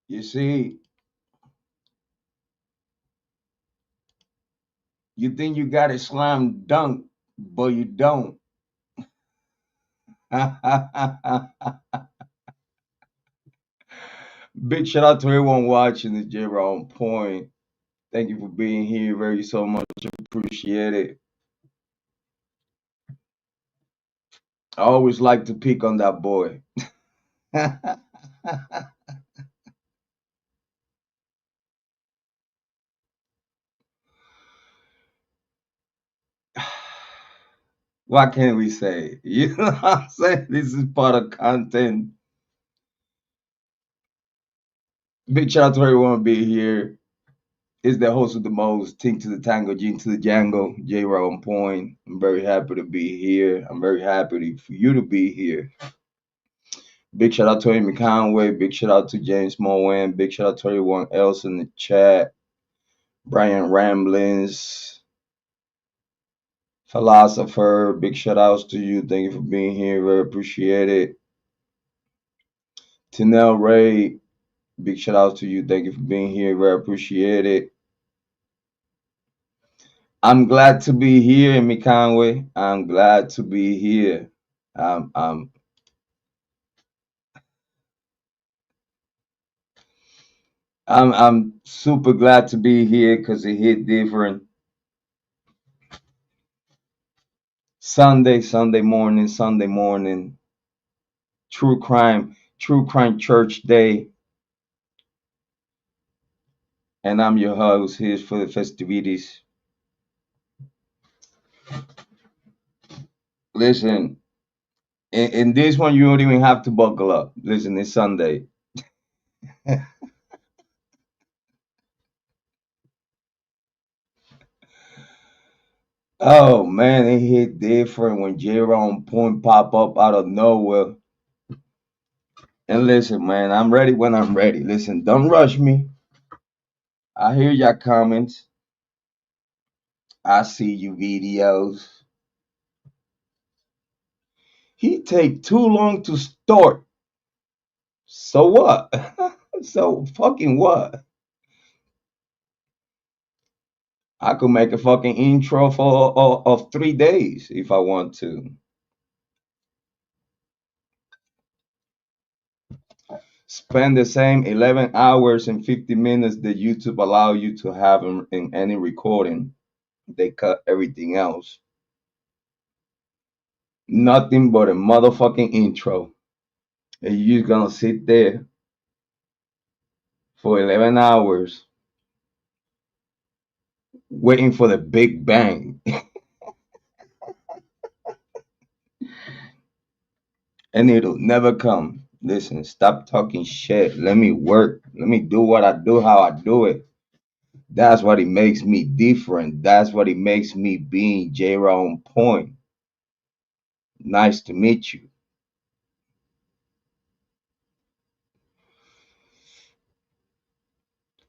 You see, you think you got a slam dunk, but you don't. Big shout out to everyone watching the Jrod on Point. Thank you for being here. Very so much appreciate it. I always like to pick on that boy. What can we say? You know what I'm saying? This is part of content. Big shout out to everyone being here. It's the host of the most, Ting to the Tango, G to the Django, Jrod on Point. I'm very happy to be here. I'm very happy for you to be here. Big shout out to Amy Conway. Big shout out to James Moen. Big shout out to everyone else in the chat. Brian Ramblings, Philosopher. Big shout outs to you. Thank you for being here. Very appreciate it. Tinell Ray. Big shout out to you. Thank you for being here. Very appreciate it. I'm glad to be here, Amy Conway. I'm glad to be here. Um, um, I'm super glad to be here because it hit different. Sunday morning, True Crime Church Day, and I'm your host here for the festivities. Listen, in this one you don't even have to buckle up. Listen, it's Sunday. Oh man, it hit different when Jrod Point pop up out of nowhere. And listen, man, I'm ready when I'm ready. Listen, don't rush me. I hear your comments. I see you videos. He take too long to start. So what? So fucking what? I could make a fucking intro for of 3 days if I want to. Spend the same 11 hours and 50 minutes that YouTube allow you to have in any recording. They cut everything else. Nothing but a motherfucking intro. And you're just gonna sit there for 11 hours waiting for the big bang. And it'll never come. Listen, stop talking shit. Let me work. Let me do what I do, how I do it. That's what it makes me different. That's what it makes me being Jrod on Point. Nice to meet you.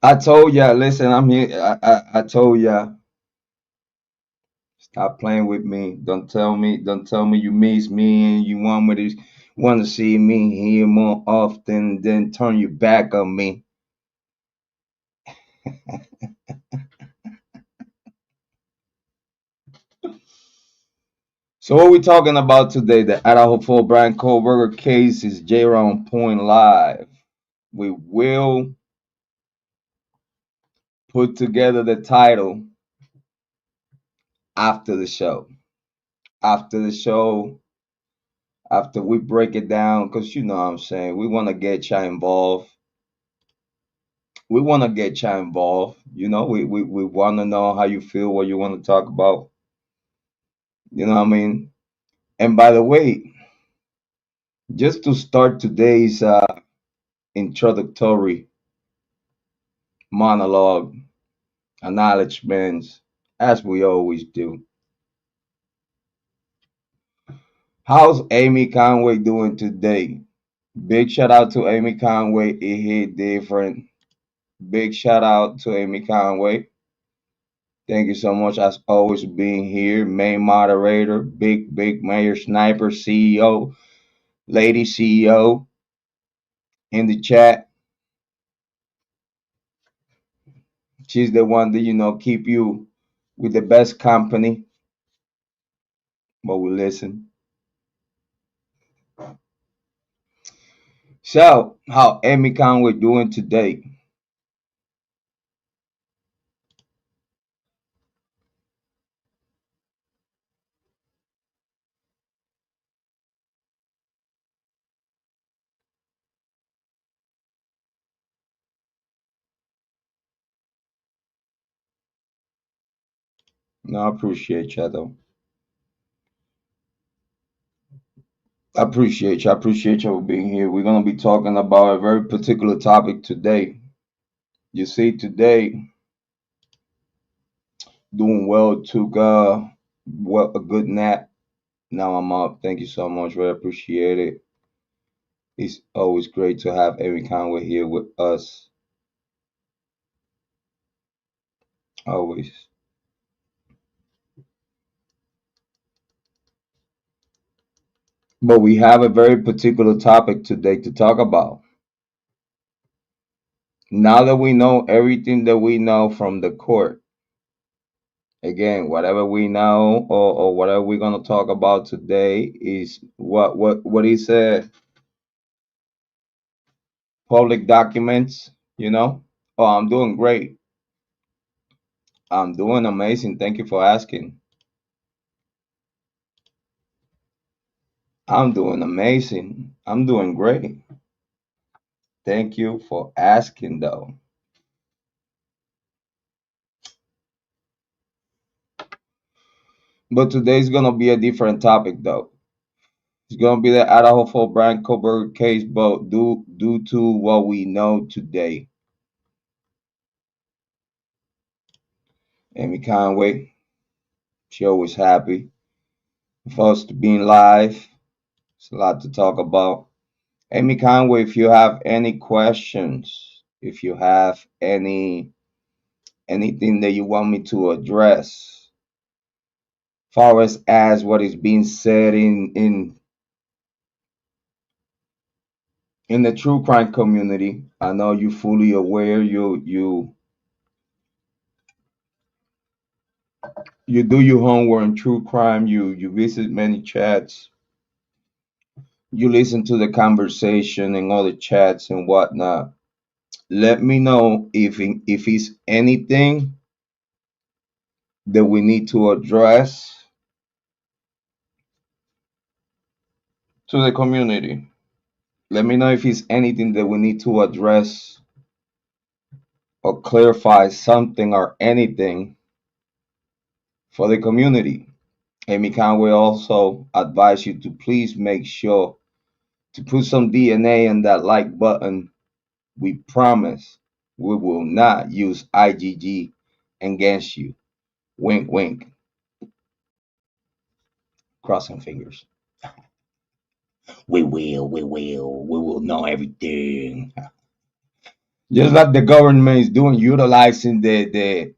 I told ya, listen, I'm here. I told ya, stop playing with me. Don't tell me you miss me and you want to see me here more often, then turn your back on me. So what we talking about today? The Idaho for Bryan Kohberger case is Jrod on Point live. We will put together the title after the show. After the show, after we break it down, because you know what I'm saying, we want to get you involved. We want to get you involved. You know, we want to know how you feel, what you want to talk about. You know what I mean? And by the way, just to start today's introductory monologue, acknowledgements, as we always do. How's Amy Conway doing today? Big shout out to Amy Conway. It hit different. Big shout out to Amy Conway. Thank you so much as always for being here. Main moderator, big mayor sniper, CEO, lady CEO in the chat. She's the one that keep you with the best company, but we listen. So, how Amy Conway doing today? No, I appreciate you though. I appreciate you. I appreciate you for being here. We're gonna be talking about a very particular topic today. You see, today doing well. Took a good nap. Now I'm up. Thank you so much. Really appreciate it. It's always great to have Amy Conway here with us. Always. But we have a very particular topic today to talk about. Now that we know everything that we know from the court, again, whatever we know or whatever we're gonna talk about today is what he said, public documents, you know. Oh, I'm doing great. I'm doing amazing. Thank you for asking. I'm doing amazing. I'm doing great. Thank you for asking though. But today's gonna be a different topic though. It's gonna be the Idaho for Bryan Kohberger case, but due to what we know today, Amy Conway, she always happy for us to be in live. It's a lot to talk about. Amy Conway, if you have any questions, if you have anything that you want me to address, far as what is being said in the true crime community, I know you're fully aware. You do your homework in true crime. You visit many chats. You listen to the conversation and all the chats and whatnot. Let me know if it's anything that we need to address to the community. Let me know if it's anything that we need to address or clarify something or anything for the community. Amy Conway also advise you to please make sure to put some DNA in that like button. We promise we will not use IGG against you. Wink, wink. Crossing fingers. We will know everything. Just like the government is doing, utilizing the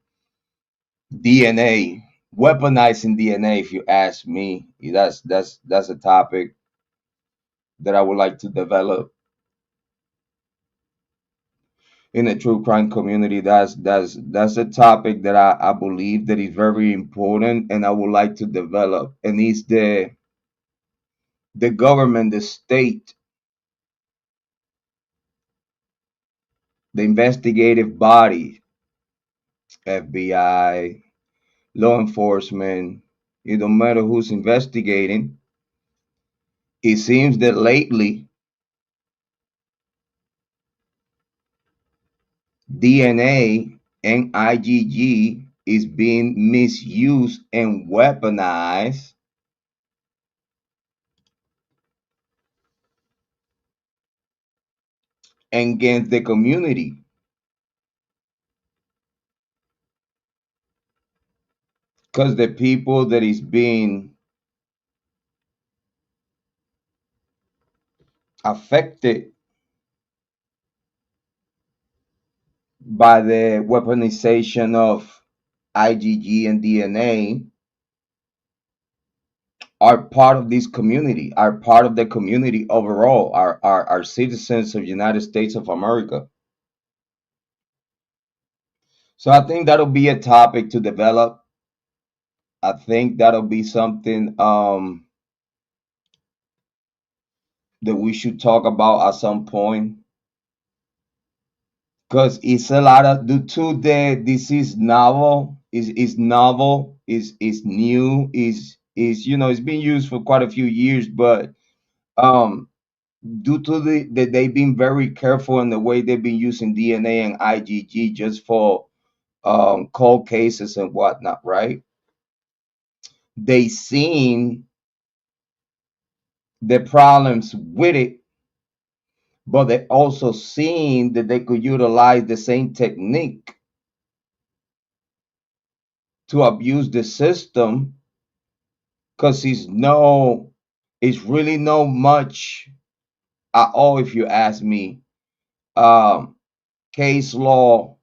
DNA, weaponizing DNA. If you ask me, that's a topic that I would like to develop in the true crime community. That's a topic that I believe that is very important, and I would like to develop. And it's the government, the state, the investigative body, FBI, law enforcement. It don't matter who's investigating. It seems that lately DNA and IgG is being misused and weaponized against the community, because the people that is being affected by the weaponization of IgG and DNA are part of this community, are part of the community overall, are citizens of the United States of America. So I think that'll be a topic to develop. I think that'll be something that we should talk about at some point, because it's a lot of due to the this is novel, is novel, is new, is it's been used for quite a few years, but um due to that they've been very careful in the way they've been using DNA and IgG just for cold cases and whatnot, right? They seen the problems with it, but they also seen that they could utilize the same technique to abuse the system, because it's really no much at all, if you ask me, um, case law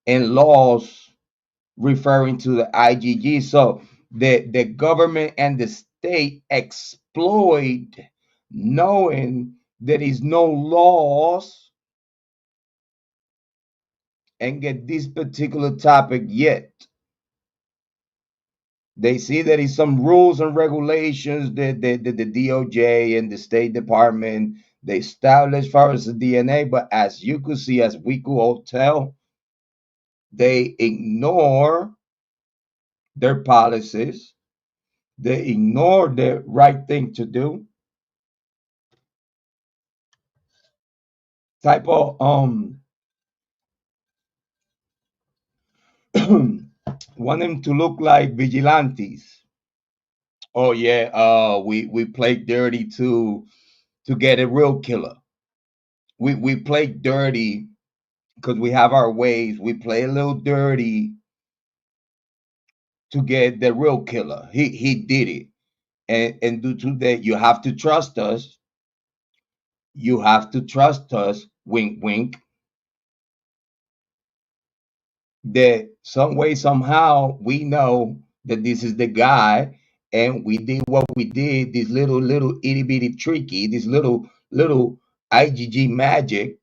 and laws referring to the IgG. So the government and the state exploit knowing there is no laws and get this particular topic yet. They see there is some rules and regulations that the DOJ and the State Department they established as far as the DNA, but as you could see, as we could all tell, they ignore their policies. They ignore the right thing to do. Type of want them to look like vigilantes. Oh yeah, we play dirty to get a real killer. We play dirty because we have our ways. We play a little dirty to get the real killer. He did it, and due to that, you have to trust us. You have to trust us. Wink, wink. That some way somehow we know that this is the guy, and we did what we did. This little itty bitty tricky. This little IgG magic.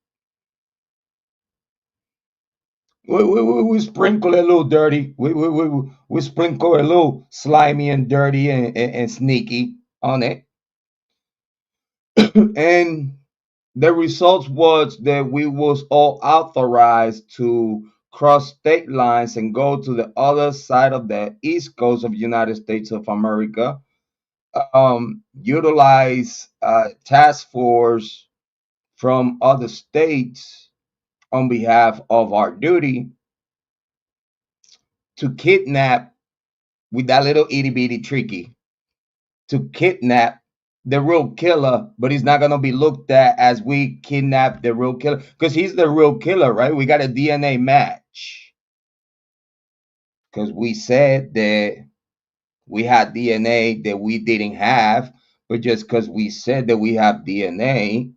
We sprinkle a little dirty. We sprinkle a little slimy and dirty and sneaky on it. And the results was that we was all authorized to cross state lines and go to the other side of the east coast of United States of America, utilize task force from other states on behalf of our duty to kidnap with that little itty bitty tricky to kidnap the real killer, but he's not gonna be looked at as we kidnap the real killer because he's the real killer, right? We got a DNA match because we said that we had DNA that we didn't have, but just because we said that we have DNA,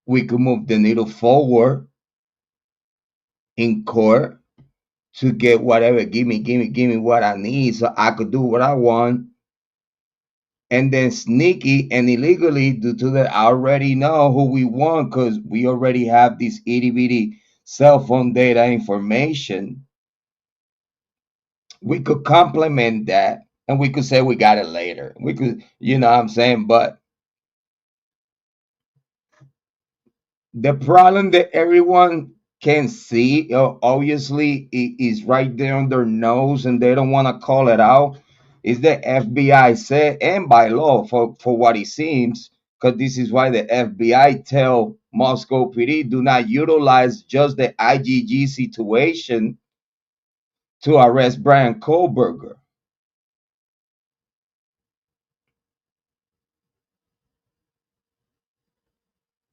we could move the needle forward in court to get whatever. Give me what I need so I could do what I want, and then sneaky and illegally due to that I already know who we want because we already have this itty bitty cell phone data information. We could complement that and we could say we got it later. We could, you know what I'm saying? But the problem that everyone can see, obviously, is right there on their nose, and they don't want to call it out. Is the FBI said, and by law, for what it seems, because this is why the FBI tell Moscow PD do not utilize just the IgG situation to arrest Bryan Kohberger,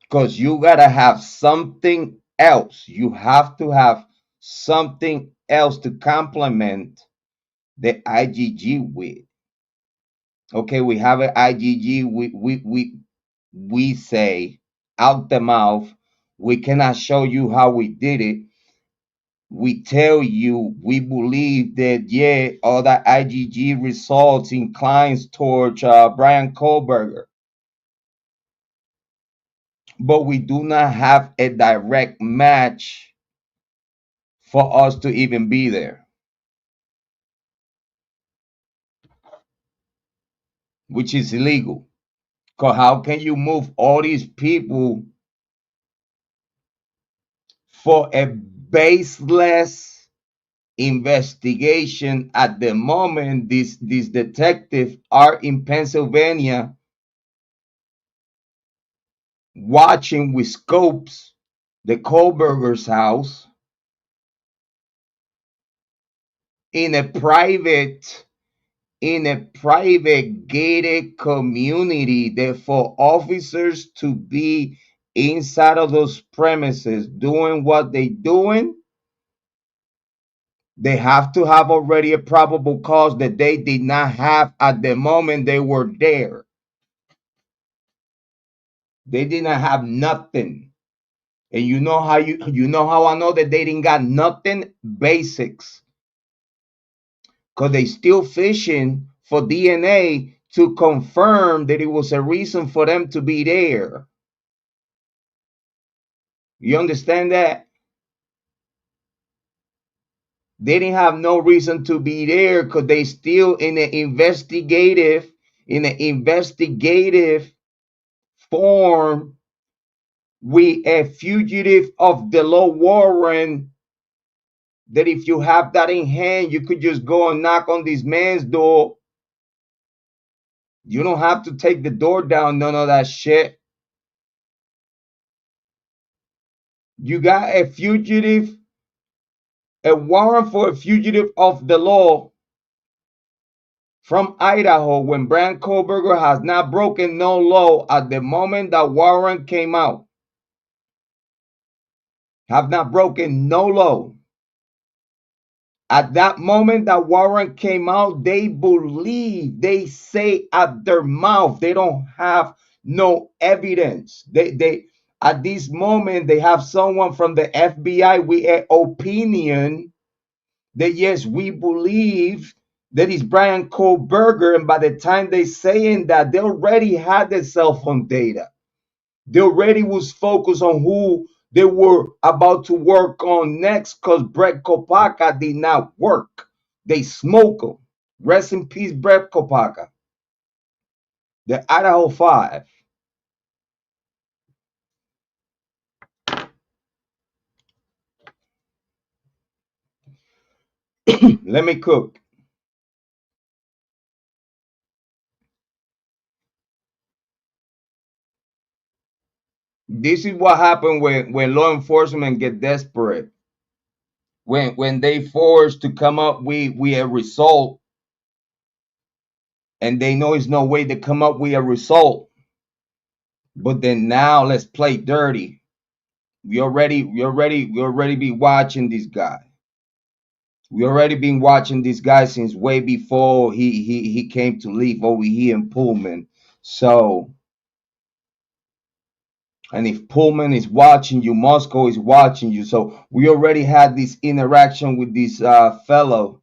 because you gotta have something else. You have to have something else to complement the IgG with. Okay, we have an IgG. We say out the mouth. We cannot show you how we did it. We tell you we believe that yeah, all that IgG results inclines towards Bryan Kohberger, but we do not have a direct match for us to even be there, which is illegal. Because how can you move all these people for a baseless investigation? At the moment, these detectives are in Pennsylvania watching with scopes the Kohberger's house in a private gated community, that for officers to be inside of those premises doing what they doing, they have to have already a probable cause that they did not have at the moment they were there. They did not have nothing. And you know how I know that they didn't got nothing? Basics. Because they still fishing for DNA to confirm that it was a reason for them to be there. You understand that? They didn't have no reason to be there because they still in an investigative form with a fugitive of the law warrant, that if you have that in hand, you could just go and knock on this man's door. You don't have to take the door down, none of that shit. You got a warrant for a fugitive of the law from Idaho when Bryan Kohberger has not broken no law at the moment that warrant came out. Have not broken no law. At that moment that warrant came out, they believe, they say at their mouth, they don't have no evidence. They at this moment, they have someone from the FBI with an opinion that yes, we believe that is Bryan Kohberger. And by the time they saying that, they already had the cell phone data. They already was focused on who they were about to work on next, because Brett Kopaka did not work. They smoke him. Rest in peace, Brett Kopaka. The Idaho 5. Let me cook. This is what happened when law enforcement get desperate. When they forced to come up with a result, and they know there's no way to come up with a result. But then now let's play dirty. We already be watching this guy. We already been watching this guy since way before he came to live over here in Pullman. So, and if Pullman is watching you, Moscow is watching you. So we already had this interaction with this fellow.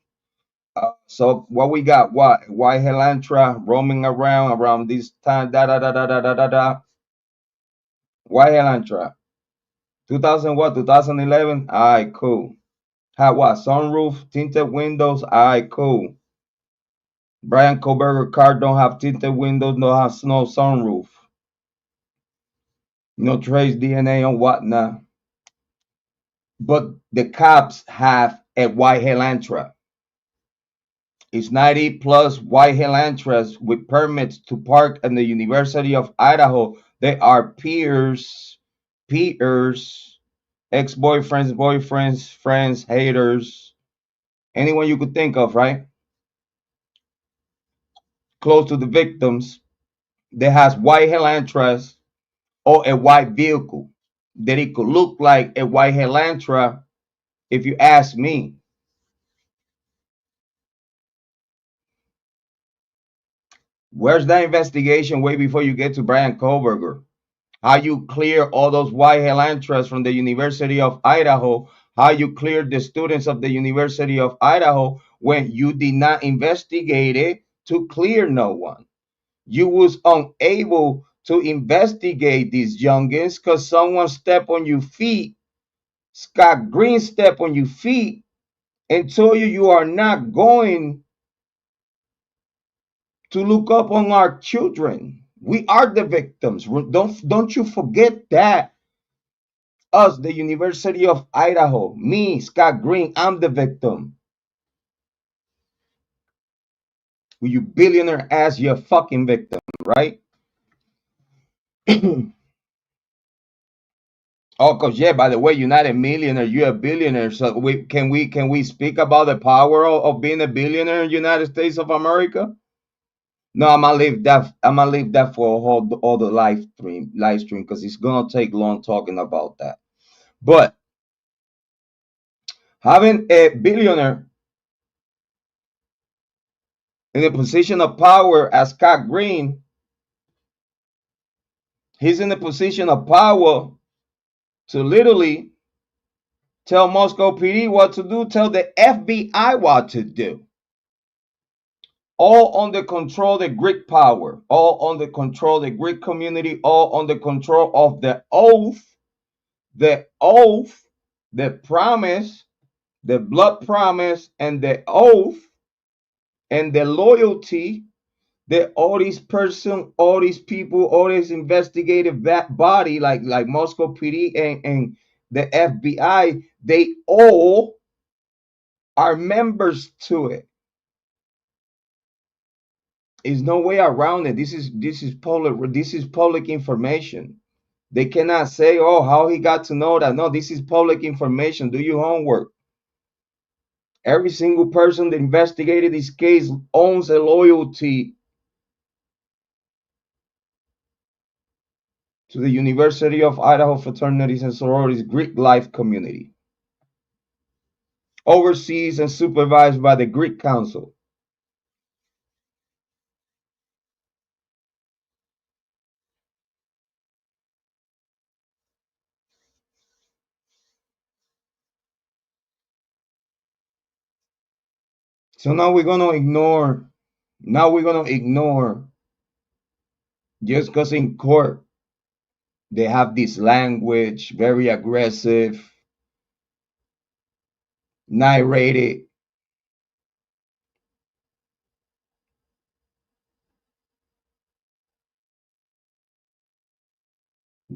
So what we got? What White Helantra roaming around this time? Da da da da da da da da. White Helantra. 2000 what? 2011. All right, cool. Had what? Sunroof, tinted windows. All right, cool. Bryan Kohberger car don't have tinted windows, no have no sunroof. No trace DNA on whatnot. But the cops have a white Helantra. It's 90 plus white Helantras with permits to park at the University of Idaho. They are peers, ex-boyfriends, boyfriends, friends, haters, anyone you could think of, right? Close to the victims. That has white Helantras or a white vehicle. That it could look like a white Helantra, if you ask me. Where's that investigation way before you get to Bryan Kohberger? How you clear all those white Helantras from the University of Idaho? How you cleared the students of the University of Idaho when you did not investigate it to clear no one? You was unable to investigate these youngins because someone stepped on your feet Scott Green step on your feet and told you you are not going to look up on our children. We are the victims. Don't you forget that. Us, the University of Idaho, me, Scott Green, I'm the victim. You billionaire ass, you're a fucking victim, right? Oh, cause yeah. By the way, you're not a millionaire. You're a billionaire. So can we speak about the power of being a billionaire in the United States of America? No, I'm gonna leave that. I'm gonna leave that for all the live stream, because it's gonna take long talking about that. But having a billionaire in a position of power as Scott Green, he's in a position of power to literally tell Moscow PD what to do, tell the FBI what to do. All under control of the Greek power, all under control of the Greek community, all under control of the oath, the promise, the blood promise, and the oath, and the loyalty that all these all these people, all this investigative body like Moscow PD and the FBI, they all are members to it. There's no way around it. This is public information. They cannot say, "Oh, how he got to know that." No, this is public information. Do your homework. Every single person that investigated this case owns a loyalty to the University of Idaho fraternities and sororities Greek life community, overseas and supervised by the Greek Council. So now we're gonna ignore. Now we're gonna ignore just because in court they have this language, very aggressive, narrated,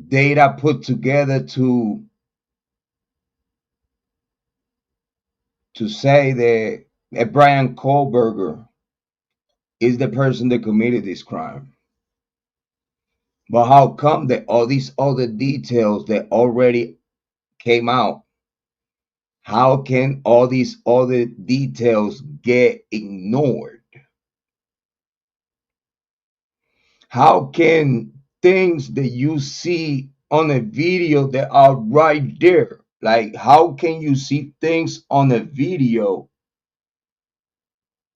data put together to say that Bryan Kohberger is the person that committed this crime. But how come that all these other details that already came out, how can all these other details get ignored? How can things that you see on a video that are right there, like how can you see things on a video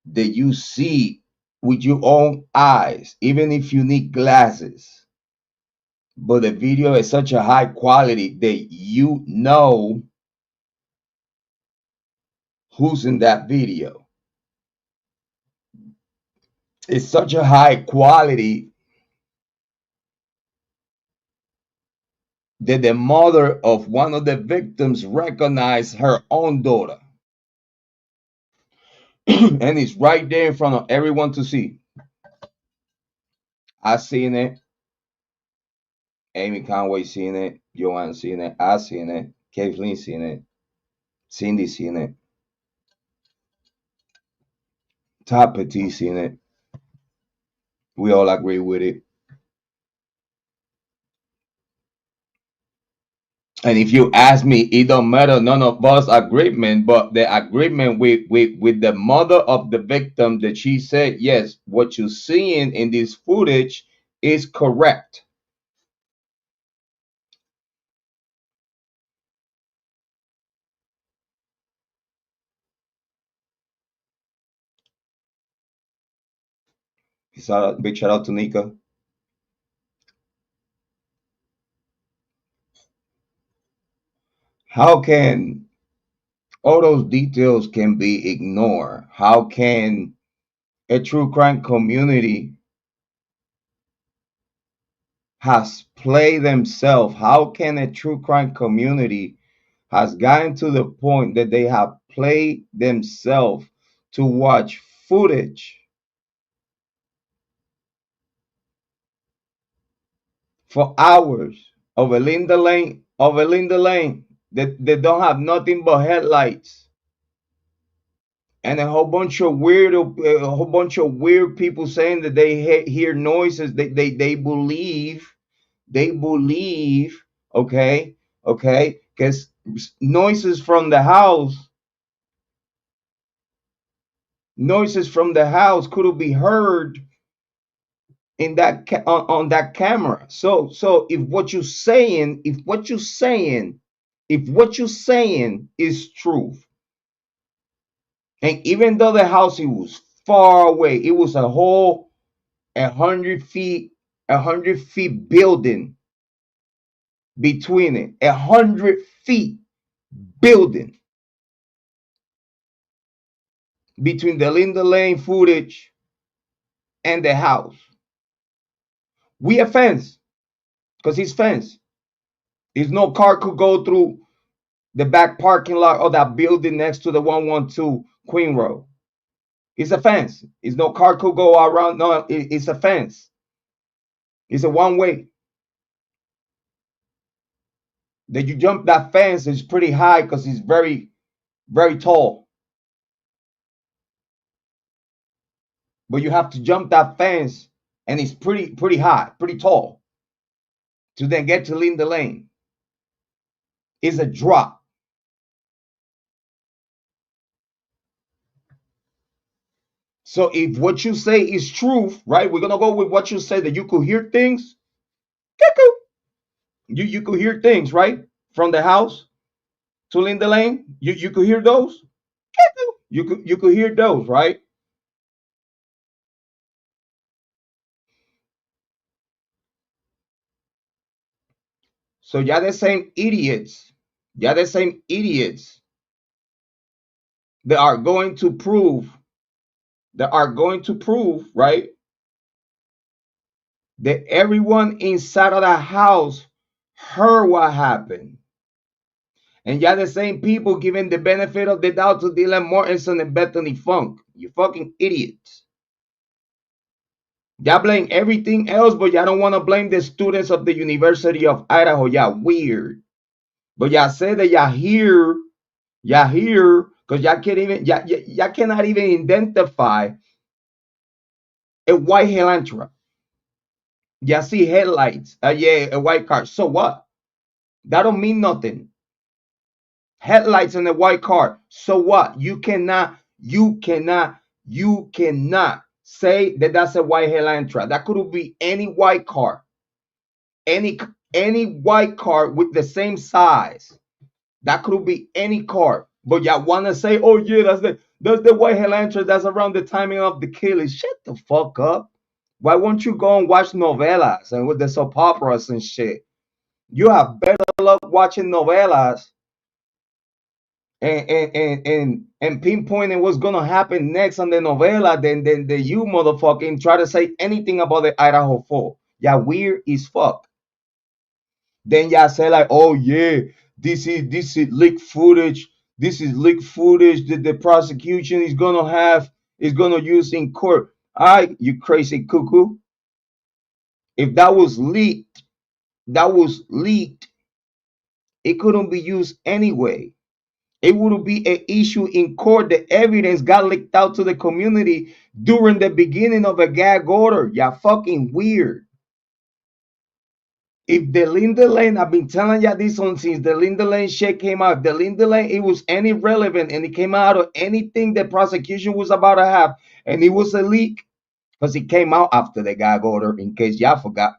that you see with your own eyes, even if you need glasses, but the video is such a high quality that you know who's in that video? It's such a high quality that the mother of one of the victims recognized her own daughter. And it's right there in front of everyone to see. I seen it. Amy Conway seen it. Joanne seen it. I seen it. Kaylee seen it. Cindy seen it. Todd Petit seen it. We all agree with it. And if you ask me, it don't matter. None of us agreement, but the agreement with the mother of the victim that she said, yes, what you're seeing in this footage is correct. Big shout out to Nika. How can all those details can be ignored? How can a true crime community has played themselves? How can a true crime community has gotten to the point that they have played themselves to watch footage for hours of a Linda Lane, that don't have nothing but headlights, and a whole bunch of weird people saying that they hear noises. They believe, okay, because noises from the house, could be heard in that on that camera. So if what you're saying is truth, and even though the house, it was far away, it was a whole 100 feet building between it, 100 feet building between the Linda Lane footage and the house. We a fence, because it's fenced. There's no car could go through the back parking lot of that building next to the 112 Queen Road. It's a fence. It's no car could go around. No, it's a fence. It's a one way. That you jump that fence is pretty high because it's very, very tall. But you have to jump that fence, and it's pretty high, pretty tall, to then get to Linda Lane. It's a drop. So if what you say is truth, right? We're gonna go with what you say, that you could hear things. You could hear things, right? From the house to Linda Lane. You could hear those. You could hear those, right? So yeah, the same idiots. Yeah, the same idiots that are going to prove right, that everyone inside of the house heard what happened. And yeah, the same people giving the benefit of the doubt to Dylan Mortensen and Bethany Funk. You fucking idiots. Y'all blame everything else, but y'all don't want to blame the students of the University of Idaho. Y'all weird. But y'all say that y'all here, because y'all cannot even identify a white Elantra. Y'all see headlights. Yeah, a white car. So what? That don't mean nothing. Headlights in a white car. So what? You cannot say that that's a white Elantra. That could be any white car. Any white car with the same size. That could be any car. But y'all wanna say, oh yeah, that's the white Elantra that's around the timing of the Kiely. Shut the fuck up. Why won't you go and watch novelas and with the soap operas and shit? You have better luck watching novelas and pinpointing what's gonna happen next on the novela than you motherfucking try to say anything about the Idaho 4. Yeah, weird as fuck. Then y'all say like, oh yeah, this is leaked footage. This is leaked footage that the prosecution is gonna use in court. Alright, you crazy cuckoo. If that was leaked, it couldn't be used anyway. It would be an issue in court. The evidence got leaked out to the community during the beginning of a gag order. Yeah, fucking weird. If the Linda Lane, I've been telling you this one since the Linda Lane shit came out. If the Linda Lane, it was any relevant and it came out of anything the prosecution was about to have, and it was a leak because it came out after the gag order, in case y'all forgot.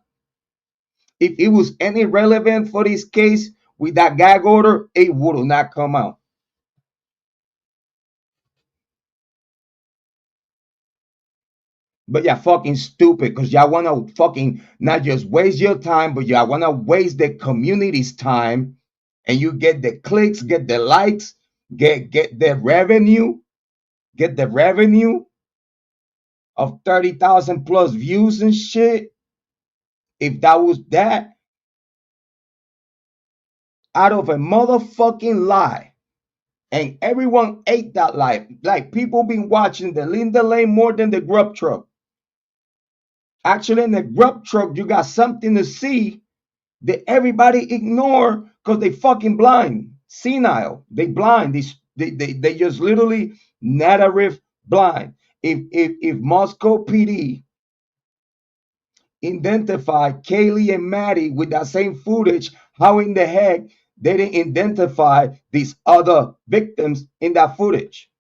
If it was any relevant for this case with that gag order, it would not come out. But y'all fucking stupid because y'all want to fucking not just waste your time, but y'all want to waste the community's time, and you get the clicks, get the likes, get the revenue of 30,000 plus views and shit. If that was that, out of a motherfucking lie. And everyone ate that lie. Like people been watching the Linda Lane more than the grub truck. Actually, in the grub truck, you got something to see that everybody ignore because they fucking blind, senile. They blind. They just literally narrative blind. If Moscow PD identify Kaylee and Maddie with that same footage, how in the heck they didn't identify these other victims in that footage?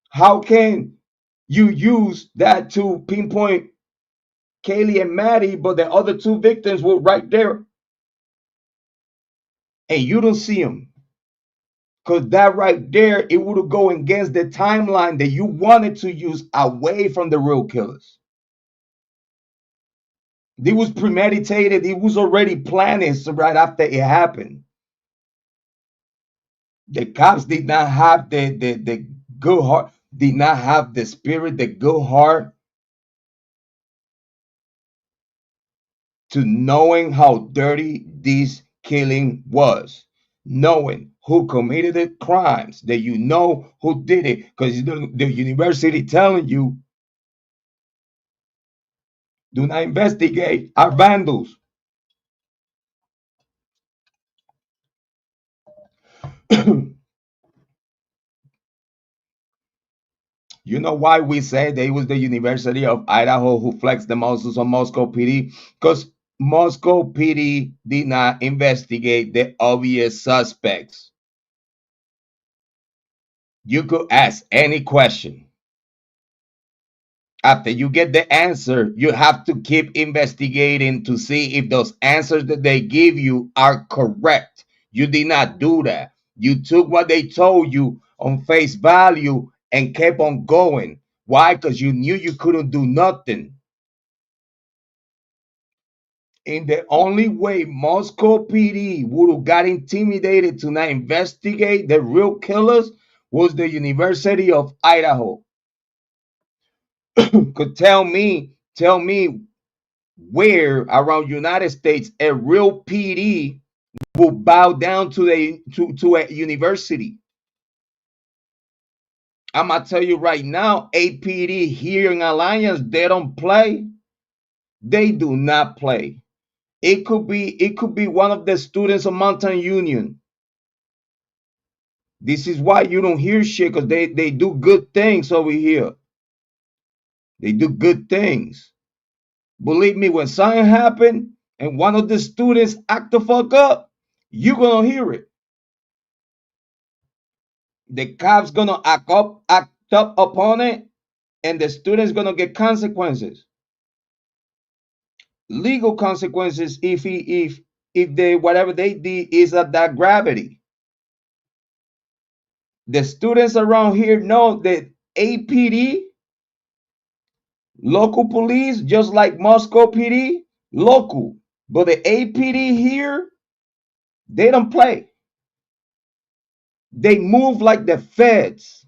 How can you use that to pinpoint Kaylee and Maddie, but the other two victims were right there and you don't see them? Because that right there, it would go against the timeline that you wanted to use away from the real killers. It was premeditated. It was already planning so right after it happened. The cops did not have the good heart, did not have the spirit, the good heart to knowing how dirty this killing was, knowing who committed the crimes, that you know who did it, because the university telling you, do not investigate, are vandals. You know why we say that it was the University of Idaho who flexed the muscles on Moscow PD? Because Moscow PD did not investigate the obvious suspects. You could ask any question. After you get the answer, you have to keep investigating to see if those answers that they give you are correct. You did not do that. You took what they told you on face value and kept on going. Why? Because you knew you couldn't do nothing. And the only way Moscow PD would have got intimidated to not investigate the real killers was the University of Idaho. Could tell me where around United States a real PD will bow down to a university. I'm gonna tell you right now, APD here in Alliance, they don't play. They do not play. It could be one of the students of Mountain Union. This is why you don't hear shit, because they do good things over here. They do good things. Believe me, when something happen and one of the students act the fuck up, you're gonna hear it. The cops gonna act up upon it, and the students gonna get consequences, legal consequences if they whatever they did is of that gravity. The students around here know that APD, local police, just like Moscow PD, local, but the APD here, they don't play. They move like the feds.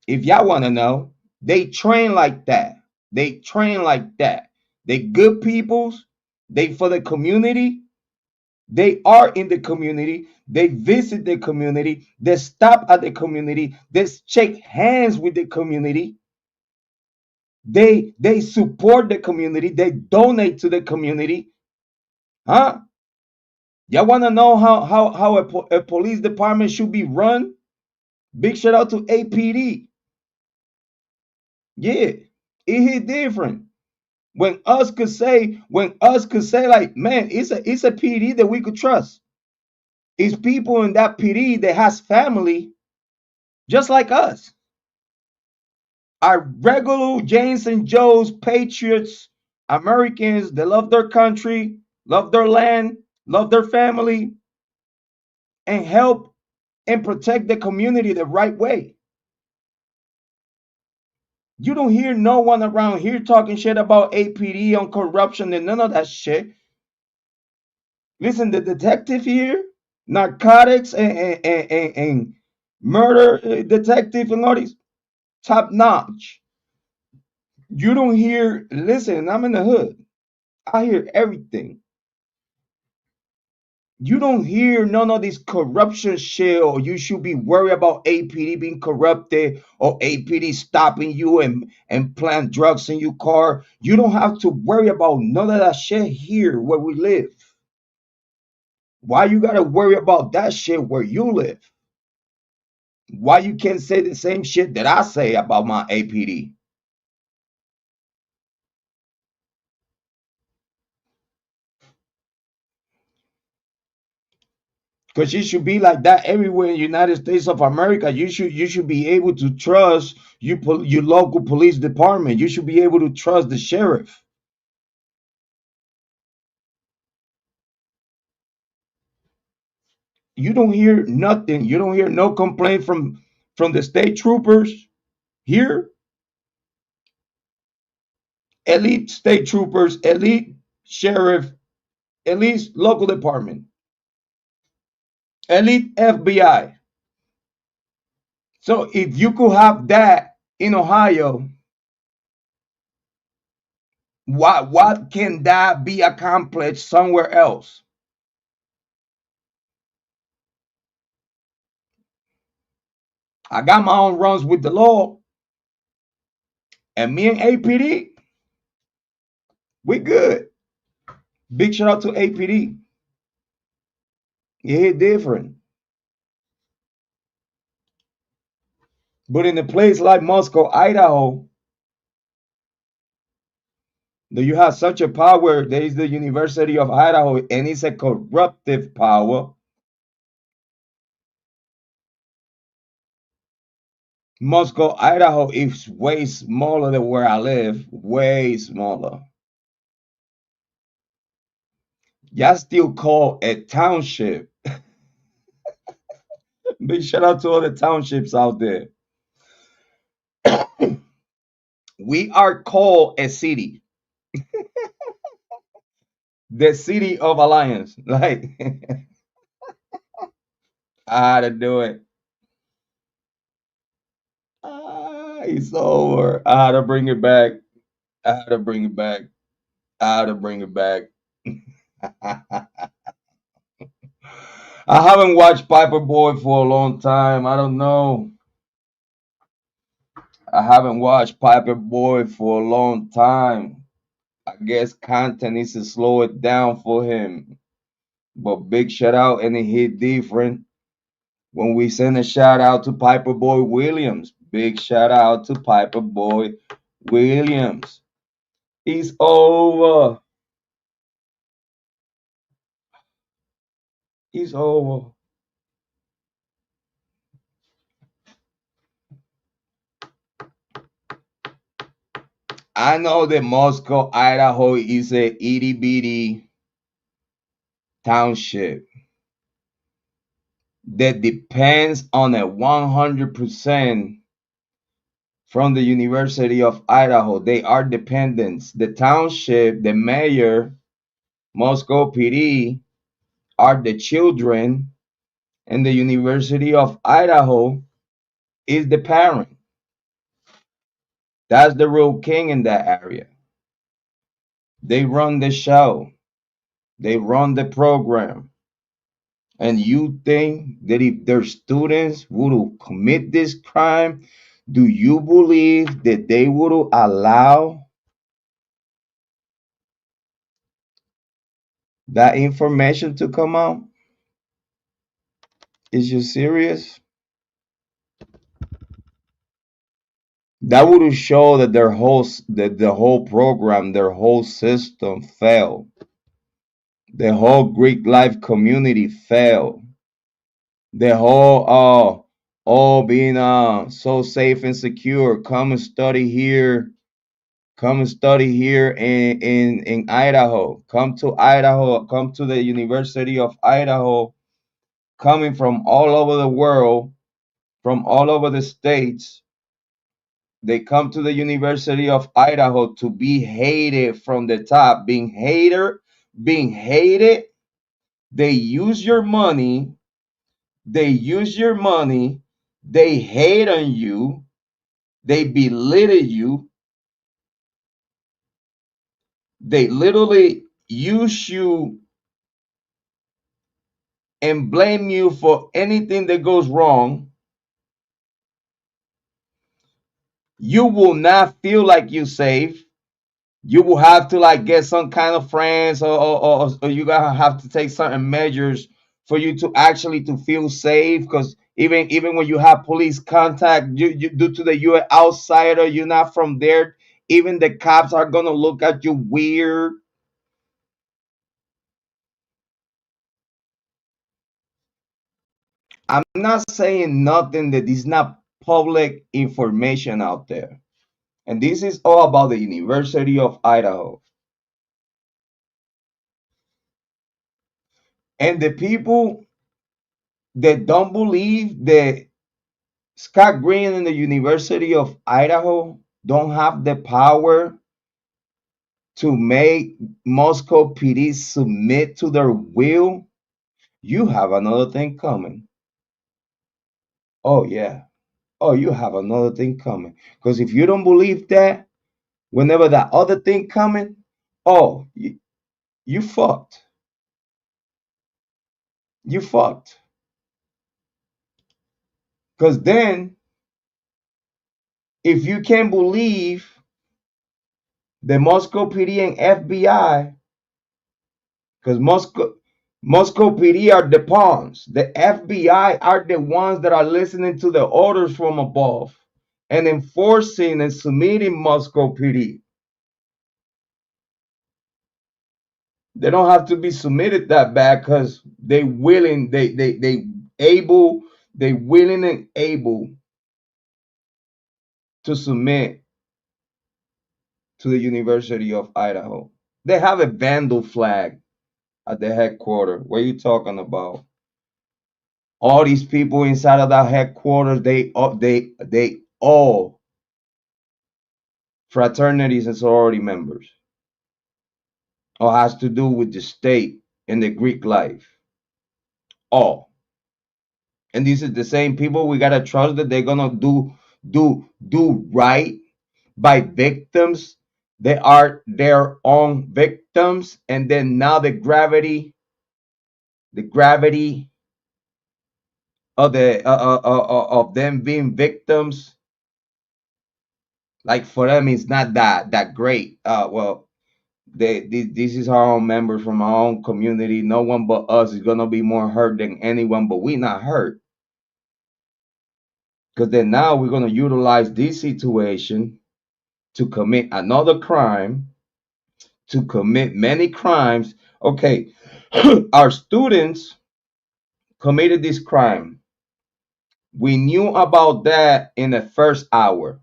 If y'all want to know, they train like that. They train like that. They good peoples. They for the community. They are in the community. They visit the community. They stop at the community. They shake hands with the community. They support the community. They donate to the community. Huh? Y'all want to know how a police department should be run? Big shout out to APD. Yeah, it hit different. When us could say like, man, it's a PD that we could trust. It's people in that PD that has family just like us. Are regular James and Joes, patriots, Americans that love their country, love their land, love their family, and help and protect the community the right way. You don't hear no one around here talking shit about APD on corruption and none of that shit. Listen, the detective here, narcotics and murder detective and all these, top notch. You don't hear, listen, I'm in the hood. I hear everything. You don't hear none of this corruption shit, or you should be worried about APD being corrupted or APD stopping you and plant drugs in your car. You don't have to worry about none of that shit here where we live. Why you gotta worry about that shit where you live? Why you can't say the same shit that I say about my APD? Because it should be like that everywhere in the United States of America. You should be able to trust your local police department. You should be able to trust the sheriff. You don't hear nothing. You don't hear no complaint from the state troopers here. Elite state troopers, elite sheriff, elite local department, elite FBI. So if you could have that in Ohio, what can that be accomplished somewhere else? I got my own runs with the law, and me and APD, we good. Big shout out to APD. Yeah, different. But in a place like Moscow, Idaho, that you have such a power, there is the University of Idaho, and it's a corruptive power. Moscow, Idaho is way smaller than where I live, way smaller. Y'all still call a township. Big shout out to all the townships out there. We are called a city, the city of Alliance. Like, I had to do it. It's over. I had to bring it back. I had to bring it back. I had to bring it back. I haven't watched Piper Boy for a long time. I don't know. I haven't watched Piper Boy for a long time. I guess content needs to slow it down for him. But big shout out, and it hit different when we send a shout out to Piper Boy Williams. Big shout out to Piper Boy Williams. It's over. It's over. I know that Moscow, Idaho is a itty bitty township that depends on a 100% from the University of Idaho. They are dependents. The township, the mayor, Moscow PD are the children, and the University of Idaho is the parent. That's the real king in that area. They run the show, they run the program. And you think that if their students would commit this crime, do you believe that they would allow that information to come out? Is you serious? That would show that the whole program, their whole system failed. The whole Greek life community failed. The whole all being so safe and secure. Come and study here. Come and study here in Idaho. Come to Idaho. Come to the University of Idaho. Coming from all over the world, from all over the states, they come to the University of Idaho to be hated from the top, being hated. They use your money. They use your money. They hate on you. They belittle you. They literally use you and blame you for anything that goes wrong, you will not feel like you're safe. You will have to like get some kind of friends, or you gotta have to take certain measures for you to actually to feel safe. Because even when you have police contact, you due to that you're an outsider, you're not from there. Even the cops are gonna look at you weird. I'm not saying nothing that is not public information out there. And this is all about the University of Idaho. And the people that don't believe that Scott Green and the University of Idaho don't have the power to make Moscow PD submit to their will, you have another thing coming. Oh, yeah. Oh, you have another thing coming. Because if you don't believe that, whenever that other thing coming, oh, you fucked. You fucked. Because then, if you can't believe the Moscow PD and FBI, because Moscow PD are the pawns. The FBI are the ones that are listening to the orders from above and enforcing and submitting Moscow PD. They don't have to be submitted that bad because they willing, they willing and able to submit to the University of Idaho. They have a vandal flag at the headquarters. What are you talking about? All these people inside of that headquarters, they all fraternities and sorority members. All has to do with the state and the Greek life. All. And these are the same people we gotta trust that they're gonna do right by victims. They are their own victims, and then now the gravity of them being victims, like for them, it's not that great. Well, this is our own members from our own community. No one but us is gonna be more hurt than anyone, but we not hurt. Because then now we're gonna utilize this situation to commit another crime, to commit many crimes. Okay, our students committed this crime. We knew about that in the first hour.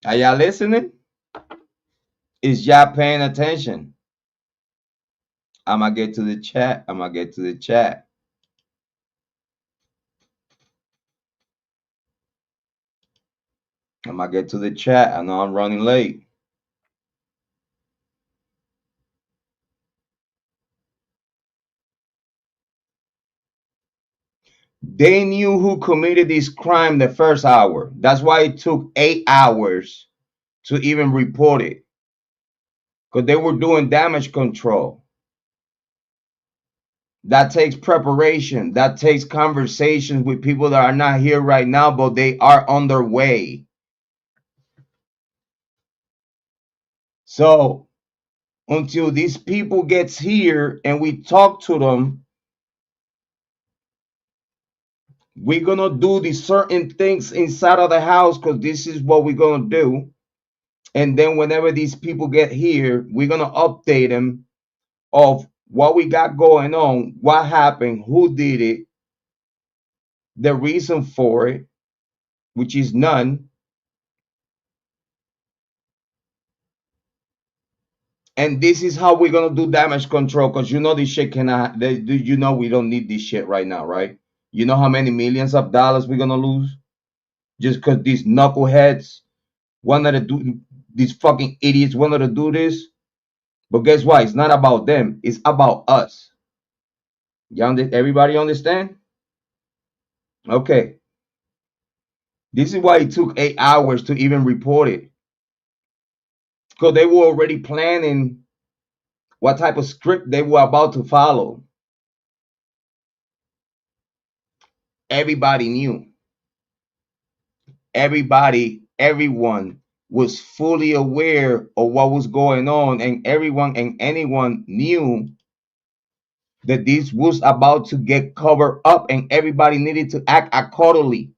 Are y'all listening? Is y'all paying attention? I'm gonna get to the chat. I'm gonna get to the chat. I'm gonna get to the chat. I know I'm running late. They knew who committed this crime the first hour. That's why it took 8 hours to even report it. Because they were doing damage control. That takes preparation. That takes conversations with people that are not here right now, but they are on their way. So until these people gets here and we talk to them, we're gonna do these certain things inside of the house because this is what we're gonna do. And then whenever these people get here, we're gonna update them of what we got going on, what happened, who did it, the reason for it, which is none. And this is how we're gonna do damage control because you know this shit cannot. You know we don't need this shit right now, right? You know how many millions of dollars we're gonna lose just because these knuckleheads wanted to do, these fucking idiots wanted to do this. But guess what? It's not about them. It's about us. Everybody understand? Okay. This is why it took 8 hours to even report it. Because they were already planning what type of script they were about to follow. Everybody knew. Everyone was fully aware of what was going on, and everyone and anyone knew that this was about to get covered up, and everybody needed to act accordingly.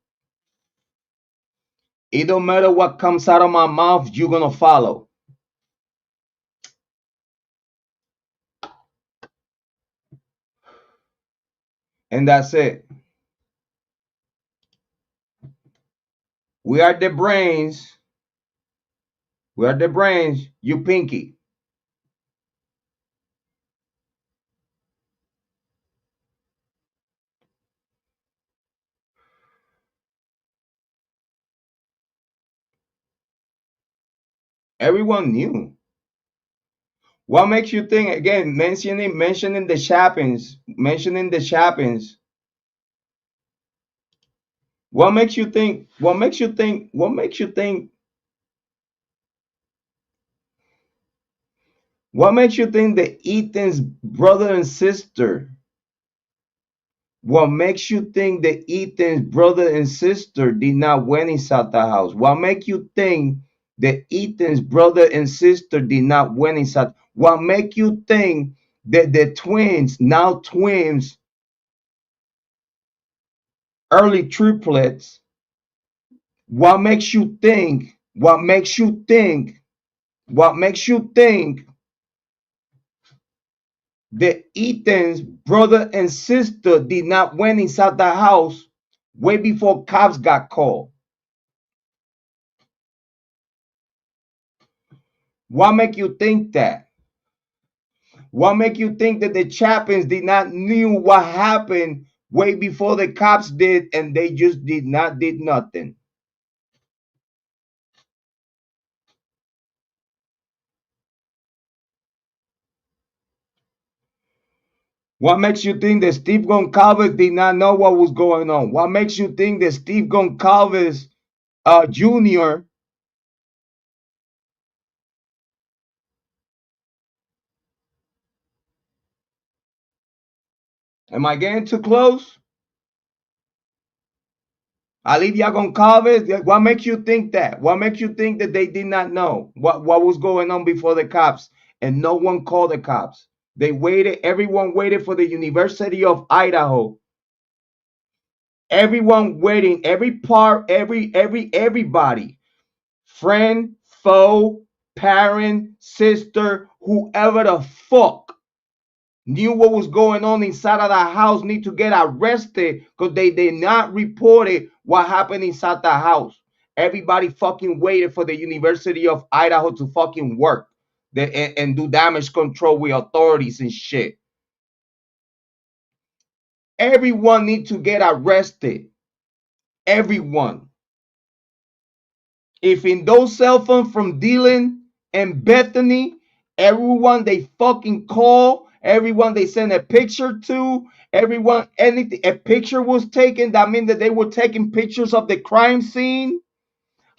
It don't matter what comes out of my mouth, you're gonna follow. And that's it. We are the brains. We are the brains. You pinky. Everyone knew. What makes you think again? Mentioning the Chapins, mentioning the Chapins. What makes you think? What makes you think? What makes you think? What makes you think that Ethan's brother and sister? What makes you think that Ethan's brother and sister did not went inside the house? What makes you think that Ethan's brother and sister did not went inside? What makes you think that the twins, now twins, early triplets? What makes you think? What makes you think? What makes you think that Ethan's brother and sister did not went inside the house way before cops got called? What make you think that? What make you think that the Chapins did not knew what happened way before the cops did, and they just did nothing? What makes you think that Steve Goncalves did not know what was going on? What makes you think that Steve Goncalves Jr. Am I getting too close? Olivia Goncalves, what makes you think that? What makes you think that they did not know what was going on before the cops, and no one called the cops? They waited, everyone waited for the University of Idaho. Everyone waiting, everybody, friend, foe, parent, sister, whoever the fuck knew what was going on inside of the house need to get arrested because they did not report it what happened inside the house. Everybody fucking waited for the University of Idaho to fucking work and do damage control with authorities and shit. Everyone need to get arrested. Everyone. If in those cell phones from Dylan and Bethany, everyone they fucking call, everyone they send a picture to, everyone, anything, a picture was taken, that means that they were taking pictures of the crime scene,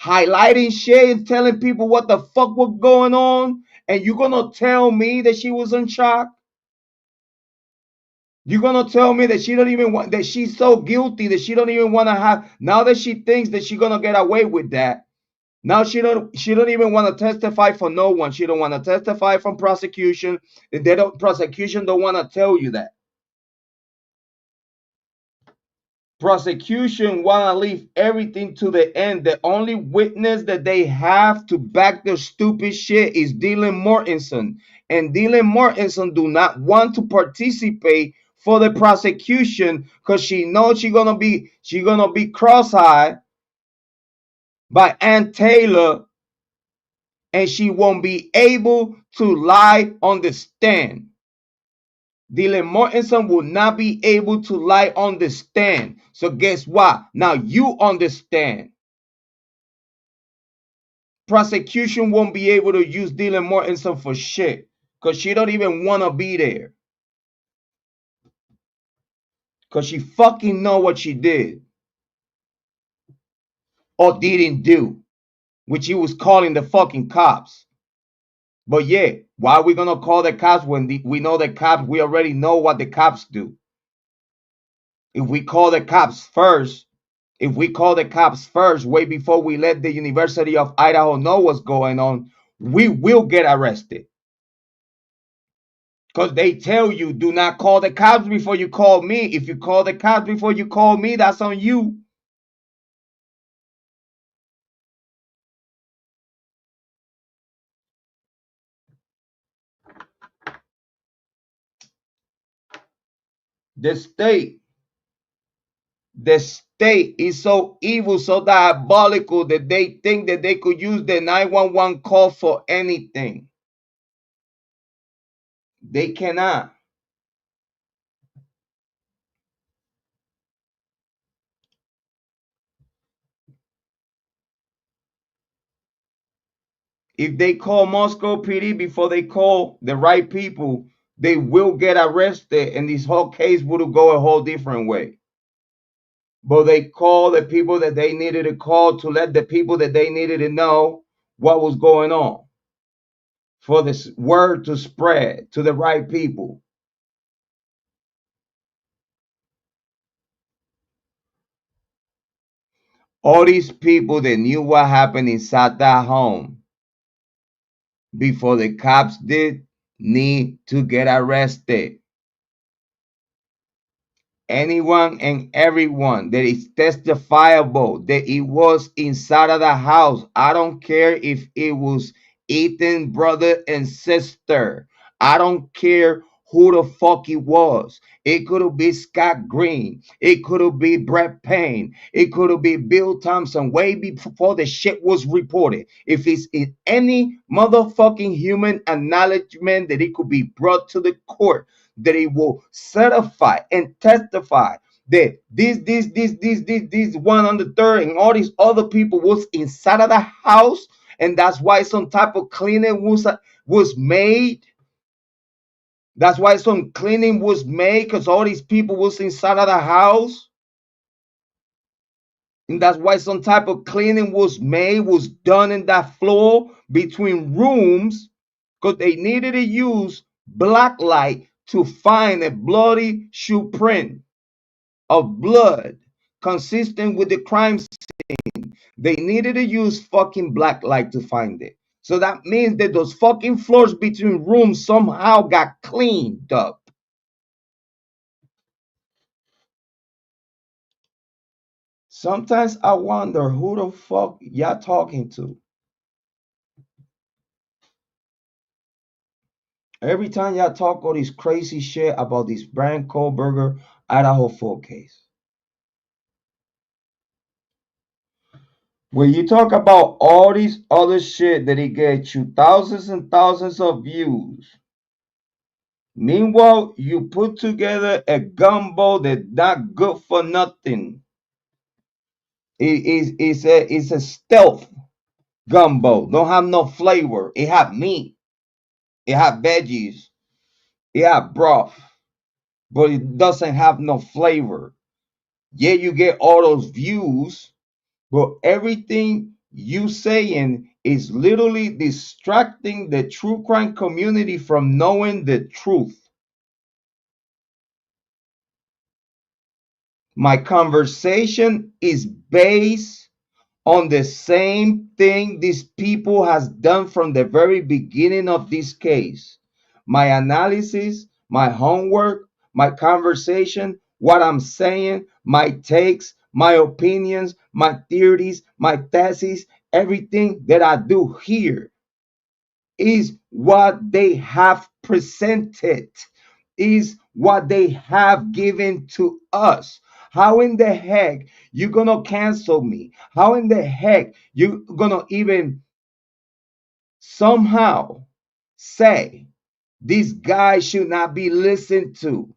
highlighting shit and telling people what the fuck was going on, and you're gonna tell me that she was in shock? You're gonna tell me that she don't even want, that she's so guilty that she don't even want to have, now that she thinks that she's gonna get away with that? Now she don't even want to testify for no one. She don't want to testify from prosecution. Prosecution don't want to tell you that. Prosecution want to leave everything to the end. The only witness that they have to back their stupid shit is Dylan Mortensen. And Dylan Mortensen do not want to participate for the prosecution because she knows she's gonna be cross-eyed by Ann Taylor, and she won't be able to lie on the stand. Dylan Mortensen will not be able to lie on the stand. So guess what? Now you understand. Prosecution won't be able to use Dylan Mortensen for shit because she don't even want to be there. Because she fucking know what she did or didn't do, which he was calling the fucking cops. But yeah, Why are we gonna call the cops when we know the cops? We already know what the cops do. If we call the cops first, way before we let the University of Idaho know what's going on, we will get arrested. Because they tell you, do not call the cops before you call me. If you call the cops before you call me, that's on you. The state, the state is so evil, so diabolical that they think that they could use the 911 call for anything. They cannot. If they call Moscow PD before they call the right people, they will get arrested, and this whole case would go a whole different way. But they call the people that they needed to call to let the people that they needed to know what was going on, for this word to spread to the right people. All these people that knew what happened inside that home before the cops did need to get arrested. Anyone and everyone that is testifiable that it was inside of the house. I don't care if it was Ethan, brother and sister. I don't care who the fuck it was. It could have been Scott Green. It could have been Brett Payne. It could have been Bill Thompson way before the shit was reported. If it's in any motherfucking human acknowledgement that it could be brought to the court, that it will certify and testify that this one on the third and all these other people was inside of the house, and that's why some type of cleaning was made. That's why some cleaning was made, because all these people was inside of the house. And that's why some type of cleaning was made, was done in that floor between rooms, because they needed to use black light to find a bloody shoe print of blood consistent with the crime scene. They needed to use fucking black light to find it. So that means that those fucking floors between rooms somehow got cleaned up. Sometimes I wonder who the fuck y'all talking to. Every time y'all talk all this crazy shit about this Bryan Kohberger Idaho 4 case. When you talk about all these other shit that it gets you thousands and thousands of views, meanwhile you put together a gumbo that's not good for nothing. It's a stealth gumbo. Don't have no flavor. It have meat. It have veggies. It have broth, but it doesn't have no flavor. Yeah, you get all those views, but everything you saying is literally distracting the true crime community from knowing the truth. My conversation is based on the same thing these people has done from the very beginning of this case. My analysis, my homework, my conversation, what I'm saying, my takes, my opinions, my theories, my theses, everything that I do here is what they have presented, is what they have given to us. How in the heck you gonna cancel me? How in the heck you gonna even somehow say this guy should not be listened to,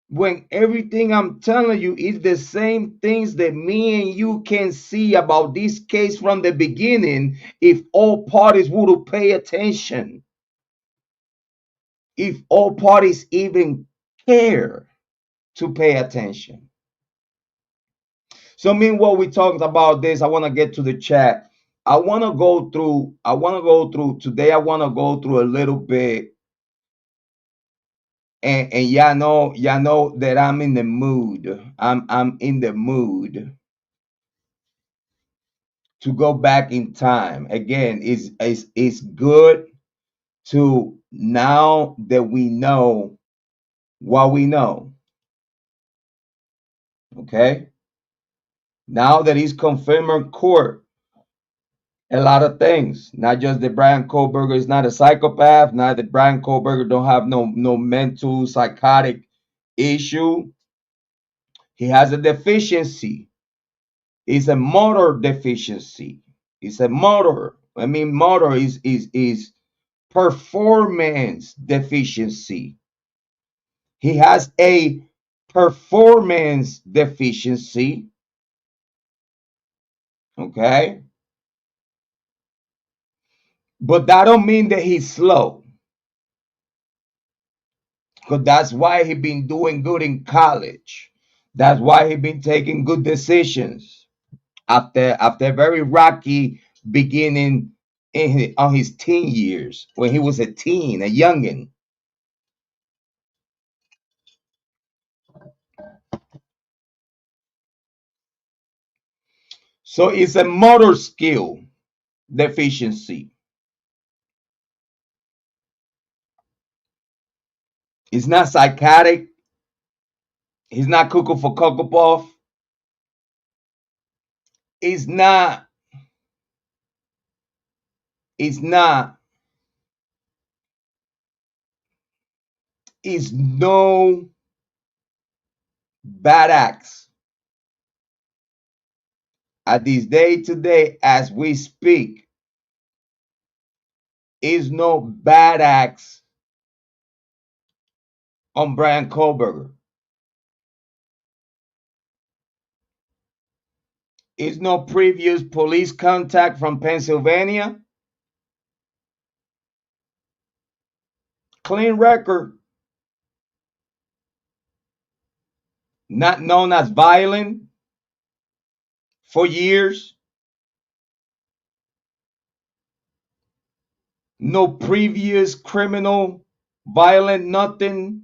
when everything I'm telling you is the same things that me and you can see about this case from the beginning, if all parties would pay attention, if all parties even care to pay attention. So meanwhile we talked about this, I want to get to the chat. I want to go through today. I want to go through a little bit, and y'all know that I'm in the mood. I'm in the mood to go back in time. Again, it's good to, now that we know what we know, okay? Now that he's confirmed in court a lot of things, not just that Bryan Kohberger is not a psychopath, not that Bryan Kohberger don't have no mental psychotic issue. He has a deficiency. It's a motor deficiency. It's a motor. I mean, motor is performance deficiency. He has a performance deficiency. Okay, but that don't mean that he's slow, because that's why he been doing good in college. That's why he been taking good decisions after a very rocky beginning on his teen years, when he was a teen, a youngin. So it's a motor skill deficiency. It's not psychotic. He's not cuckoo for cocoa puff. It's not. It's not. It's no bad acts. At this day today, as we speak, is no bad acts on Bryan Kohberger. Is no previous police contact from Pennsylvania. Clean record. Not known as violent for years. No previous criminal, violent, nothing.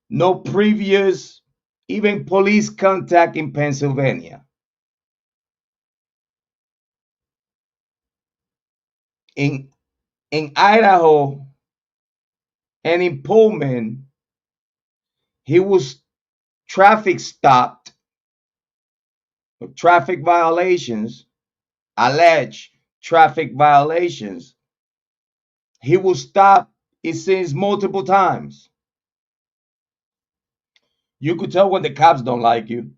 No previous, even police contact in Pennsylvania. In in Idaho and in Pullman, he was traffic stopped, traffic violations, alleged traffic violations. He was stopped, it seems, multiple times. You could tell when the cops don't like you.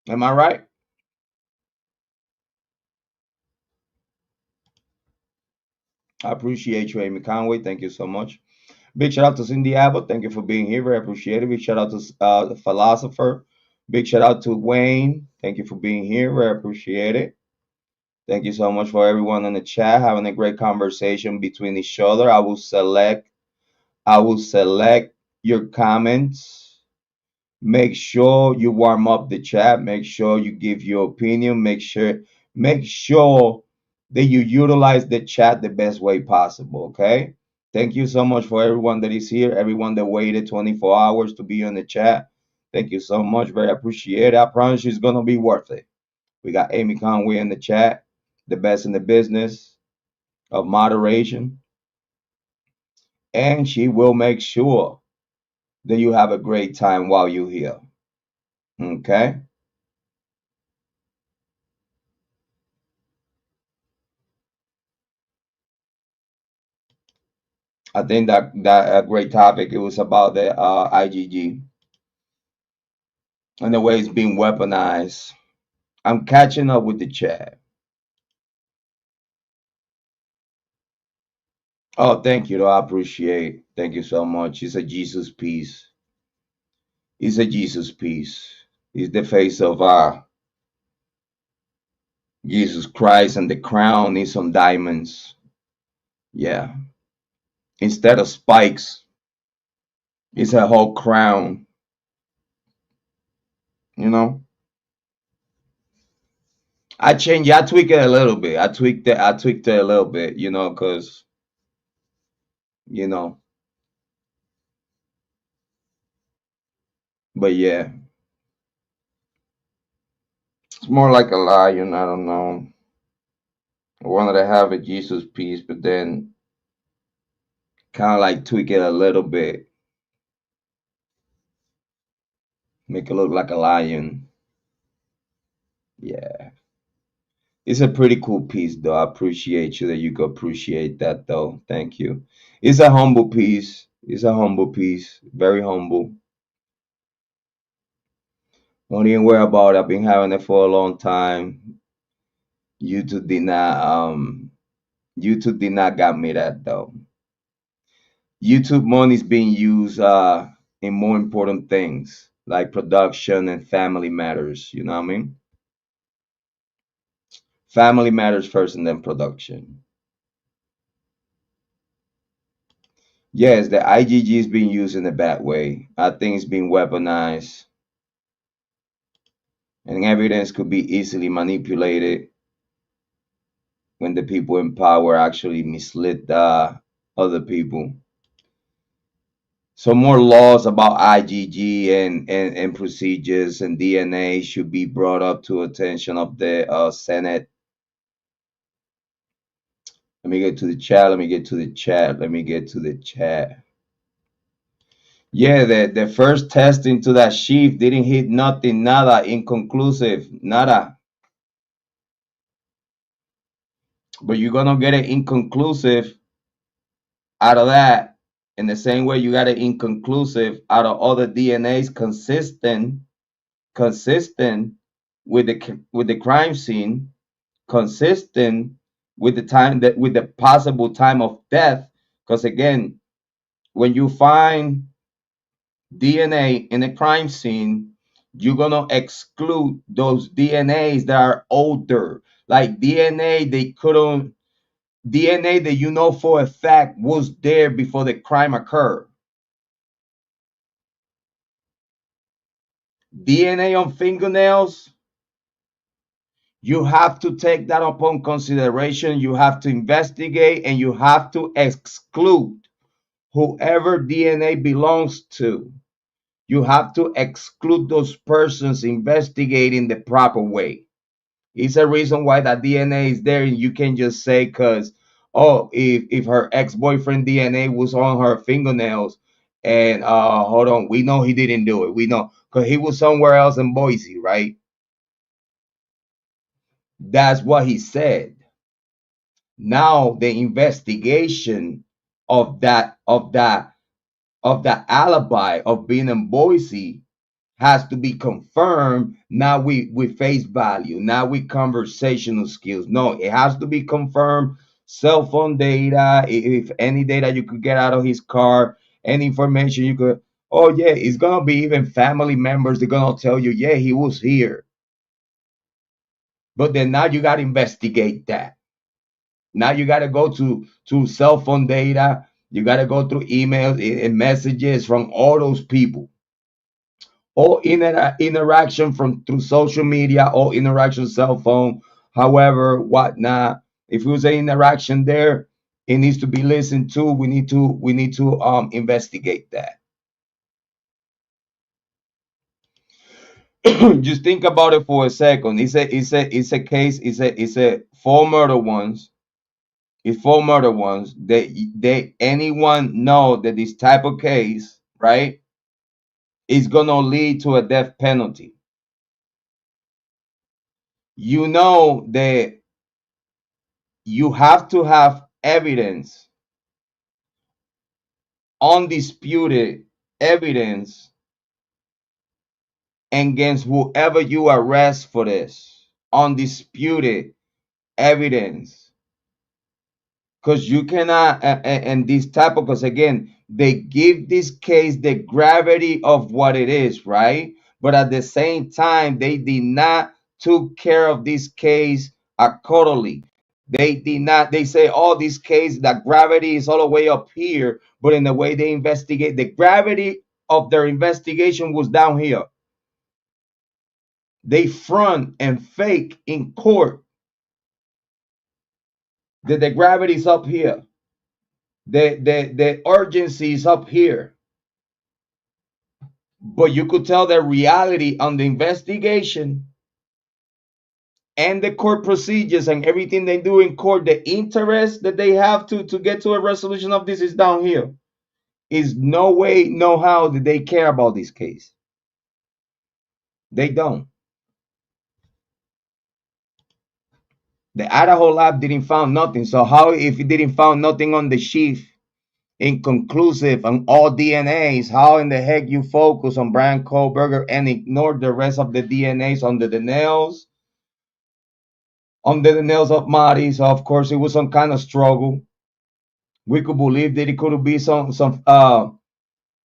Am I right? I appreciate you, Amy Conway. Thank you so much. Big shout out to Cindy Abbott. Thank you for being here. Very appreciated. Big shout out to the philosopher. Big shout out to Wayne. Thank you for being here. Very appreciate it. Thank you so much for everyone in the chat having a great conversation between each other. I will select your comments. Make sure you warm up the chat. Make sure you give your opinion. Make sure that you utilize the chat the best way possible. Okay. Thank you so much for everyone that is here, everyone that waited 24 hours to be on the chat. Thank you so much. Very appreciated. I promise you it's gonna be worth it. We got Amy Conway in the chat, the best in the business of moderation, and she will make sure that you have a great time while you're here. Okay. I think that a great topic. It was about the IGG and the way it's being weaponized. I'm catching up with the chat. Oh, thank you. Though. I appreciate. Thank you so much. It's a Jesus piece. It's a Jesus piece. It's the face of Jesus Christ, and the crown is some diamonds. Yeah. Instead of spikes, it's a whole crown. You know. I changed. I tweaked it a little bit. I tweaked it. I tweaked it a little bit. You know, cause you know. But yeah, it's more like a lion. I don't know. I wanted to have a Jesus piece, but then kind of like tweak it a little bit, make it look like a lion. Yeah, it's a pretty cool piece, though. I appreciate you that you could appreciate that, though. Thank you. It's a humble piece. It's a humble piece. Very humble. Don't even worry about it. I've been having it for a long time. YouTube did not YouTube did not got me that though. YouTube money is being used in more important things like production and family matters. You know what I mean? Family matters first and then production. Yes, the IGG is being used in a bad way. I think it's being weaponized, and evidence could be easily manipulated when the people in power actually mislead other people. So more laws about IGG and procedures and DNA should be brought up to attention of the Senate. Let me get to the chat. Let me get to the chat. Let me get to the chat. Yeah, the first test into that sheaf didn't hit nothing, nada, inconclusive, nada. But you're gonna get it inconclusive out of that in the same way you got it inconclusive out of other DNAs consistent with the crime scene, consistent with the time that with the possible time of death. Because again, when you find DNA in a crime scene, you're gonna exclude those DNAs that are older, like DNA that you know for a fact was there before the crime occurred. DNA on fingernails, you have to take that upon consideration. You have to investigate and you have to exclude whoever DNA belongs to. You have to exclude those persons investigating the proper way. It's a reason why that DNA is there, and you can just say, because, oh, if her ex-boyfriend DNA was on her fingernails, and hold on, we know he didn't do it. We know because he was somewhere else in Boise, right? That's what he said. Now the investigation of that alibi of being in Boise has to be confirmed now with face value, now with conversational skills. No, it has to be confirmed. Cell phone data, if any data you could get out of his car, any information you could. Oh yeah, it's gonna be even family members. They're gonna tell you, yeah, he was here. But then now you gotta investigate that. Now you got to go to cell phone data. You got to go through emails and messages from all those people, or interaction from through social media, or interaction cell phone, however, whatnot. If it was an interaction there, it needs to be listened to. We need to investigate that. Just think about it for a second. It's a case. It's a four murder ones. It's four murder ones. They anyone know that this type of case, right, is gonna lead to a death penalty. You know that you have to have evidence, undisputed evidence against whoever you arrest for this. Undisputed evidence. Because you cannot, and this type of, because again, they give this case the gravity of what it is, right? But at the same time, they did not took care of this case accordingly. They did not, they say, oh, this case, the gravity is all the way up here, but in the way they investigate, the gravity of their investigation was down here. they front and fake in court that the gravity's up here, the urgency is up here. But you could tell the reality on the investigation and the court procedures and everything they do in court, the interest that they have to get to a resolution of this is down here. Is no way, no how that they care about this case. They don't. The Idaho lab didn't find nothing. So how, if it didn't find nothing on the sheath, inconclusive on all DNAs, how in the heck you focus on Bryan Kohberger and ignore the rest of the DNAs under the nails of Maddie? So of course it was some kind of struggle. We could believe that it could be some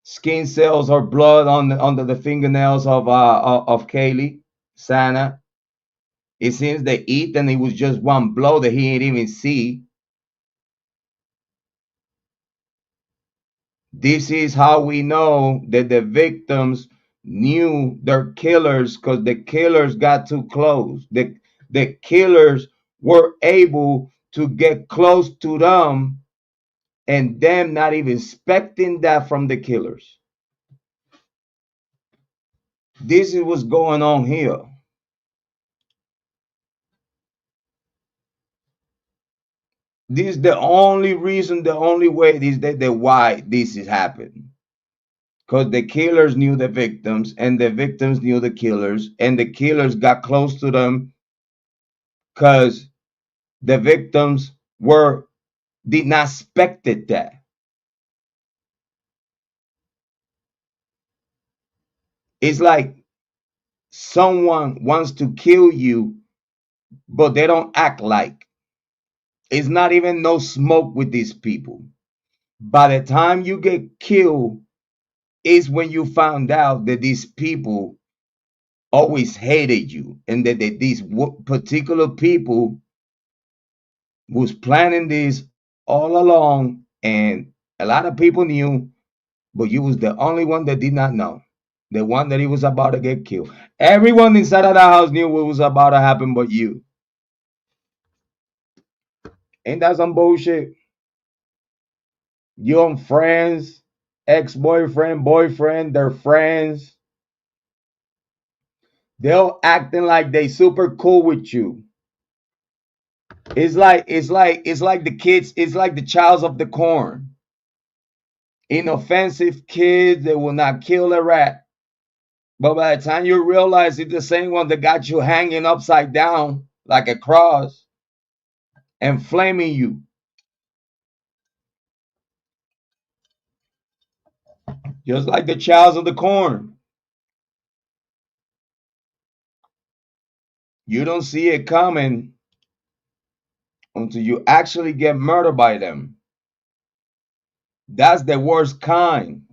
skin cells or blood under the fingernails of Kaylee, Santa. It seems they eat and it was just one blow that he didn't even see. This is how we know that the victims knew their killers, because the killers got too close. The killers were able to get close to them and them not even expecting that from the killers. This is what's going on here. This is the only reason, the only way is that the why this is happening. Because the killers knew the victims and the victims knew the killers and the killers got close to them because the victims did not expect that. It's like someone wants to kill you, but they don't act like. It's not even no smoke with these people. By the time you get killed is when you found out that these people always hated you and that these particular people was planning this all along, and a lot of people knew, but you was the only one that did not know. The one that he was about to get killed. Everyone inside of the house knew what was about to happen but you. Ain't that some bullshit? Your friends, ex-boyfriend, boyfriend, their friends, they're acting like they super cool with you. It's like the kids, it's like the childs of the corn. Inoffensive kids, they will not kill a rat. But by the time you realize it's the same one that got you hanging upside down like a cross and flaming you. Just like the childs of the corn. You don't see it coming until you actually get murdered by them. That's the worst kind.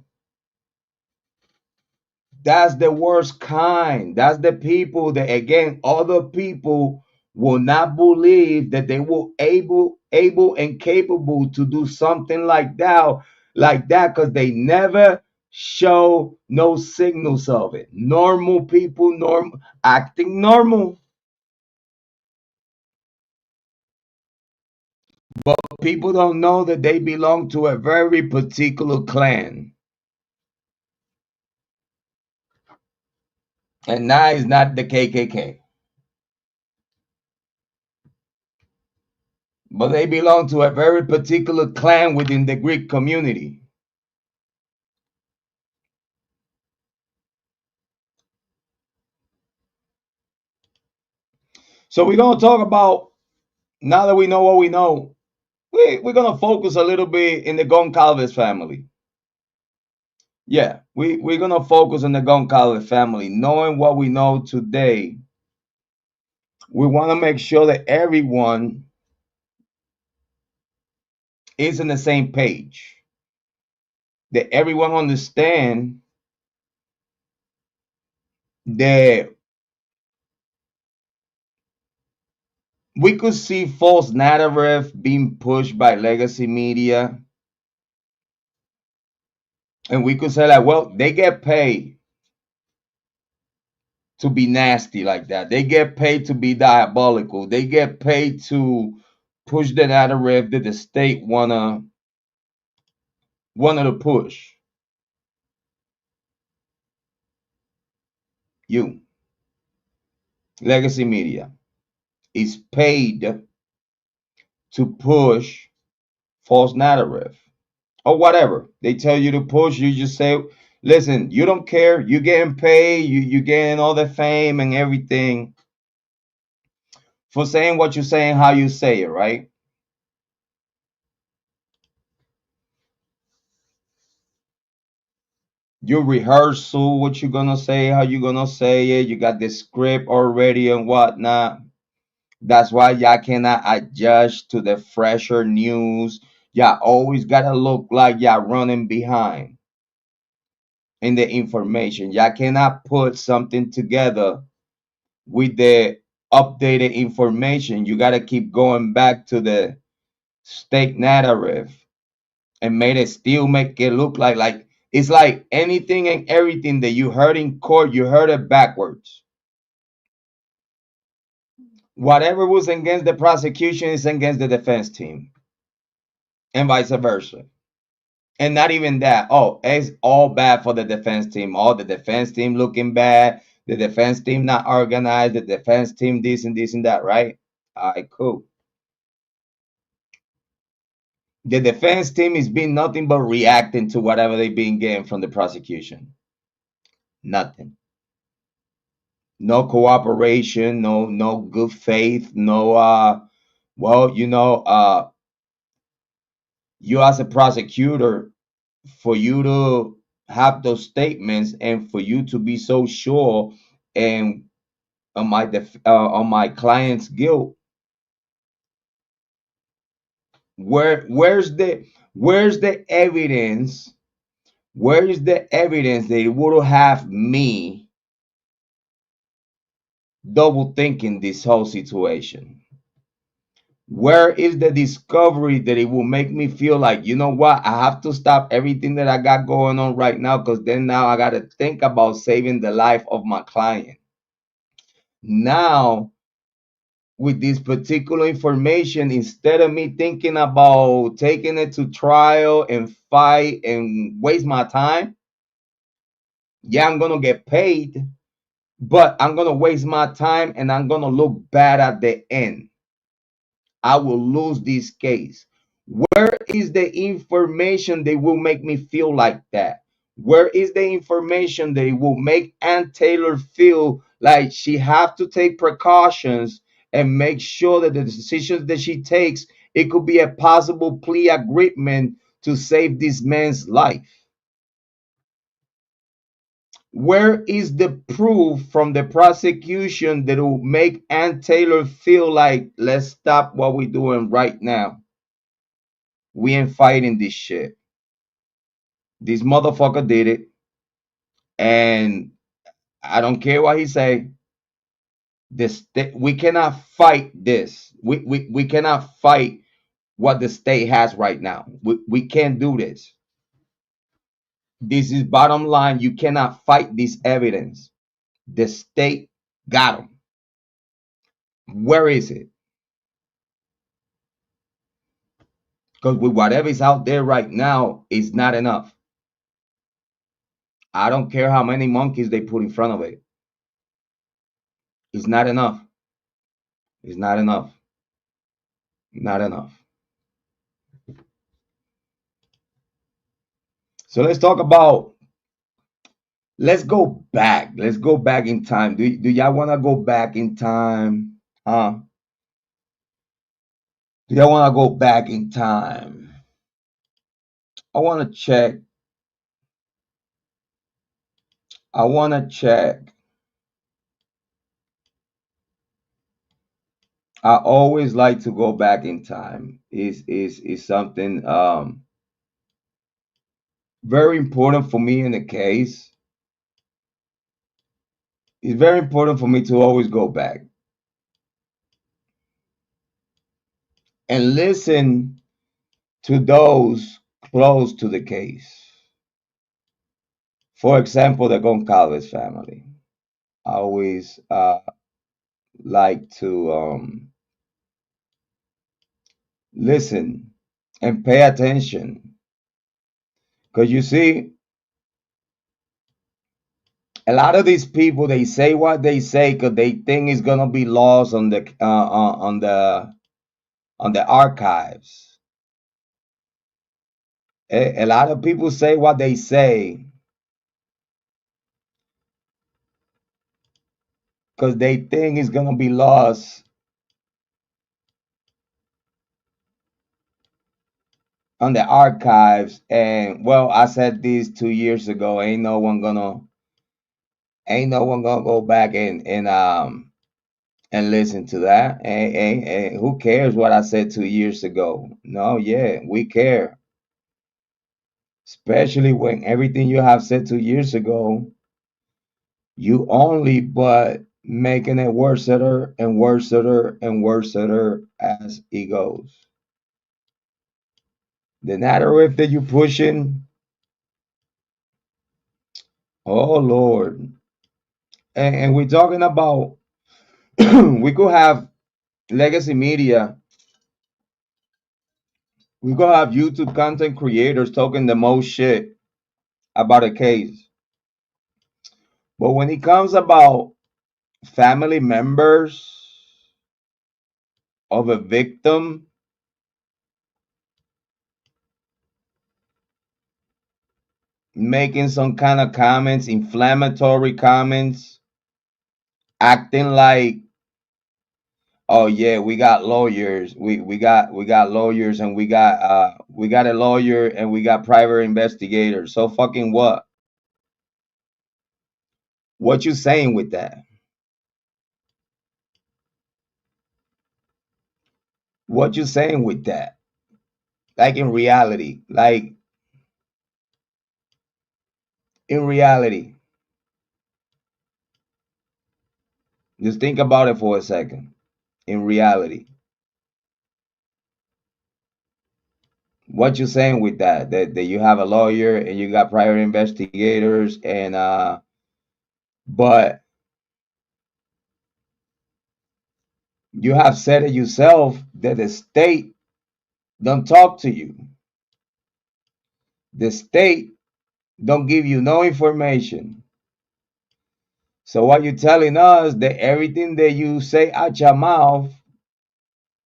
That's the worst kind. That's the people that, again, other people will not believe that they were able and capable to do something like that, because they never show no signals of it. Normal people, acting normal. But people don't know that they belong to a very particular clan. And now it's not the KKK. But they belong to a very particular clan within the Greek community. So we're going to talk about, now that we know what we know, we're going to focus a little bit in the Goncalves family. Yeah, we're going to focus on the Goncalves family. Knowing what we know today, we want to make sure that everyone is on the same page, that everyone understand that we could see false narrative being pushed by legacy media, and we could say like, well, they get paid. to be nasty like that. They get paid to be diabolical. They get paid to push the narrative that the state wanted to push. You, legacy media, is paid to push false narrative or whatever they tell you to push. You just say, listen, you don't care. You getting paid. You getting all the fame and everything for saying what you're saying, how you say it, right? You rehearsal what you're gonna say, how you gonna say it. You got the script already and whatnot. That's why y'all cannot adjust to the fresher news. Y'all always gotta look like y'all running behind in the information. Y'all cannot put something together with the updated information. You gotta keep going back to the state narrative and make it look like it's like anything and everything that you heard in court, you heard it backwards. Whatever was against the prosecution is against the defense team, and vice versa. And not even that. Oh, it's all bad for the defense team. All the defense team looking bad. The defense team not organized. The defense team this and that, right? All right, cool. The defense team is being nothing but reacting to whatever they've been getting from the prosecution. Nothing. No cooperation, no good faith, no well, you as a prosecutor, for you to have those statements and for you to be so sure and on my client's guilt, where's the evidence? Where is the evidence that it would have me double thinking this whole situation? Where is the discovery that it will make me feel like, you know what, I have to stop everything that I got going on right now, because then now I got to think about saving the life of my client. Now, with this particular information, instead of me thinking about taking it to trial and fight and waste my time, yeah, I'm going to get paid, but I'm going to waste my time and I'm going to look bad at the end. I will lose this case. Where is the information that will make me feel like that? Where is the information that will make Ann Taylor feel like she have to take precautions and make sure that the decisions that she takes, it could be a possible plea agreement to save this man's life? Where is the proof from the prosecution that will make Ann Taylor feel like, let's stop what we're doing right now? We ain't fighting this shit. This motherfucker did it, and I don't care what he say. We cannot fight this. We cannot fight what the state has right now. We can't do this. This is bottom line. You cannot fight this evidence. The state got him. Where is it? Because with whatever is out there right now, it's not enough. I don't care how many monkeys they put in front of it. It's not enough. It's not enough. Not enough. So let's talk about, let's go back. Let's go back in time. Do y'all want to go back in time? Huh? Do y'all want to go back in time? I want to check. I want to check. I always like to go back in time. Is something very important for me in the case. It's very important for me to always go back and listen to those close to the case. For example, the Goncalves family. I always like to listen and pay attention. Because you see, a lot of these people, they say what they say because they think it's gonna be lost on the on the archives. A lot of people say what they say because they think it's gonna be lost on the archives. And well, I said this 2 years ago. Ain't no one gonna go back and listen to that. And who cares what I said 2 years ago? No, yeah, we care, especially when everything you have said 2 years ago, you only but making it worser and worser and worser as it goes. The narrative that you pushing, oh Lord. And we're talking about we could have legacy media, we could have YouTube content creators talking the most shit about a case. But when it comes about family members of a victim making some kind of comments, inflammatory comments, acting like, oh yeah, we got lawyers, we got lawyers, and we got a lawyer, and we got private investigators. So fucking what you saying with that? What you saying with that? Like in reality, just think about it for a second. In reality, what you saying with that? That you have a lawyer and you got private investigators, and but you have said it yourself that the state don't talk to you. The state don't give you no information. So what you telling us that everything that you say out your mouth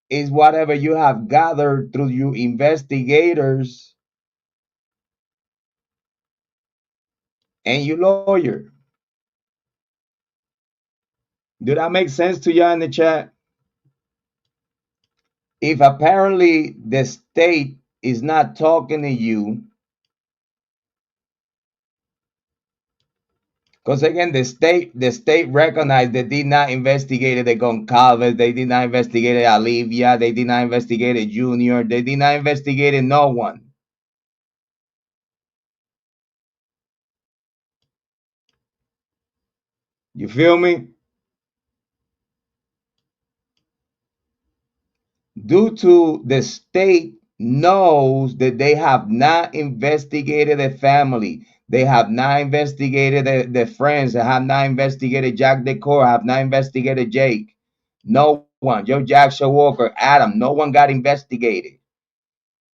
is whatever you have gathered through your investigators and your lawyer. Do that make sense to you in the chat? If apparently the state is not talking to you, because again, the state recognized they did not investigate the Goncalves, they did not investigate Olivia, they did not investigate Junior, they did not investigate no one. You feel me? Due to the state knows that they have not investigated the family, they have not investigated the friends, they have not investigated Jack Decor, have not investigated Jake. No one, Joe Jackson Walker, Adam, no one got investigated.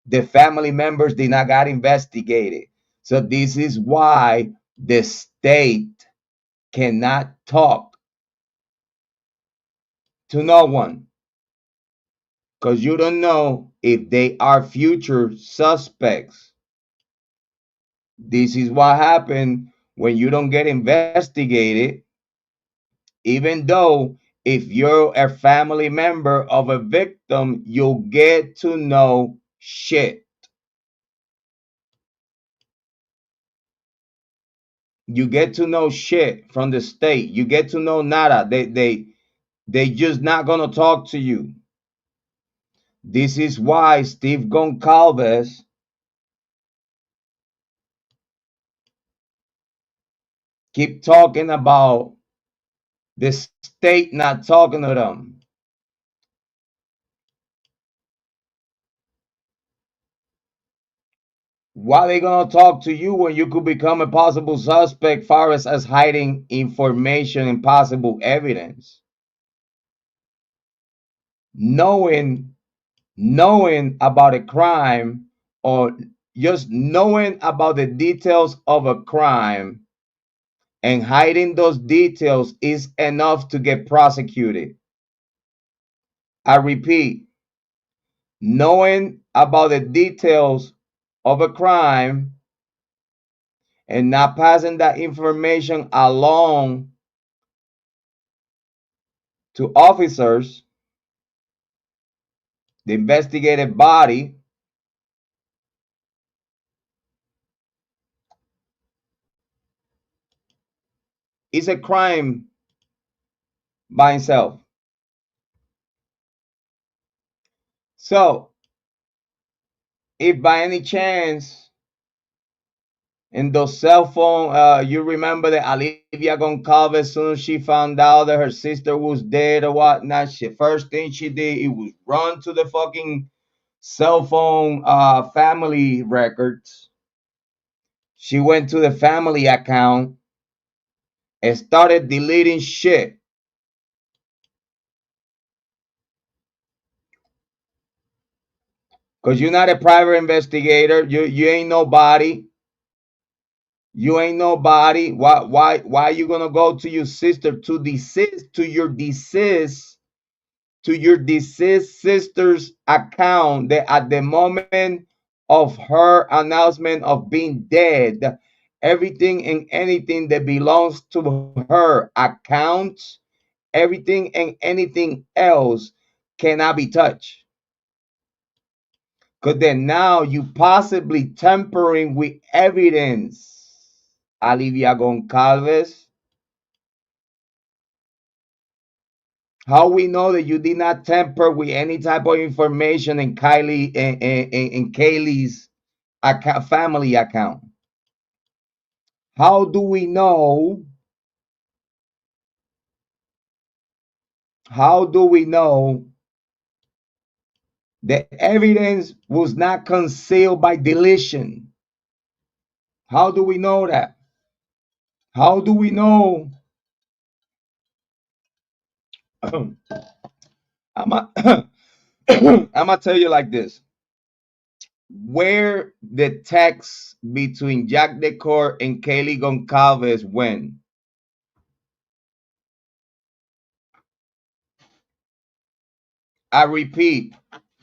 The family members did not got investigated. So this is why the state cannot talk to no one, because you don't know if they are future suspects. This is what happened when you don't get investigated, even though if you're a family member of a victim, you'll get to know shit. You get to know shit from the state. You get to know nada. They just not gonna talk to you. This is why Steve Goncalves keep talking about the state not talking to them. Why they gonna talk to you when you could become a possible suspect far as hiding information and possible evidence? Knowing about a crime, or just knowing about the details of a crime and hiding those details is enough to get prosecuted. I repeat, knowing about the details of a crime and not passing that information along to officers, the investigative body, is a crime by itself. So, if by any chance in those cell phone, you remember that Olivia Goncalves, as soon as she found out that her sister was dead or whatnot, first thing she did, it was run to the fucking cell phone family records. She went to the family account and started deleting shit. Cause you're not a private investigator. You ain't nobody. You ain't nobody. Why you gonna go to your sister to your deceased sister's account that at the moment of her announcement of being dead, everything and anything that belongs to her account, everything and anything else cannot be touched. Because then now you possibly tampering with evidence, Olivia Goncalves. How we know that you did not tamper with any type of information in Kylie and Kaylee's account, family account? How do we know? How do we know the evidence was not concealed by deletion? How do we know that? How do we know? I'm gonna tell you like this. Where the text between Jack Decor and Kaylee Goncalves went. I repeat,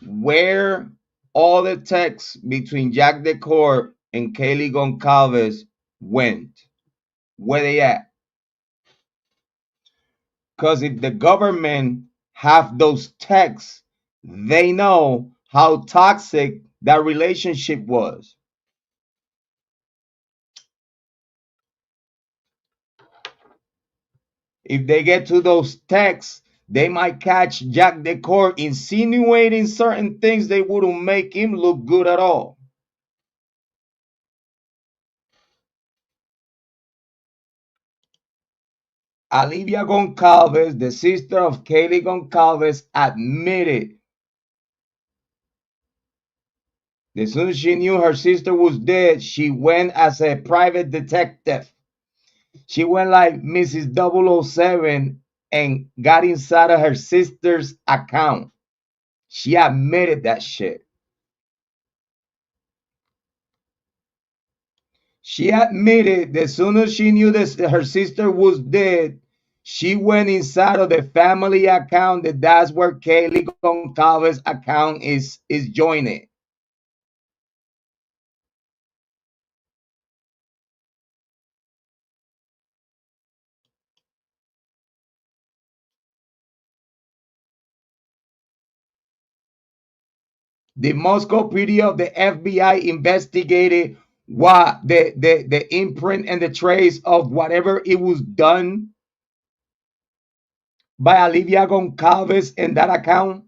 where all the texts between Jack Decor and Kaylee Goncalves went. Where they at? Because if the government have those texts, they know how toxic that relationship was. If they get to those texts, they might catch Jack Decor insinuating certain things they wouldn't make him look good at all. Olivia Goncalves, the sister of Kaylee Goncalves, admitted that as soon as she knew her sister was dead, she went as a private detective. She went like Mrs. 007 and got inside of her sister's account. She admitted that shit. She admitted that as soon as she knew that her sister was dead, she went inside of the family account. That's where Kaylee Goncalves' account is joining. The Moscow PD of the FBI investigated what the imprint and the trace of whatever it was done by Olivia Goncalves in that account.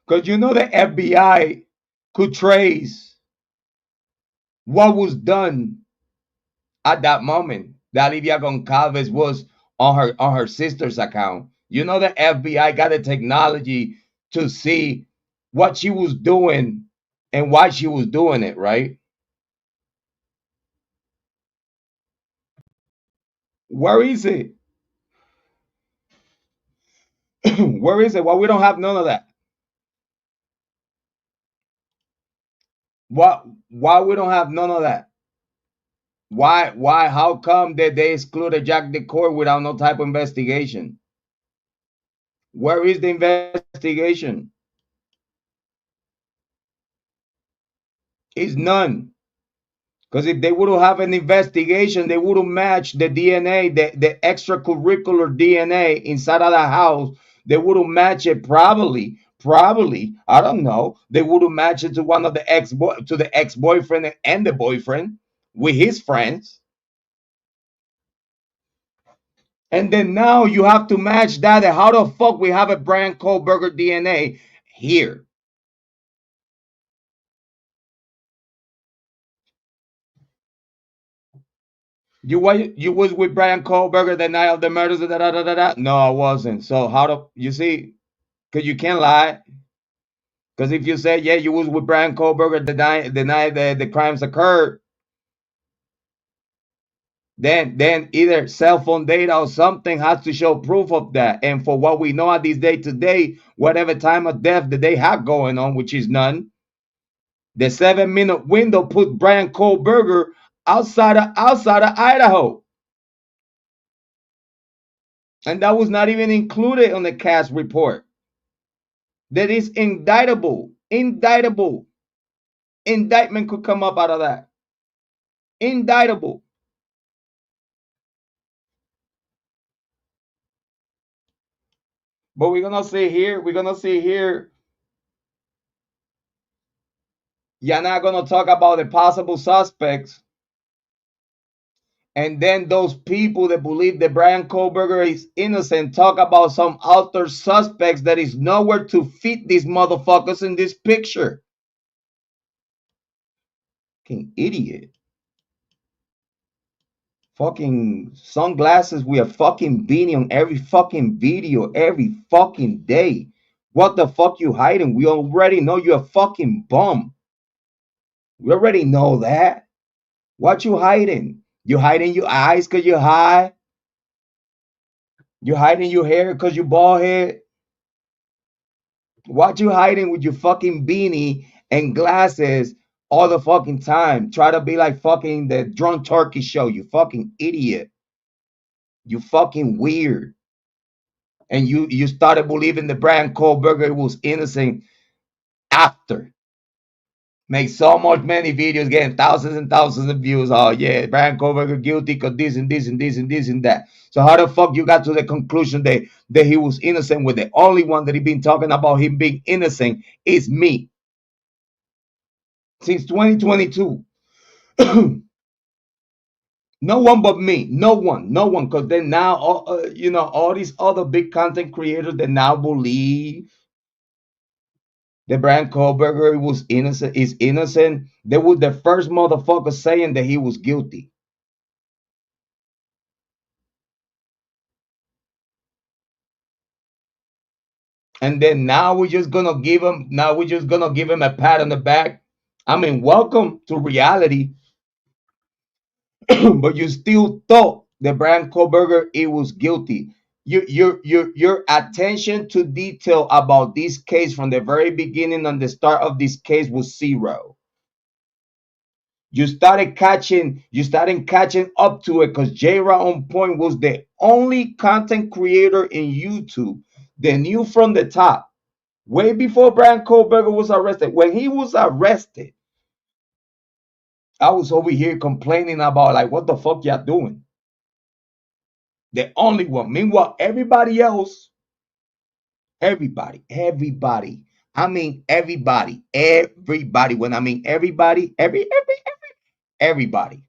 Because you know the FBI could trace what was done at that moment that Olivia Goncalves was on her sister's account. You know the FBI got the technology to see what she was doing and why she was doing it, right? Where is it? Where is it? Why we don't have none of that? Why we don't have none of that? Why how come that they excluded Jack DeCourt without no type of investigation? Where is the investigation? It's none. Because if they would have an investigation, they would have matched the DNA, the extracurricular DNA inside of the house. They would have matched it probably, I don't know. They would have matched it to one of the ex-boyfriend and the boyfriend with his friends. And then now you have to match that. How the fuck we have a Bryan Kohberger DNA here? You was with Bryan Kohberger the night of the murders? Da, da, da, da, da. No, I wasn't. So how do you see? Because you can't lie. Because if you say, yeah, you was with Bryan Kohberger the night the crimes occurred, then either cell phone data or something has to show proof of that. And for what we know at this day today, whatever time of death that they have going on, which is none, the 7 minute window put Bryan Kohberger outside of Idaho. And that was not even included on the cast report. That is indictable. Indictable. Indictment could come up out of that. Indictable. But we're gonna see here, you're not gonna talk about the possible suspects. And then those people that believe that Bryan Kohberger is innocent talk about some other suspects that is nowhere to fit these motherfuckers in this picture. Fucking idiot. Fucking sunglasses with a fucking beanie on every fucking video every fucking day. What the fuck you hiding? We already know you're a fucking bum. We already know that. What you hiding? You hiding your eyes because you're high? You hiding your hair because you bald head? What you hiding with your fucking beanie and glasses all the fucking time? Try to be like fucking the drunk turkey show, you fucking idiot. You fucking weird. And you started believing that Bryan Kohberger was innocent after. Make so much many videos getting thousands and thousands of views. Oh yeah, Bryan Kohberger guilty because this and this and this and this and that. So how the fuck you got to the conclusion that he was innocent when the only one that he been talking about him being innocent is me since 2022? No one but me. No one. Because then now, all these other big content creators that now believe that Bryan Kohberger was innocent, is innocent. They were the first motherfucker saying that he was guilty. And then now we're just gonna give him a pat on the back. I mean, welcome to reality. But you still thought that Bryan Kohberger it was guilty. Your attention to detail about this case from the very beginning and the start of this case was zero. You started catching up to it because Jrod on Point was the only content creator in YouTube that knew from the top, way before Bryan Kohberger was arrested. When he was arrested, I was over here complaining about like what the fuck y'all doing. The only one. Meanwhile, everybody else, everybody. I mean everybody. When I mean everybody, everybody.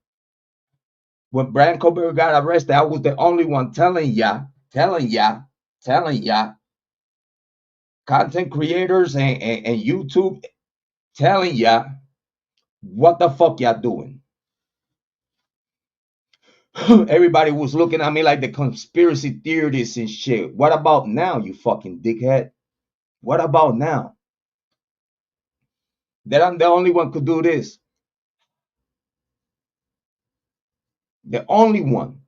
When Bryan Kohberger got arrested, I was the only one telling ya, content creators and YouTube, telling ya what the fuck y'all doing. Everybody was looking at me like the conspiracy theorists and shit. What about now, you fucking dickhead? What about now? that I'm the only one could do this. The only one.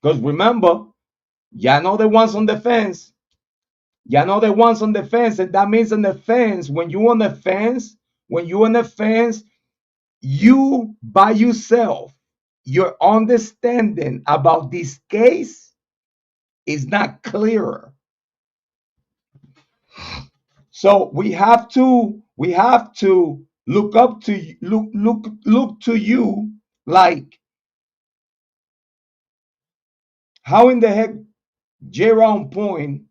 Because remember, y'all know the ones on the fence. Y'all know the ones on the fence, and that means on the fence, when you on the fence, you by yourself, your understanding about this case is not clear. So we have to look up to look to you, like, how in the heck Jrod Point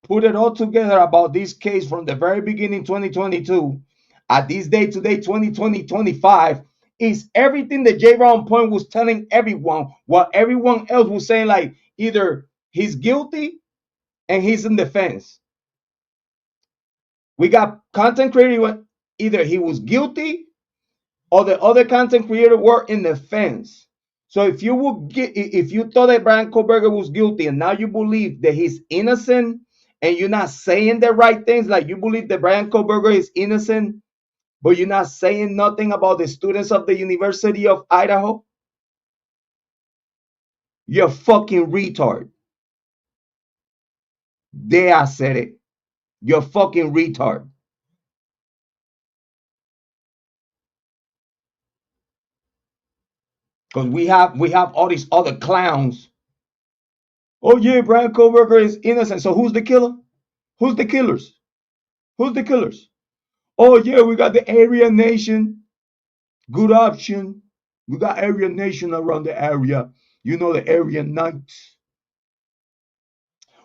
put it all together about this case from the very beginning, 2022, at this day today, 2020-25, is everything that Jrod Point was telling everyone, while everyone else was saying, like, either he's guilty and he's in defense. We got content creator, either he was guilty or the other content creator were in the fence. So if you thought that Bryan Kohberger was guilty and now you believe that he's innocent and you're not saying the right things, like you believe that Bryan Kohberger is innocent, but you're not saying nothing about the students of the University of Idaho, you're fucking retard. There, I said it. You're fucking retard. Because we have all these other clowns. Oh yeah, Bryan Kohberger is innocent. So who's the killer? Who's the killers? Who's the killers? Oh yeah, we got the Area Nation. Good option. We got Area Nation around the area. You know, the Area Knights.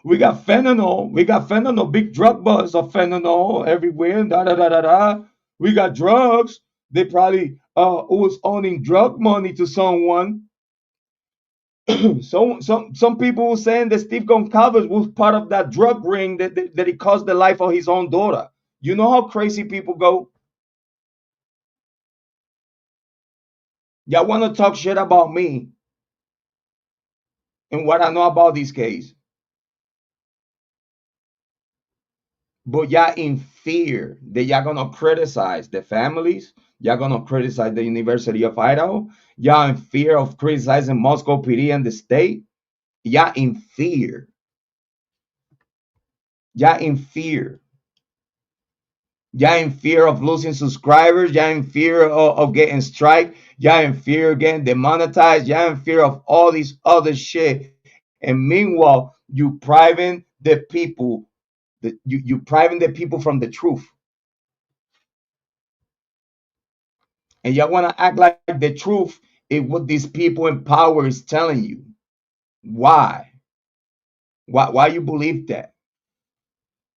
We got fentanyl. We got fentanyl. Big drug buzz of fentanyl everywhere. Da da da da da. We got drugs. They probably was owning drug money to someone. Some people were saying that Steve Goncalves was part of that drug ring that he caused the life of his own daughter. You know how crazy people go? Y'all want to talk shit about me and what I know about this case, but y'all in fear that y'all gonna criticize the families, y'all gonna criticize the University of Idaho, y'all in fear of criticizing Moscow PD and the state, y'all in fear. Y'all in fear. Y'all in fear of losing subscribers. Y'all in fear of getting strike. Y'all in fear of getting demonetized. Y'all in fear of all these other shit. And meanwhile, you priving the people. You priving the people from the truth. And y'all want to act like the truth is what these people in power is telling you. Why? Why you believe that?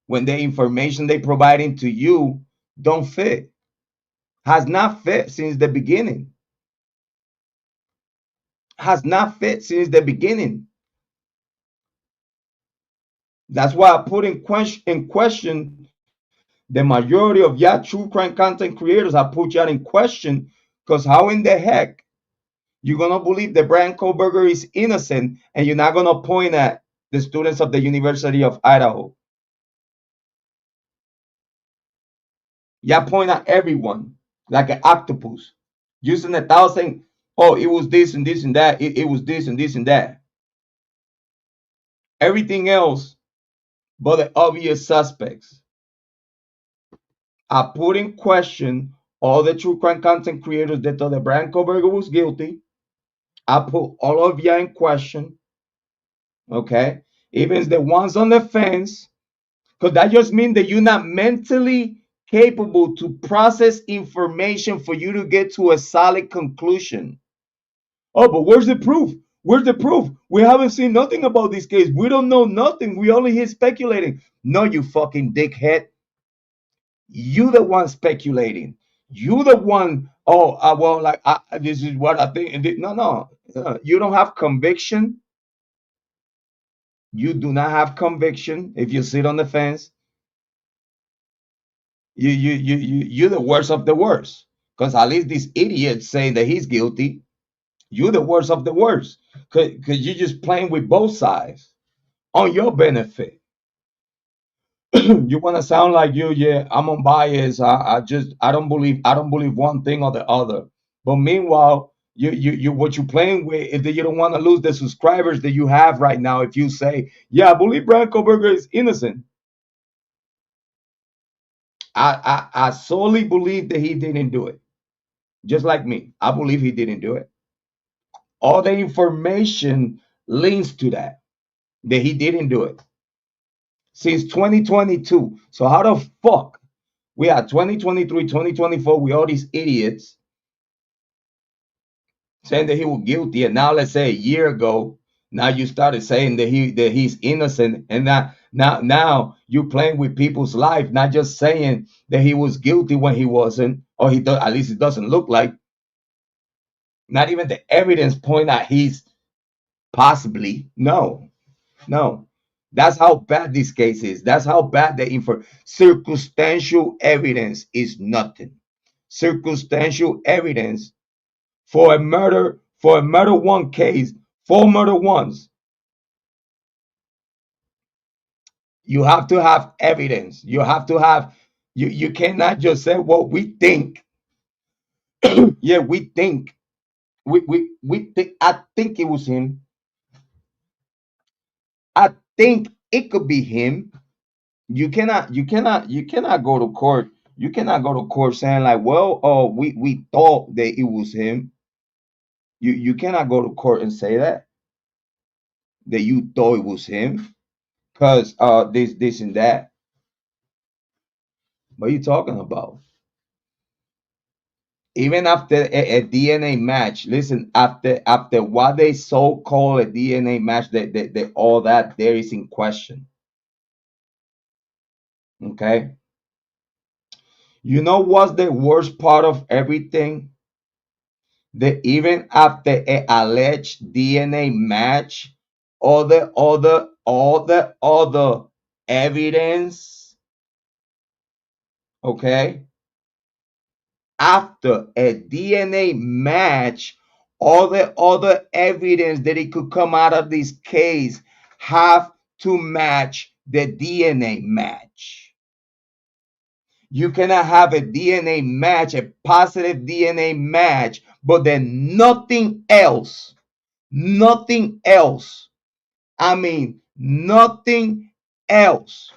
When the information they providing to you don't fit. Has not fit since the beginning. Has not fit since the beginning. That's why I put in question the majority of y'all true crime content creators. I put y'all in question, because how in the heck you're gonna believe that Bryan Kohberger is innocent and you're not gonna point at the students of the University of Idaho? Y'all point at everyone like an octopus, using a thousand. Oh, it was this and this and that. It was this and this and that. Everything else but the obvious suspects. I put in question all the true crime content creators that thought that Bryan Kohberger was guilty. I put all of you in question. Okay? Even the ones on the fence, because that just means that you're not mentally capable to process information for you to get to a solid conclusion. Oh, but where's the proof? Where's the proof? We haven't seen nothing about this case. We don't know nothing. We only hear speculating. No, you fucking dickhead. You the one speculating. You the one. Oh, well, like this is what I think. No. You don't have conviction. You do not have conviction. If you sit on the fence, you're the worst of the worst. Because at least this idiot saying that he's guilty. You're the worst of the worst. Because you're just playing with both sides on your benefit. You want to sound like you, yeah, I'm unbiased. I don't believe one thing or the other. But meanwhile, you what you playing with is that you don't want to lose the subscribers that you have right now. If you say, yeah, I believe Bryan Kohberger is innocent, I solely believe that he didn't do it. Just like me, I believe he didn't do it. All the information leans to that he didn't do it since 2022. So how the fuck we are 2023, 2024, we all these idiots saying that he was guilty, and now let's say a year ago, now you started saying that he's innocent, and now you playing with people's life, not just saying that he was guilty when he wasn't, or at least it doesn't look like. Not even the evidence point out he's possibly. No. That's how bad this case is. That's how bad the circumstantial evidence is nothing. Circumstantial evidence for a murder one case, 4 murder ones, you have to have evidence. You have to have you cannot just say what we think. Yeah, we think. We think I think it was him. I think it could be him. You cannot go to court. You cannot go to court saying like, well, oh, we thought that it was him. You cannot go to court and say that you thought it was him because this and that. What are you talking about? Even after a DNA match, listen, after what they so call a DNA match, that all that there is in question. Okay. You know what's the worst part of everything? That even after a alleged DNA match, all the other evidence, okay, after a DNA match, all the other evidence that it could come out of this case have to match the DNA match. You cannot have a DNA match, a positive DNA match, but then nothing else. I mean, nothing else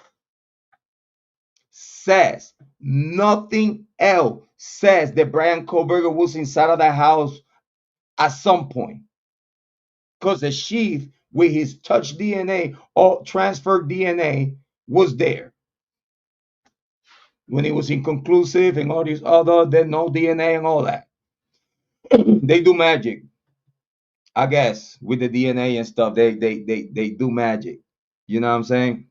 says, nothing else says that Bryan Kohberger was inside of the house at some point. Because the sheath with his touch DNA or transferred DNA was there. When it was inconclusive and all these other, then no DNA and all that. They do magic, I guess, with the DNA and stuff. They do magic. You know what I'm saying?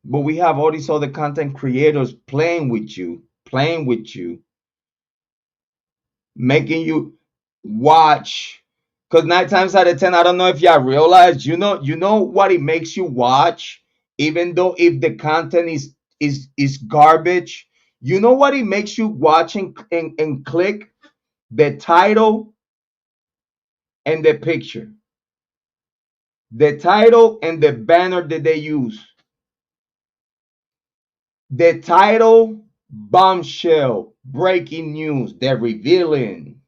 But we have all these other content creators playing with you, making you watch. Because 9 times out of 10, I don't know if y'all realize, you know what it makes you watch, even though if the content is garbage. You know what it makes you watch and click? The title and the picture. The title and the banner that they use. The title, bombshell, breaking news, they're revealing.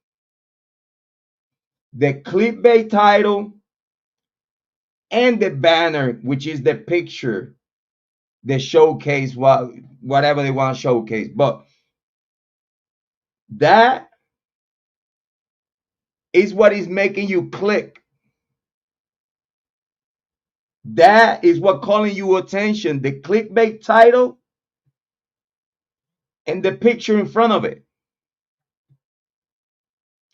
The clickbait title and the banner, which is the picture, the showcase, whatever they want to showcase. But that is what is making you click. That is what calling you attention. The clickbait title and the picture in front of it.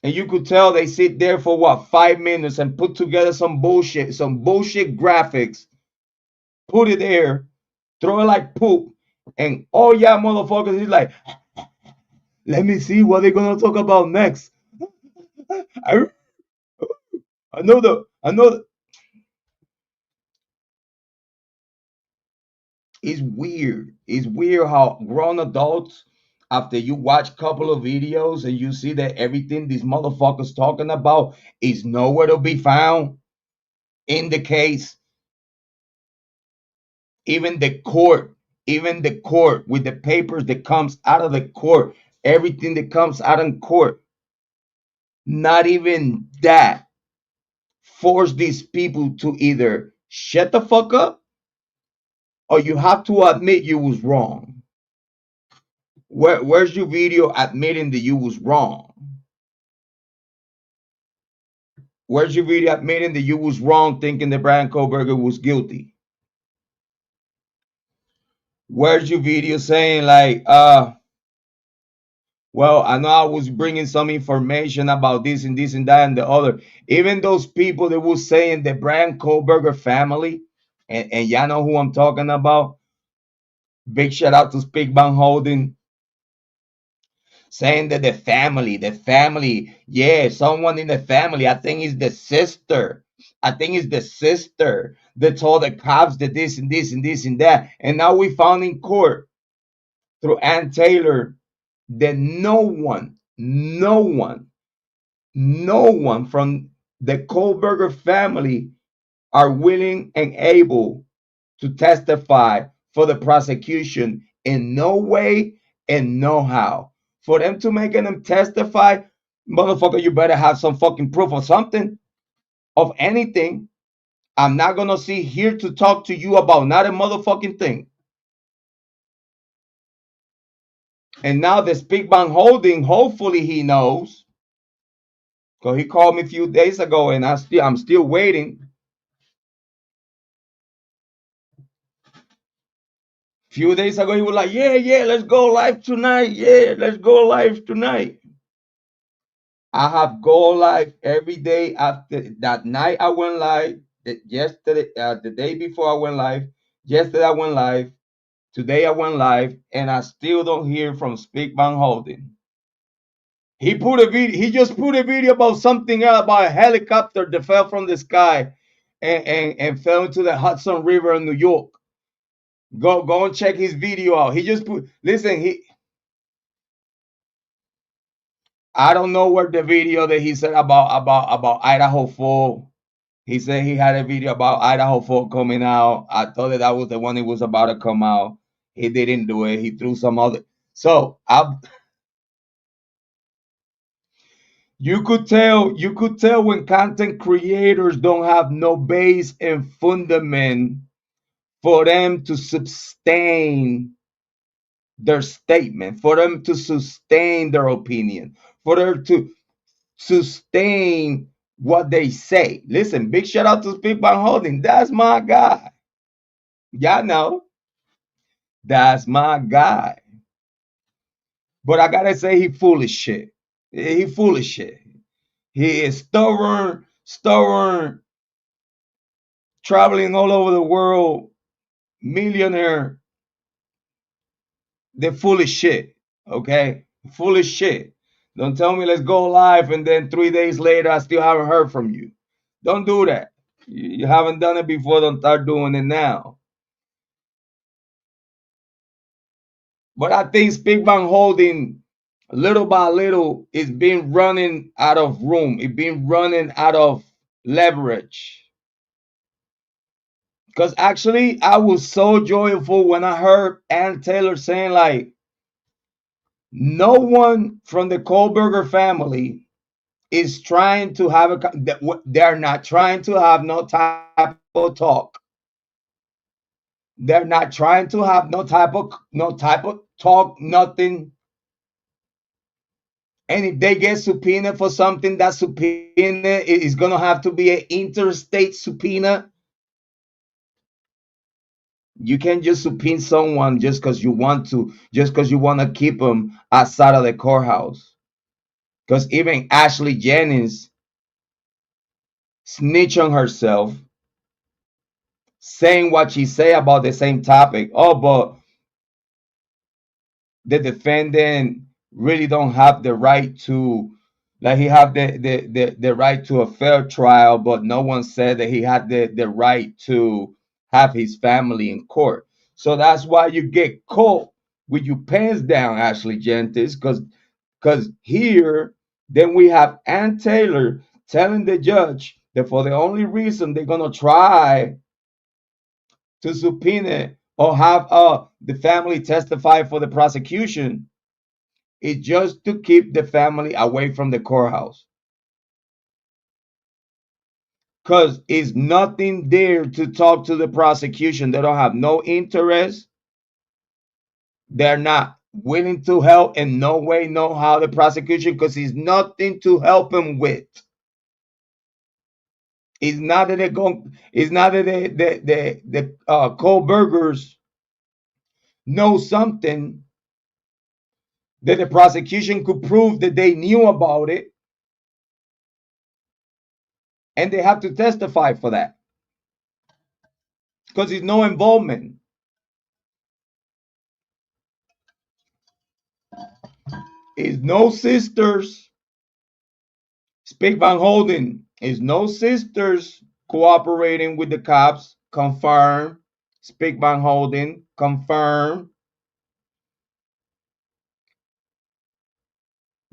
And you could tell they sit there for what, 5 minutes and put together some bullshit graphics, put it there, throw it like poop, and all y'all motherfuckers is like, let me see what they're gonna talk about next. I, I know the it's weird. It's weird how grown adults, after you watch a couple of videos and you see that everything these motherfuckers talking about is nowhere to be found, in the case, even the court with the papers that comes out of the court, everything that comes out in court, not even that force these people to either shut the fuck up or you have to admit you was wrong. Where's your video admitting that you was wrong? Where's your video admitting that you was wrong thinking that Bryan Kohberger was guilty? Where's your video saying like, well, I know I was bringing some information about this and this and that and the other. Even those people that was saying the Bryan Kohberger family, and y'all know who I'm talking about. Big shout out to Speak Van Holding, saying that the family, yeah, someone in the family, I think it's the sister. I think it's the sister that told the cops that this and this and this and that. And now we found in court through Ann Taylor that no one from the Kohberger family are willing and able to testify for the prosecution in no way and no how. For them to make them testify, motherfucker, you better have some fucking proof of something, of anything. I'm not gonna sit here to talk to you about not a motherfucking thing. And now the Speak Van Holding, hopefully he knows. Because he called me a few days ago and I'm still waiting. Few days ago, he was like, yeah, let's go live tonight. Yeah, let's go live tonight. I have go live every day after that night I went live. Yesterday, the day before I went live. Yesterday I went live. Today I went live, and I still don't hear from Speak Van Holding. He put a video. He just put a video about something else, about a helicopter that fell from the sky and fell into the Hudson River in New York. Go and check his video out. He just put. Listen, I don't know where the video that he said about Idaho 4. He said he had a video about Idaho 4 coming out. I thought that was the one he was about to come out. He didn't do it. He threw some other. So you could tell when content creators don't have no base and fundament for them to sustain their statement, for them to sustain their opinion, for them to sustain what they say. Listen, big shout out to Speak Van Holding. That's my guy. Y'all know. That's my guy. But I gotta say he full of shit. He full of shit. He is stubborn, traveling all over the world, millionaire. They're full of shit. Okay? Full of shit. Don't tell me let's go live and then 3 days later I still haven't heard from you. Don't do that. You haven't done it before, don't start doing it now. But I think Speak Van Holding, little by little, is being running out of room. It's been running out of leverage. Because actually, I was so joyful when I heard Ann Taylor saying, like, no one from the Kohberger family is trying to have they're not trying to have no type of talk. They're not trying to have no type of talk, nothing. And if they get subpoenaed for something, that subpoena is going to have to be an interstate subpoena. You can't just subpoena someone just because you want to, just because you want to keep them outside of the courthouse. Because even Ashley Jennings snitched on herself, saying what she say about the same topic. Oh, but the defendant really don't have the right to, like, he have the right to a fair trial, but no one said that he had the right to have his family in court. So that's why you get caught with your pants down, Ashley Jennings, because here then we have Ann Taylor telling the judge Therefore, the only reason they're gonna try to subpoena or have the family testify for the prosecution is just to keep the family away from the courthouse. Because it's nothing there to talk to the prosecution. They don't have no interest. They're not willing to help in no way, no how the prosecution, because it's nothing to help them with. It's not that they're going. It's not that the Kohbergers know something that the prosecution could prove that they knew about it, and they have to testify for that because it's no involvement. It's no sisters. Speak Van Holden. It's no sisters cooperating with the cops. Confirm. Speak Van Holden. Confirm.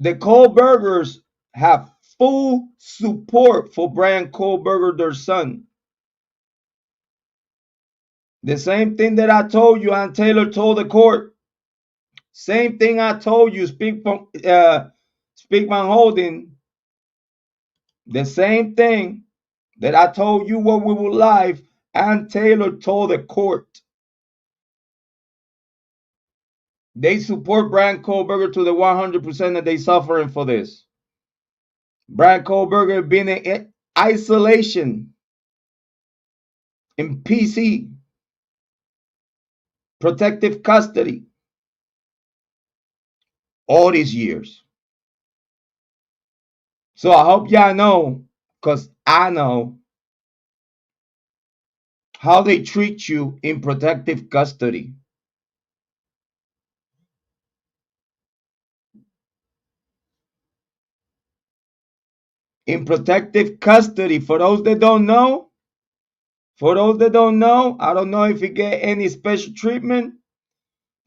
The Kohbergers have full support for Bryan Kohberger, their son. The same thing that I told you, and Taylor told the court. Same thing I told you, Speak Van Holden. The same thing that I told you when we were live, and Taylor told the court. They support Bryan Kohberger to the 100% that they suffering for this. Bryan Kohberger being in isolation, in PC, protective custody, all these years. So I hope y'all know, because I know how they treat you in protective custody. In protective custody, for those that don't know, I don't know if you get any special treatment.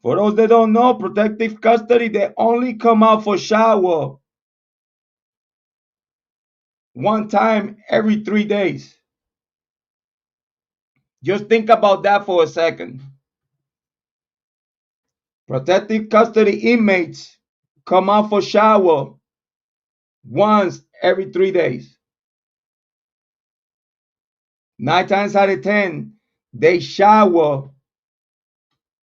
For those that don't know, protective custody, they only come out for shower one time every 3 days. Just think about that for a second. Protective custody inmates come out for shower once every 3 days. 9 times out of 10, they shower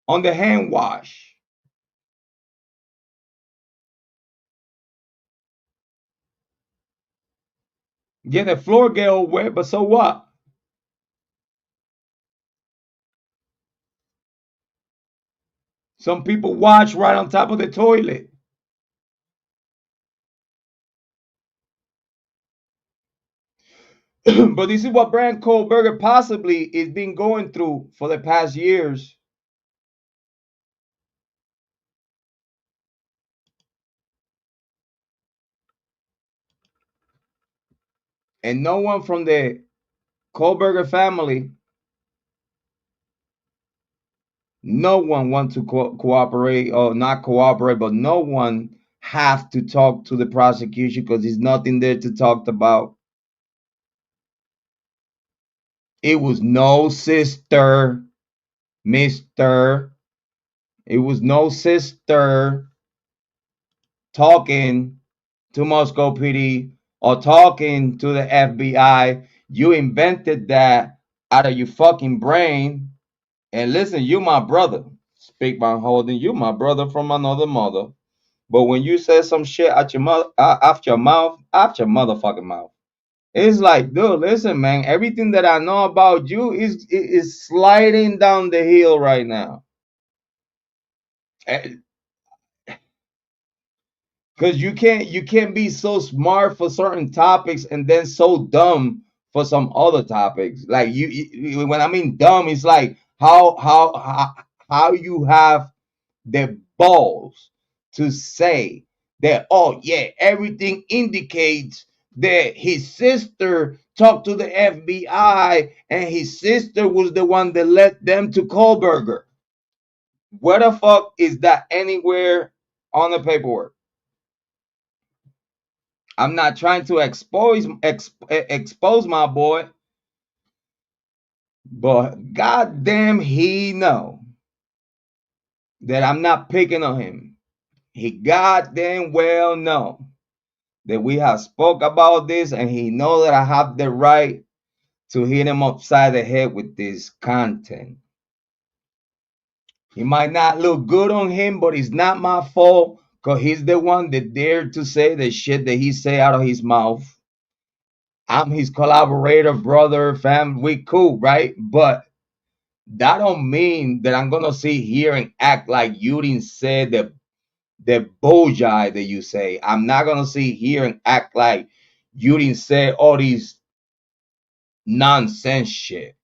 on the hand wash. Yeah, the floor get all wet, but so what? Some people wash right on top of the toilet. But this is what Bryan Kohberger possibly is been going through for the past years. And no one from the Kohberger family, no one wants to cooperate or not cooperate, but no one have to talk to the prosecution because there's nothing there to talk about. It was no sister, mister. It was no sister talking to Moscow PD or talking to the FBI. You invented that out of your fucking brain. And listen, you my brother. Speak Van Holden, you my brother from another mother. But when you say some shit out your mouth, out your motherfucking mouth, it's like, dude, listen, man. Everything that I know about you is sliding down the hill right now. Because you can't be so smart for certain topics and then so dumb for some other topics. Like when I mean dumb, it's like how you have the balls to say that, oh yeah, everything indicates that his sister talked to the FBI and his sister was the one that led them to Kohberger. Where the fuck is that anywhere on the paperwork? I'm not trying to expose my boy, but goddamn, he know that I'm not picking on him. He goddamn well know that we have spoke about this, and he know that I have the right to hit him upside the head with this content. It might not look good on him, but it's not my fault because he's the one that dared to say the shit that he say out of his mouth. I'm his collaborator, brother, family. We cool, right? But that don't mean that I'm gonna sit here and act like you didn't say the bullshit that you say. I'm not gonna sit here and act like you didn't say all these nonsense shit.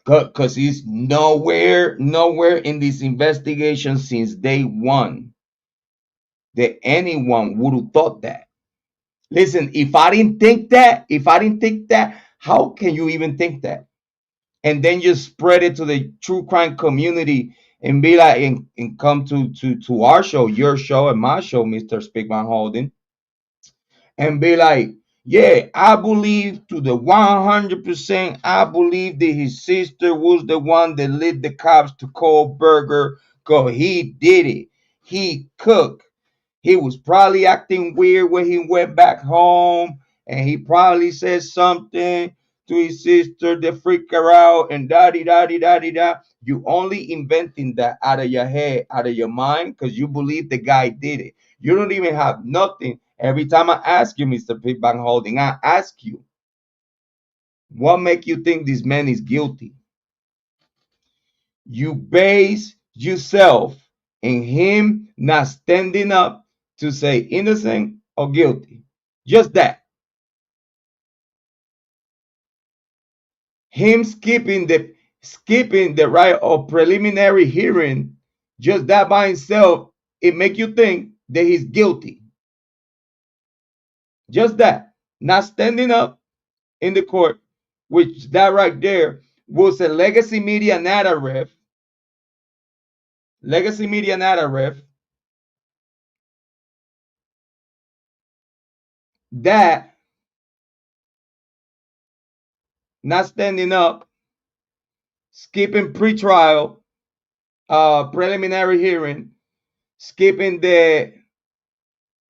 Cause he's nowhere in this investigation since day one that anyone would have thought that. Listen, if I didn't think that, how can you even think that? And then you spread it to the true crime community and be like, and come to our show, your show, and my show, Mr. Speakman Holding, and be like, yeah, I believe to the 100%, I believe that his sister was the one that led the cops to Kohberger because he did it. He cooked. He was probably acting weird when he went back home, and he probably said something to his sister to freak her out, and da. You only inventing that out of your head, out of your mind, because you believe the guy did it. You don't even have nothing. Every time I ask you, Mr. Pitbank Holding, I ask you, what make you think this man is guilty? You base yourself in him not standing up to say innocent or guilty. Just that. Him skipping the right of preliminary hearing, just that by itself, it make you think that he's guilty. Just that. Not standing up in the court, which that right there was a legacy media narrative that not standing up, skipping pretrial, preliminary hearing, skipping the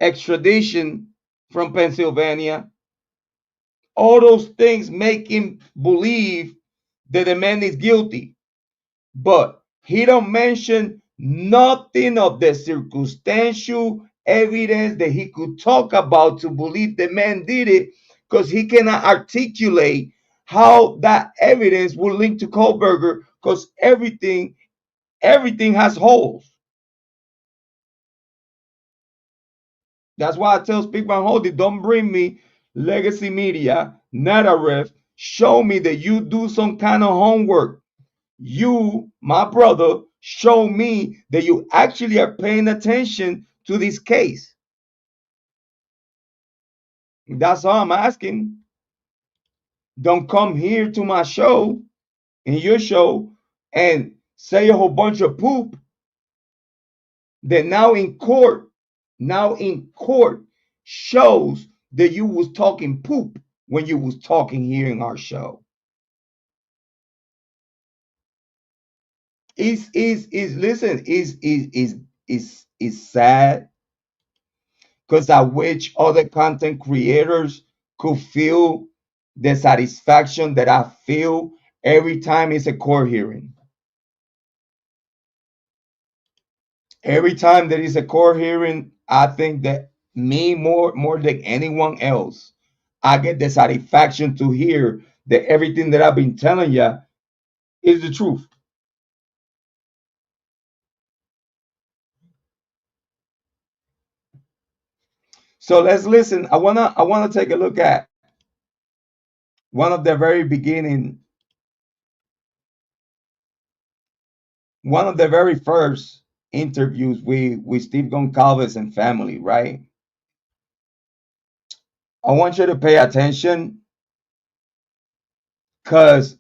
extradition from Pennsylvania. All those things make him believe that the man is guilty. But he don't mention nothing of the circumstantial evidence that he could talk about to believe the man did it, because he cannot articulate how that evidence will link to Kohberger, because everything has holes. That's why I tell Speakman Holding, don't bring me legacy media, narrative. Show me that you do some kind of homework. You, my brother, show me that you actually are paying attention to this case. That's all I'm asking. Don't come here to my show, in your show, and say a whole bunch of poop that now in court shows that you was talking poop when you was talking here in our show. Is sad because I wish other content creators could feel the satisfaction that I feel every time it's a court hearing. Every time there is a court hearing, I think that me more than anyone else, I get the satisfaction to hear that everything that I've been telling you is the truth. So let's listen. I wanna take a look at one of the very beginning, one of the very first interviews with Steve Goncalves and family, right? I want you to pay attention because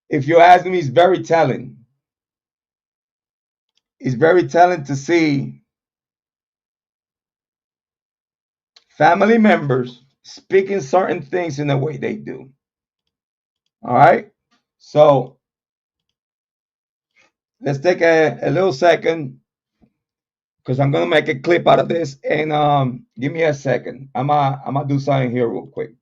if you ask me, it's very telling. It's very telling to see family members speaking certain things in the way they do. All right. So let's take a little second because I'm gonna make a clip out of this, and give me a second. I'm gonna do something here real quick.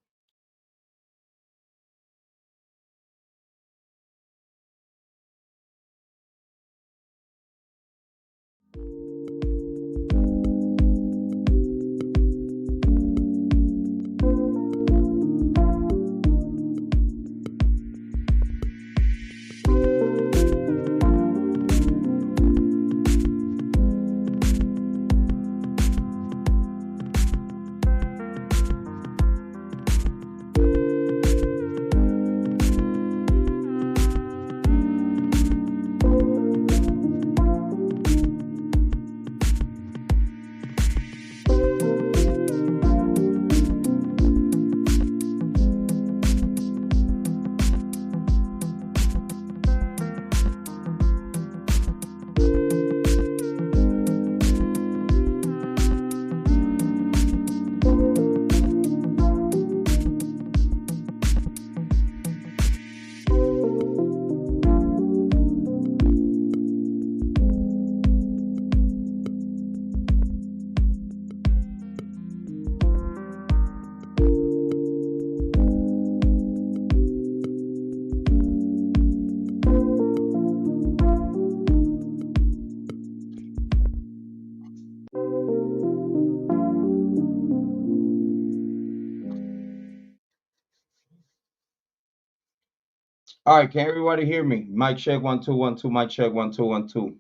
All right, can everybody hear me? Mic check 1 2 1 2. Mic check 1 2 1 2.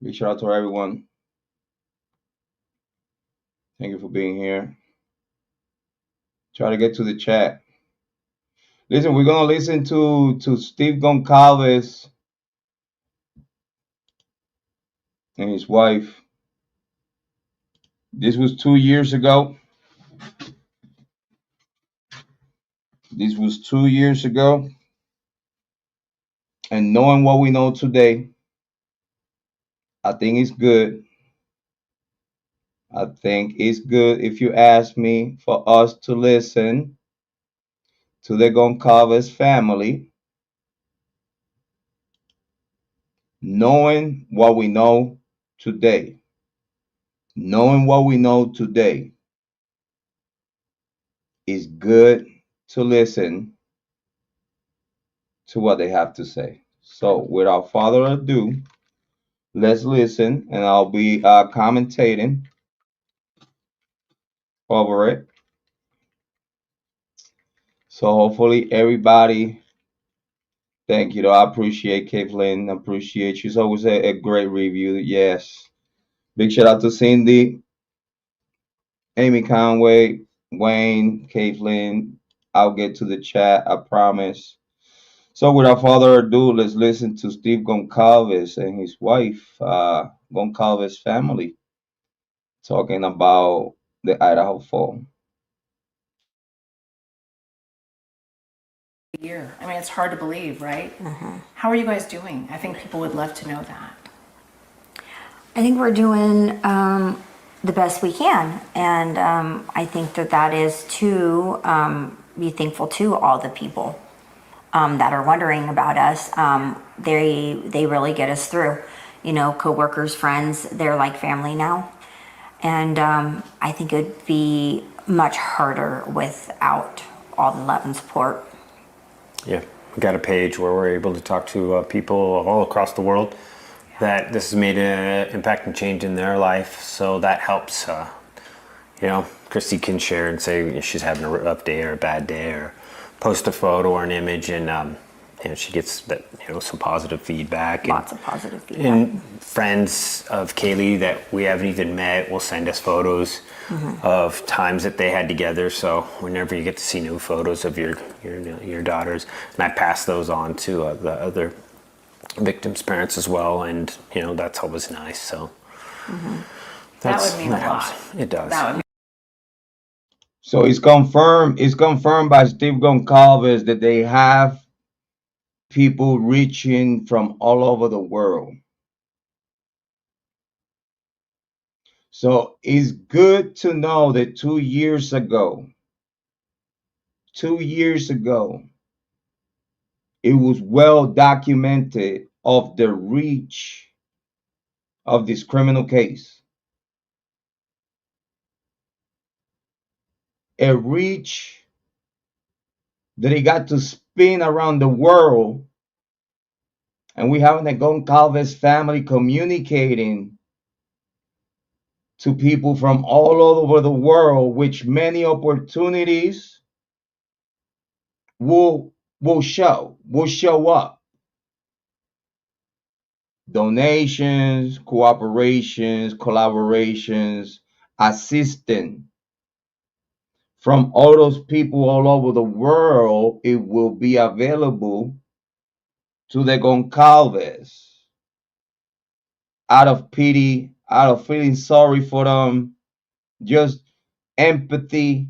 Big shout out to everyone. Thank you for being here. Try to get to the chat. Listen, we're gonna listen to Steve Goncalves and his wife. This was 2 years ago. This was 2 years ago. And knowing what we know today, I think it's good. I think it's good, if you ask me, for us to listen to the Goncalves family, knowing what we know today. Knowing what we know today is good to listen to what they have to say. So, without further ado, let's listen, and I'll be commentating over it. So, hopefully, everybody. Thank you. Though. I appreciate Caitlin. I appreciate you. It's always a great review. Yes. Big shout out to Cindy, Amy Conway, Wayne, Caitlin. I'll get to the chat. I promise. So, without further ado, let's listen to Steve Goncalves and his wife, Goncalves family, talking about the Idaho Fall. Year. I mean, it's hard to believe, right? How are you guys doing? I think people would love to know that. I think we're doing the best we can, and I think that is to be thankful to all the people that are wondering about us. They really get us through. You know, coworkers, friends, they're like family now, and I think it'd be much harder without all the love and support. Yeah, we got a page where we're able to talk to people all across the world that this has made an impact and change in their life. So that helps. You know, Christy can share and say she's having a rough day or a bad day, or post a photo or an image, and she gets that, some positive feedback. Lots of positive feedback. And friends of Kaylee that we haven't even met will send us photos of times that they had together. So whenever you get to see new photos of your daughters, and I pass those on to the other victims' parents as well, and that's always nice. So That would mean a lot. It does. That would mean So it's confirmed. It's confirmed by Steve Goncalves that they have people reaching from all over the world. So it's good to know that 2 years ago, it was well documented of the reach of this criminal case. A reach that it got to spin around the world, and we have the Goncalves family communicating to people from all over the world, which many opportunities will show up. Donations, cooperations, collaborations, assistance from all those people all over the world. It will be available to the Goncalves out of pity, out of feeling sorry for them, just empathy,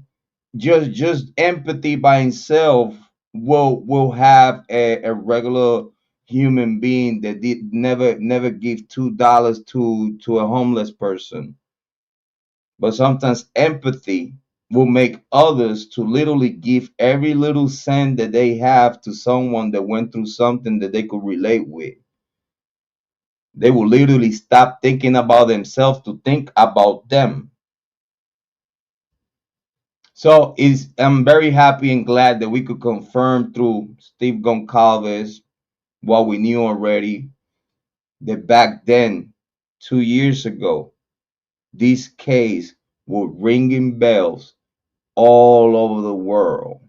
just empathy by itself will have a regular human being that did never give $2 to a homeless person. But sometimes empathy will make others to literally give every little cent that they have to someone that went through something that they could relate with. They will literally stop thinking about themselves to think about them. So I'm very happy and glad that we could confirm through Steve Goncalves what we knew already, that back then, 2 years ago, this case was ringing bells all over the world.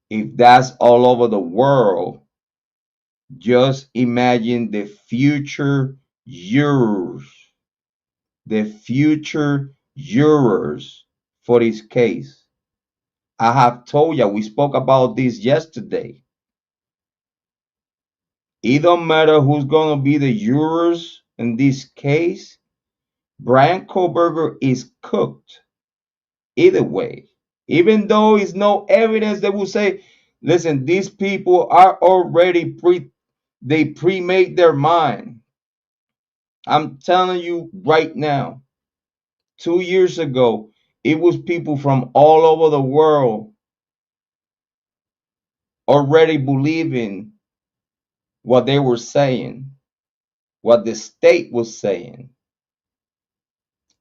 If that's all over the world, just imagine the future jurors for this case. I have told you, we spoke about this yesterday. It don't matter who's going to be the jurors in this case. Bryan Kohberger is cooked either way. Even though it's no evidence that will say, listen, these people are already pre-made their mind. I'm telling you right now, 2 years ago, it was people from all over the world already believing what they were saying, what the state was saying.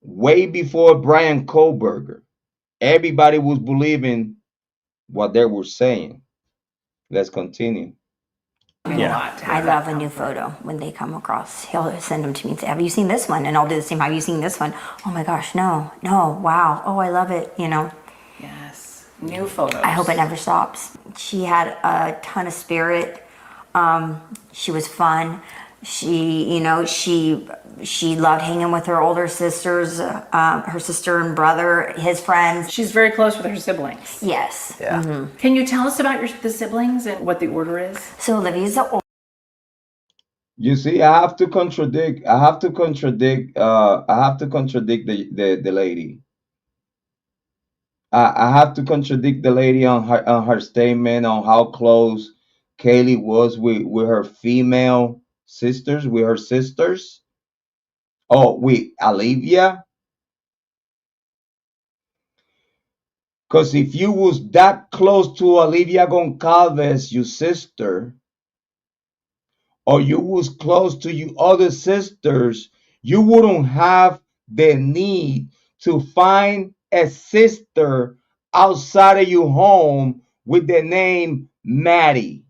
Way before Bryan Kohberger, everybody was believing what they were saying. Let's continue. Yeah. I love a new photo when they come across. He'll send them to me and say, have you seen this one? And I'll do the same. Have you seen this one? Oh my gosh, no, wow. Oh, I love it, Yes. New photos. I hope it never stops. She had a ton of spirit. She was fun. She loved hanging with her older sisters, her sister and brother, his friends. She's very close with her siblings. Yes. Yeah. Can you tell us about the siblings and what the order is? So Olivia's the oldest. You see, I have to contradict the lady. I have to contradict the lady on her statement on how close Kaylee was with her female sisters, with her sisters. Oh, with Olivia. Because if you was that close to Olivia Goncalves, your sister, or you was close to your other sisters, you wouldn't have the need to find a sister outside of your home with the name Maddie.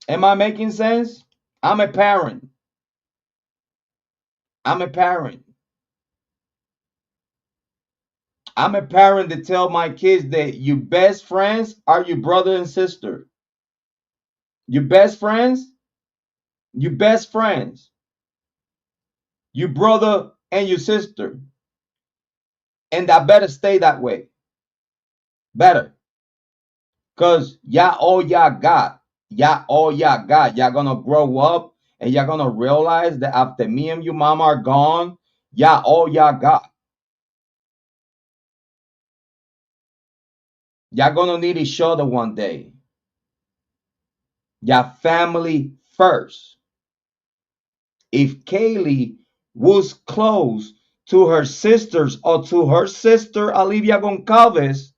Am I making sense? I'm a parent. I'm a parent. I'm a parent to tell my kids that your best friends are your brother and sister. Your best friends, your best friends, your brother and your sister. And that better stay that way. Better. Because y'all all y'all got. Y'all all y'all got. Y'all gonna grow up and y'all gonna realize that after me and your mama are gone, y'all all y'all got. Y'all gonna need each other one day. Y'all family first. If Kaylee was close to her sisters or to her sister Olivia Goncalves,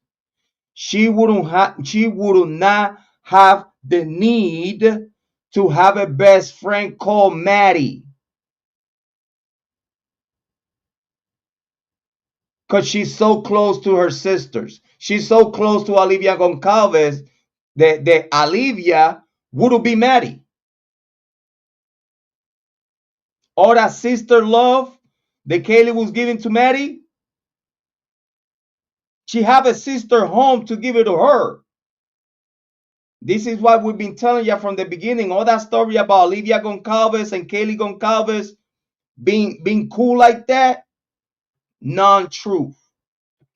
she would not have the need to have a best friend called Maddie. Because she's so close to her sisters. She's so close to Olivia Goncalves that Olivia would be Maddie. All that sister love that Kaylee was giving to Maddie, she have a sister home to give it to her. This is what we've been telling you from the beginning. All that story about Olivia Goncalves and Kaylee Goncalves being cool like that, non-truth.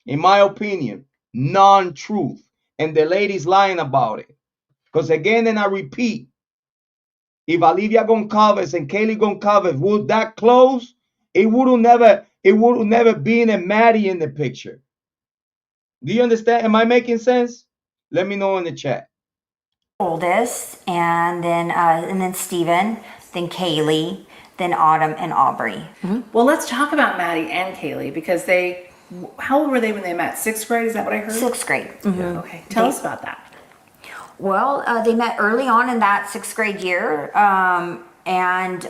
In my opinion, non-truth. And the lady's lying about it. Because again, and I repeat, if Olivia Goncalves and Kaylee Goncalves were that close, it would never been a Maddie in the picture. Do you understand? Am I making sense? Let me know in the chat. Oldest, and then Steven, then Kaylee, then Autumn and Aubrey. Well, let's talk about Maddie and Kaylee because how old were they when they met? 6th grade? Is that what I heard? 6th grade. Okay, tell us about that. Well, they met early on in that 6th grade year, and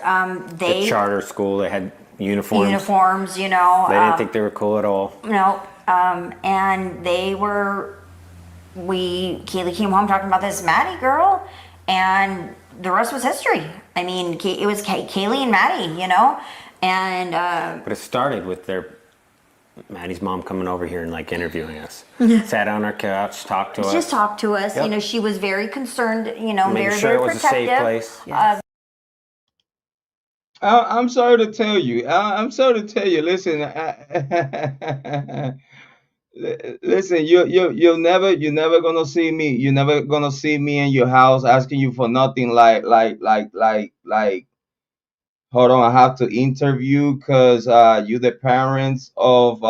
they The charter school, they had uniforms. uniforms, you know. They didn't think they were cool at all. No, and they were. Kaylee came home talking about this Maddie girl, and the rest was history. I mean, it was Kaylee and Maddie, you know, and But it started with Maddie's mom coming over here and like interviewing us. Sat on our couch, talked to us. just talked to us. Yep. You know, she was very concerned. You know, Making very sure very it was protective. a safe place. Yes. I'm sorry to tell you. I'm sorry to tell you. Listen, listen. You're never gonna see me. You're never gonna see me in your house asking you for nothing. Like. Hold on, I have to interview because you the parents of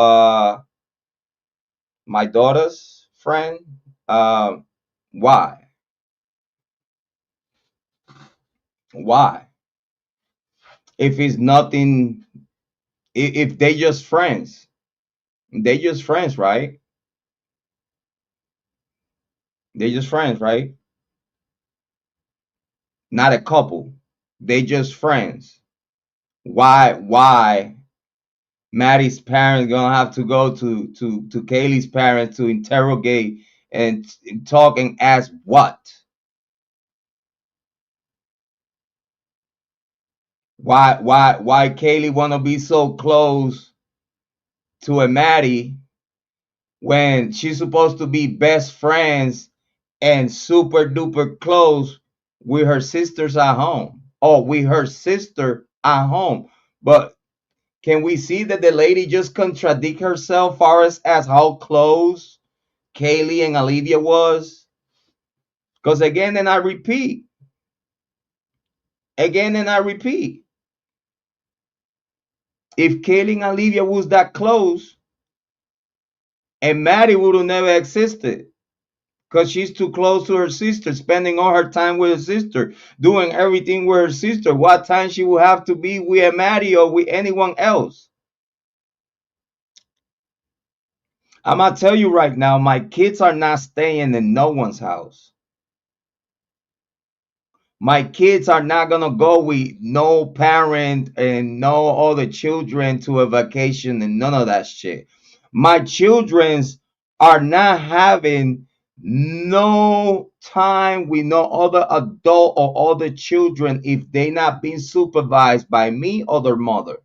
my daughter's friend. Why? Why? If it's nothing, if they just friends, right? They just friends, right? Not a couple. They just friends. Why? Maddie's parents gonna have to go to Kaylee's parents to interrogate and talk and ask what? Why Kaylee wanna be so close to a Maddie when she's supposed to be best friends and super duper close with her sisters at home, or with her sister at home? But can we see that the lady just contradict herself far as how close Kaylee and Olivia was? Because again and I repeat, if Kaylee and Olivia was that close, and Maddie would have never existed. Because she's too close to her sister, spending all her time with her sister, doing everything with her sister. What time she will have to be with Maddie or with anyone else? I'm gonna tell you right now, my kids are not staying in no one's house. My kids are not gonna go with no parent and no other children to a vacation and none of that shit. My children's are not having no time with no other adult or other children if they not being supervised by me or their mother.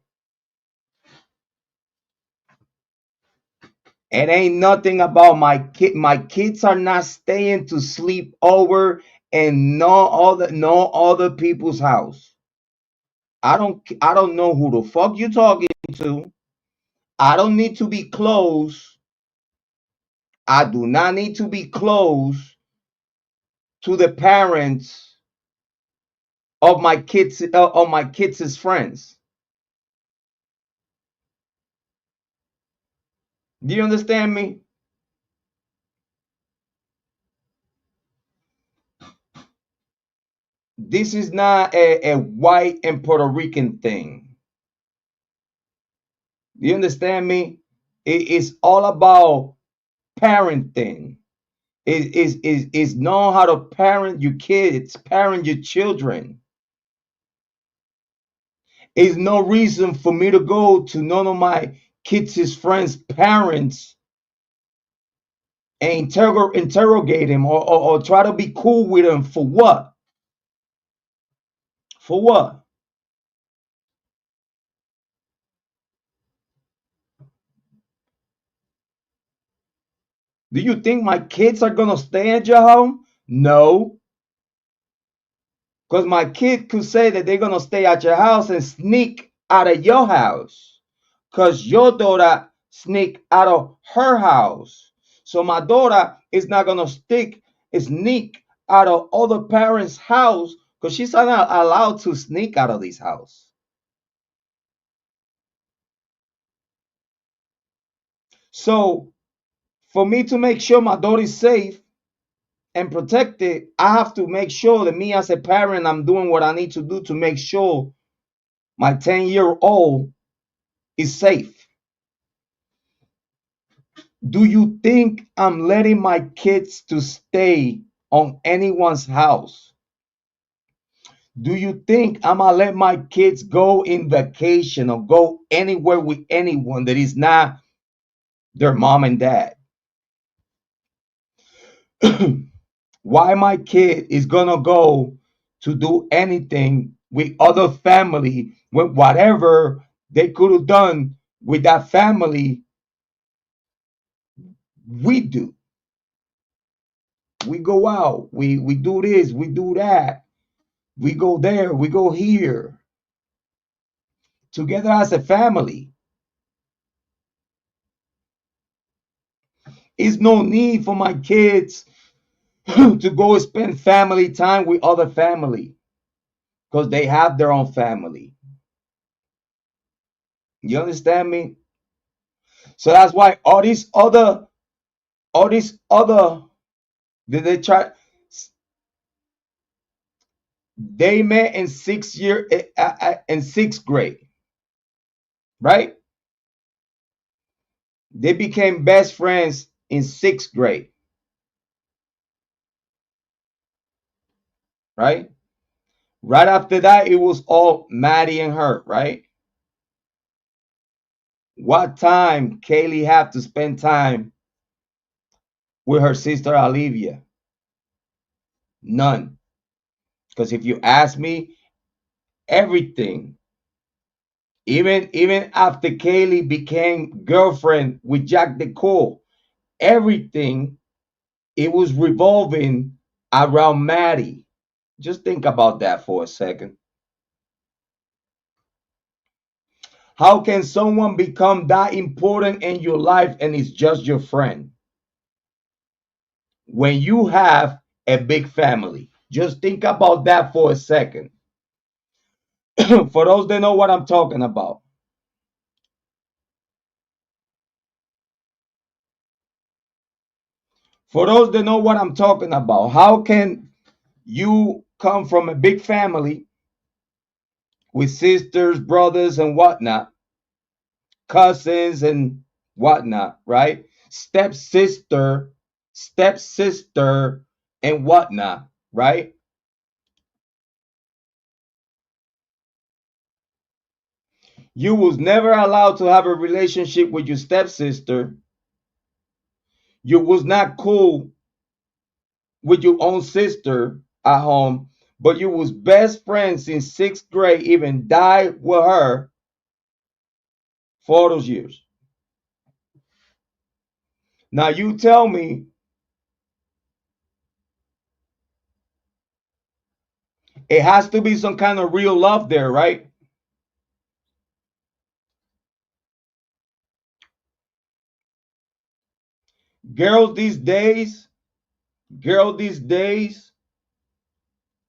It ain't nothing about my kid. My kids are not staying to sleep over in no other people's house. I don't know who the fuck you talking to. I don't need to be close. I do not need to be close to the parents of my kids' friends. Do you understand me? this is not a white and Puerto Rican thing. You understand me? It's all about parenting. Is know how to parent your kids, parent your children. Is no reason for me to go to none of my kids' friends' parents and interrogate him or try to be cool with him for what? For what? Do you think my kids are gonna stay at your home? No. Because my kid could say that they're gonna stay at your house and sneak out of your house. Because your daughter sneak out of her house. So my daughter is not gonna sneak out of other parents' house because she's not allowed to sneak out of this house. So for me to make sure my daughter is safe and protected, I have to make sure that me as a parent, I'm doing what I need to do to make sure my 10-year-old is safe. Do you think I'm letting my kids to stay on anyone's house? Do you think I'm gonna let my kids go in vacation or go anywhere with anyone that is not their mom and dad? Why my kid is gonna go to do anything with other family when whatever they could have done with that family, we do. We go out, we do this, we do that, we go there, we go here, together as a family. It's no need for my kids to go spend family time with other family because they have their own family. You understand me? So that's why all these other they try they met in in sixth grade, right? They became best friends in sixth grade, right? Right after that, it was all Maddie and her, right? What time Kaylee have to spend time with her sister Olivia? None. Because if you ask me, everything, even after Kaylee became girlfriend with Jack DeCole, everything it was revolving around Maddie. Just think about that for a second. How can someone become that important in your life and it's just your friend when you have a big family? Just think about that for a second. For those that know what I'm talking about. For those that know what I'm talking about, how can you come from a big family with sisters, brothers, and whatnot, cousins, and whatnot, right? Stepsister, and whatnot, right? You was never allowed to have a relationship with your stepsister. You was not cool with your own sister at home, but you was best friends in sixth grade, even died with her for all those years. Now you tell me it has to be some kind of real love there, right? Girls these days, girl these days,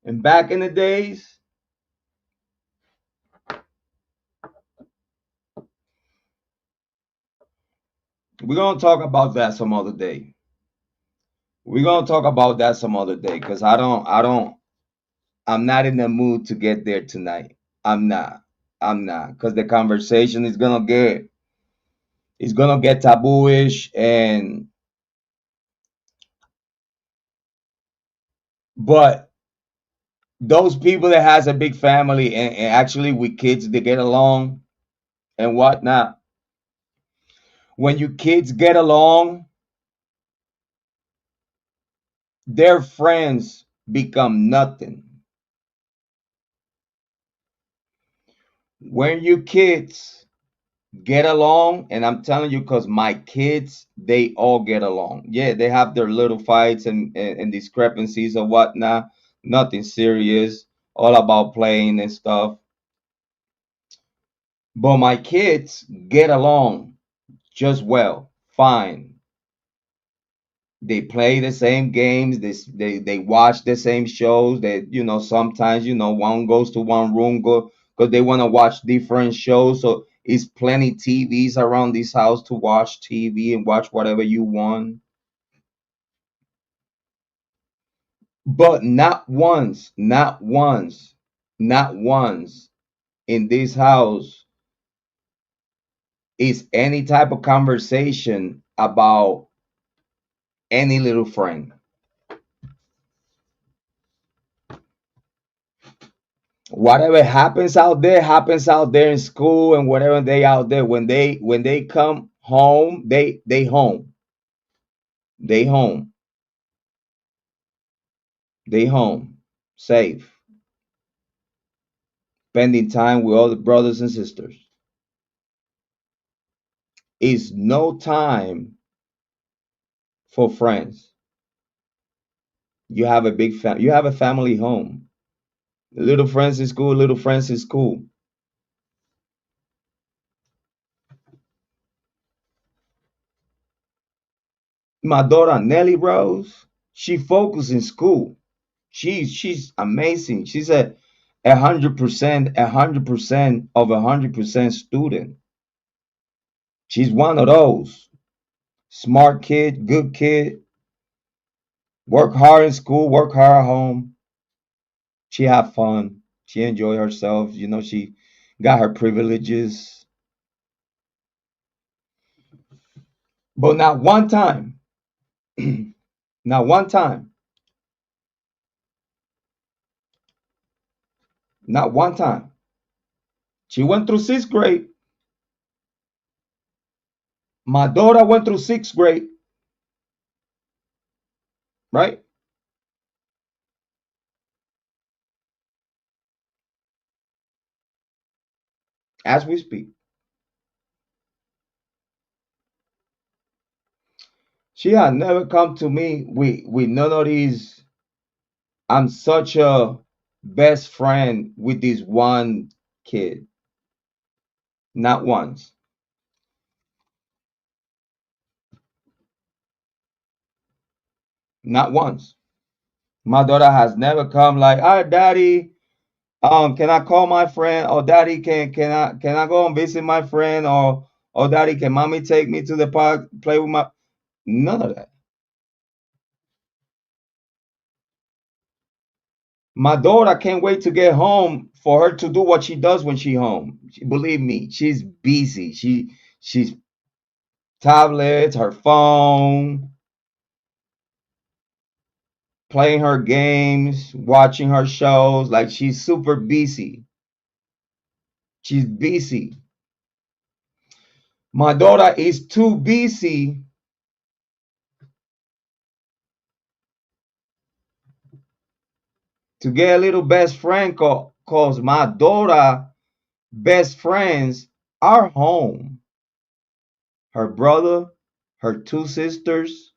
and back in the days, we're gonna talk about that some other day. We're gonna talk about that some other day because I'm not in the mood to get there tonight. I'm not. I'm not, because the conversation is gonna get, it's gonna get tabooish, and but those people that has a big family, and actually with kids they get along and whatnot. When your kids get along, their friends become nothing. When your kids get along, and I'm telling you, because my kids, they all get along. Yeah, they have their little fights and discrepancies or whatnot. Nothing serious, all about playing and stuff. But my kids get along just well, fine. They play the same games. They watch the same shows. That sometimes one goes to one room go because they want to watch different shows. So it's plenty TVs around this house to watch TV and watch whatever you want. But not once in this house is any type of conversation about any little friend. Whatever happens out there in school, and whatever they out there, when they come home, they home, they home, they home, safe, spending time with other brothers and sisters. Is no time for friends. You have a family home. Little friends in school, little friends in school. My daughter Nelly Rose, she focused in school. She's amazing. She's a 100%, 100% of 100% student. She's one of those smart kid, good kid, work hard in school, work hard at home. She have fun. She enjoy herself. She got her privileges. But not one time, not one time, not one time. She went through sixth grade. My daughter went through sixth grade, right? As we speak. She had never come to me with none of these. I'm such a best friend with this one kid. Not once. Not once. My daughter has never come like, "All right, daddy, can I call my friend?" Or "Daddy, can I go and visit my friend?" Or "Daddy, can mommy take me to the park, play with my..." None of that. My daughter can't wait to get home for her to do what she does when she home. Believe me, she's busy. She's tablets, her phone, playing her games, watching her shows. Like, she's super busy. She's busy. My daughter is too busy to get a little best friend, cause my daughter best friends are home. Her brother, her two sisters,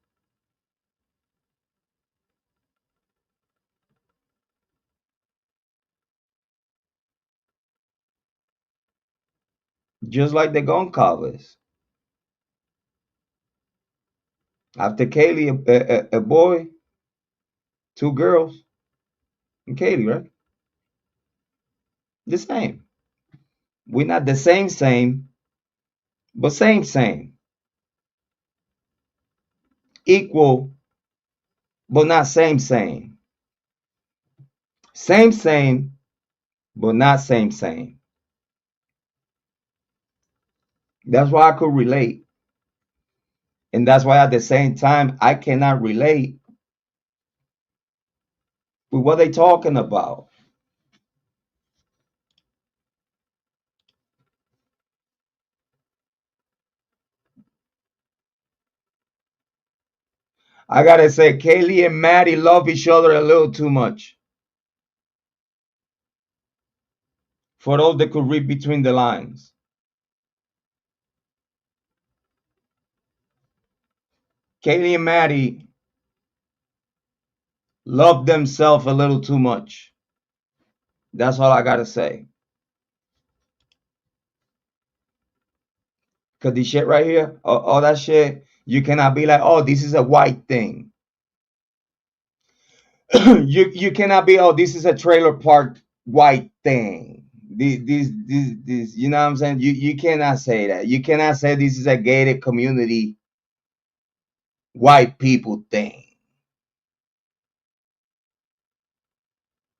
just like the Goncalves. After Kaylee, a boy, two girls, and Kaylee, right? The same. We're not the same, but same. Equal, but not same. Same, but not same. That's why I could relate. And that's why at the same time, I cannot relate with what they talking about. I gotta say, Kaylee and Maddie love each other a little too much. For those that could read between the lines. Kaylee and Maddie love themselves a little too much. That's all I gotta say. Cause this shit right here, all that shit, you cannot be like, oh, this is a white thing. you cannot be, oh, this is a trailer park white thing. This, you know what I'm saying? You cannot say that. You cannot say this is a gated community white people thing.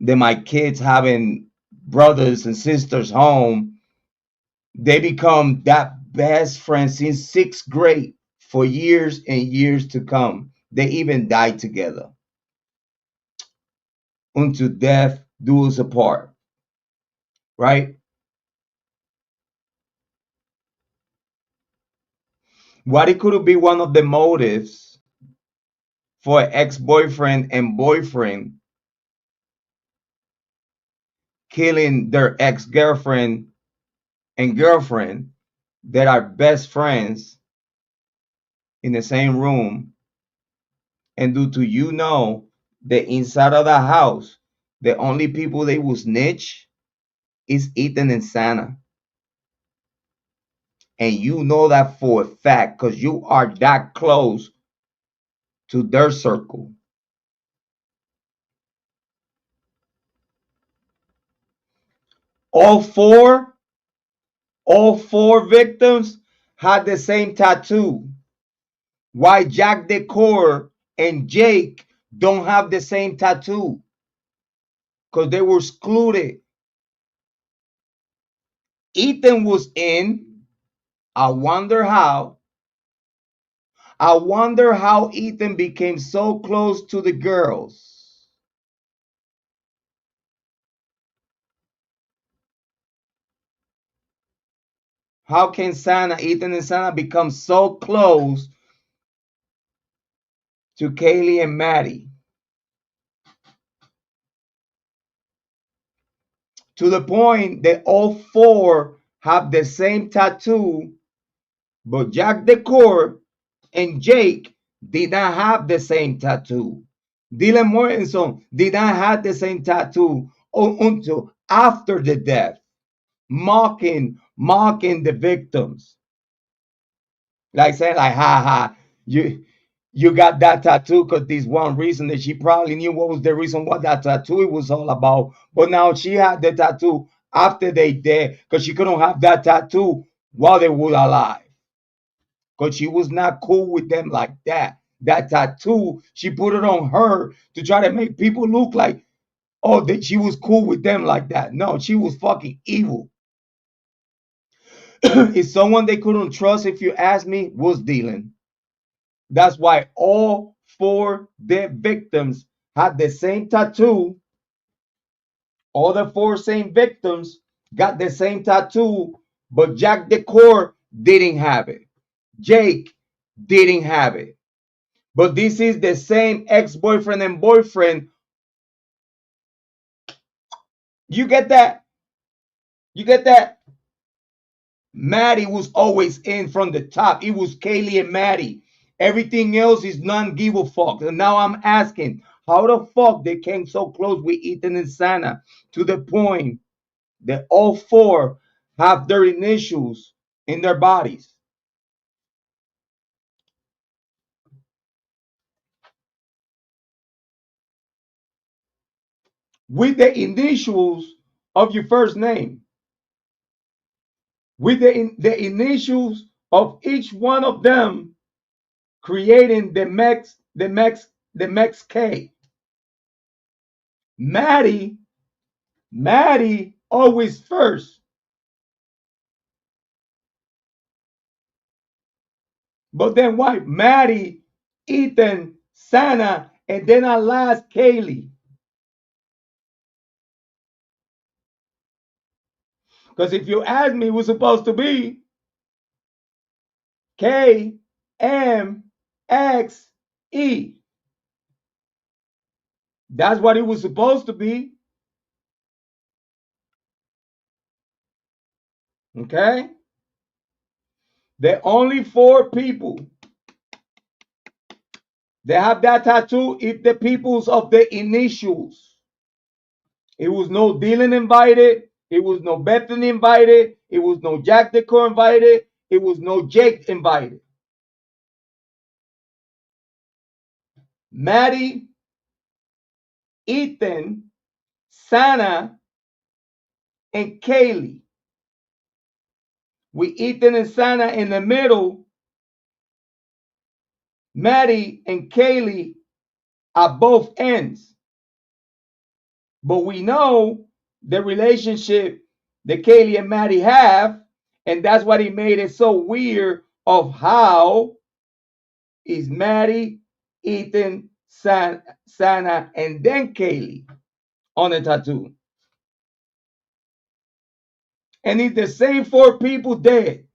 That my kids having brothers and sisters home, they become that best friends since 6th grade for years and years to come. They even die together. Until death do us apart. Right? What it could be one of the motives for an ex-boyfriend and boyfriend killing their ex-girlfriend and girlfriend that are best friends in the same room, and due to the inside of the house, the only people they will snitch is Ethan and Santa. And you know that for a fact because you are that close to their circle. All four victims had the same tattoo. Why Jack Decor and Jake don't have the same tattoo? Because they were excluded. Ethan was in. I wonder how. I wonder how Ethan became so close to the girls. How can Ethan and Santa become so close to Kaylee and Maddie? To the point that all four have the same tattoo, but Jack Decor and Jake did not have the same tattoo. Dylan Mortensen did not have the same tattoo until after the death, mocking the victims. Like saying, like, ha ha, you got that tattoo because this one reason that she probably knew what was the reason what that tattoo was all about. But now she had the tattoo after they dead because she couldn't have that tattoo while they were alive. Because she was not cool with them like that. That tattoo, she put it on her to try to make people look like, oh, that she was cool with them like that. No, she was fucking evil. It's someone they couldn't trust, if you ask me, was Dylan. That's why all four dead victims had the same tattoo. All the four same victims got the same tattoo, but Jack Decor didn't have it. Jake didn't have it. But this is the same ex-boyfriend and boyfriend. You get that? You get that? Maddie was always in from the top. It was Kaylee and Maddie. Everything else is none give a fuck. And now I'm asking, how the fuck they came so close with Ethan and Santa to the point that all four have their initials in their bodies? With the initials of your first name. With the initials of each one of them creating the Mex K. Maddie Maddie always first. But then why? Maddie, Ethan, Sana, and then at last Kaylee. Because if you ask me, it was supposed to be K M X E. That's what it was supposed to be. Okay? The only 4 people that have that tattoo if the peoples of the initials. It was no Dylan invited. It was no Bethany invited. It was no Jack Decor invited. It was no Jake invited. Maddie, Ethan, Sana, and Kaylee. With Ethan and Sana in the middle, Maddie and Kaylee at both ends. But we know the relationship that Kaylee and Maddie have, and that's what he made it so weird of how is Maddie, Ethan, Sana, and then Kaylee on the tattoo. And it's the same 4 people dead.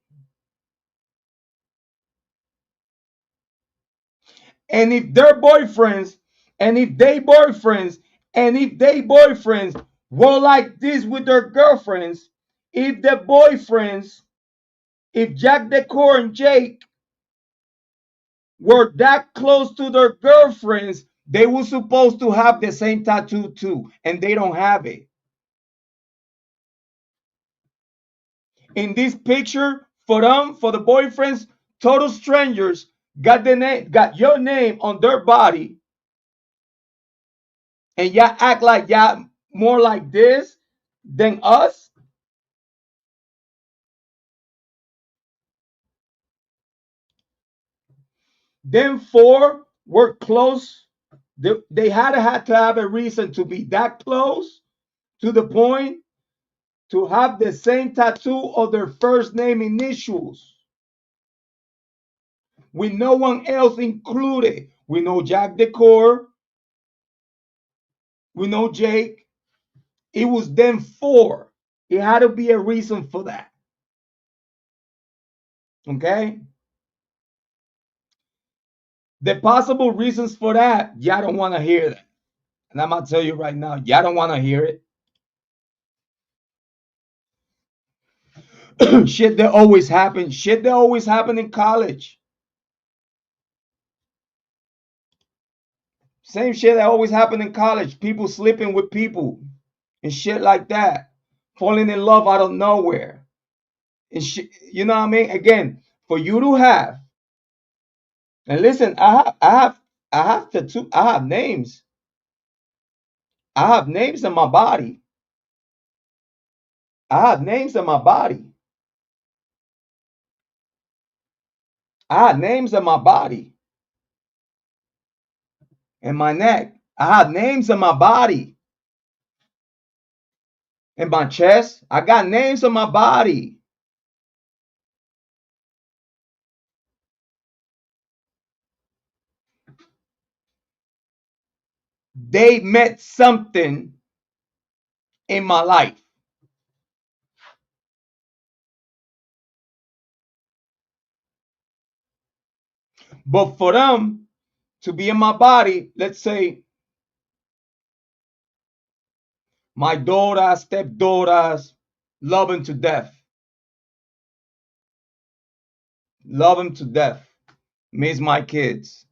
And if their boyfriends, and if they boyfriends, and if they boyfriends were like this with their girlfriends, if the boyfriends, if Jack Decor and Jake were that close to their girlfriends, they were supposed to have the same tattoo too, and they don't have it. In this picture, for them, for the boyfriends, total strangers got your name on their body, and y'all act like y'all more like this than us. Them 4 were close. They had to have a reason to be that close to the point to have the same tattoo of their first name initials, with no one else included. We know Jack Decor, we know Jake. It was them 4. It had to be a reason for that. Okay? The possible reasons for that, y'all don't want to hear that. And I'm going to tell you right now, y'all don't want to hear it. Shit that always happens. Shit that always happened in college. Same shit that always happened in college. People sleeping with people and shit like that. Falling in love out of nowhere. And shit, you know what I mean? Again, for you to have, and listen, I have names. I have names in my body. I have names in my body. I have names in my body. In my neck. I have names in my body. In my chest. I got names in my body. They meant something in my life. But for them to be in my body, let's say my daughters, stepdaughters, love them to death. Love them to death. Miss my kids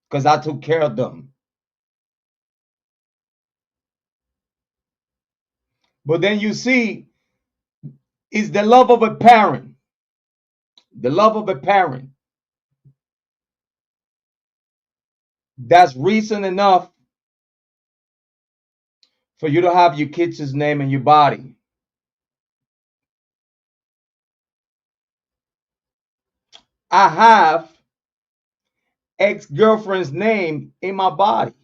because I took care of them. But then you see, it's the love of a parent. The love of a parent. That's reason enough for you to have your kids' name in your body. I have ex-girlfriend's name in my body.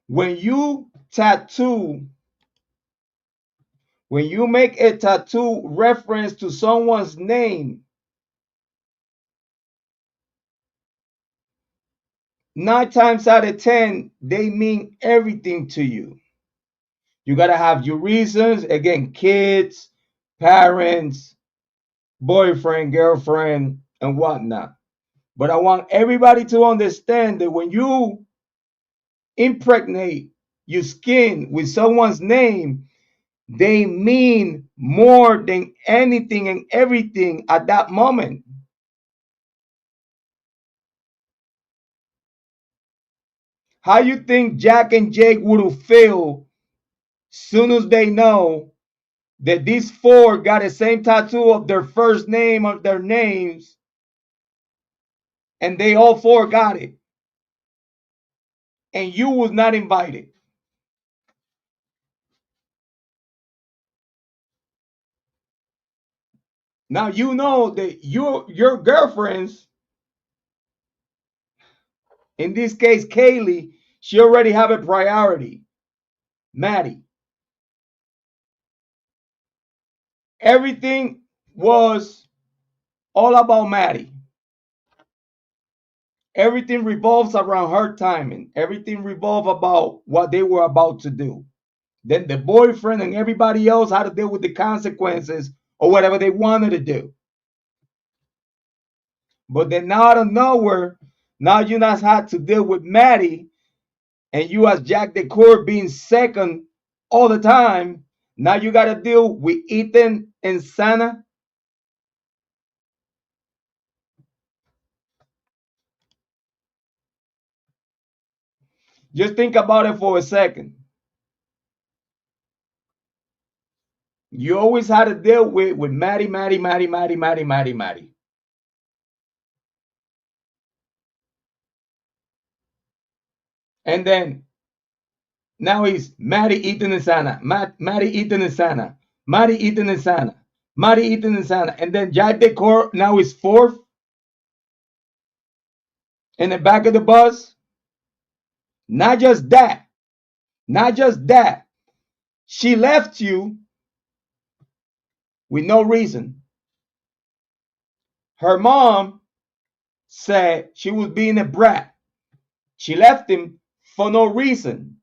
When you tattoo, when you make a tattoo reference to someone's name, 9 times out of 10, they mean everything to you. You got to have your reasons. Again, kids, parents, boyfriend, girlfriend, and whatnot. But I want everybody to understand that when you impregnate your skin with someone's name, they mean more than anything and everything at that moment. How you think Jack and Jake would feel soon as they know that these four got the same tattoo of their first name of their names, and they all four got it, and you was not invited? Now you know that your girlfriends, in this case Kaylee, she already have a priority. Maddie. Everything was all about Maddie. Everything revolves around her timing. Everything revolved about what they were about to do. Then the boyfriend and everybody else had to deal with the consequences or whatever they wanted to do. But then now out of nowhere, now you not had to deal with Maddie, and you as Jack Decor being second all the time. Now you got to deal with Ethan and Sana. Just think about it for a second. You always had to deal with Maddie, Maddie, Maddie, Maddie, Maddie, Maddie, Maddie. And then now he's Maddie, Ethan, and Sana. Maddie, Ethan, and Sana. Maddie, Ethan, and Sana. Maddie, Ethan, and Sana. And then Jack Decor now is fourth in the back of the bus. Not just that. Not just that. She left you with no reason. Her mom said she was being a brat. She left him for no reason.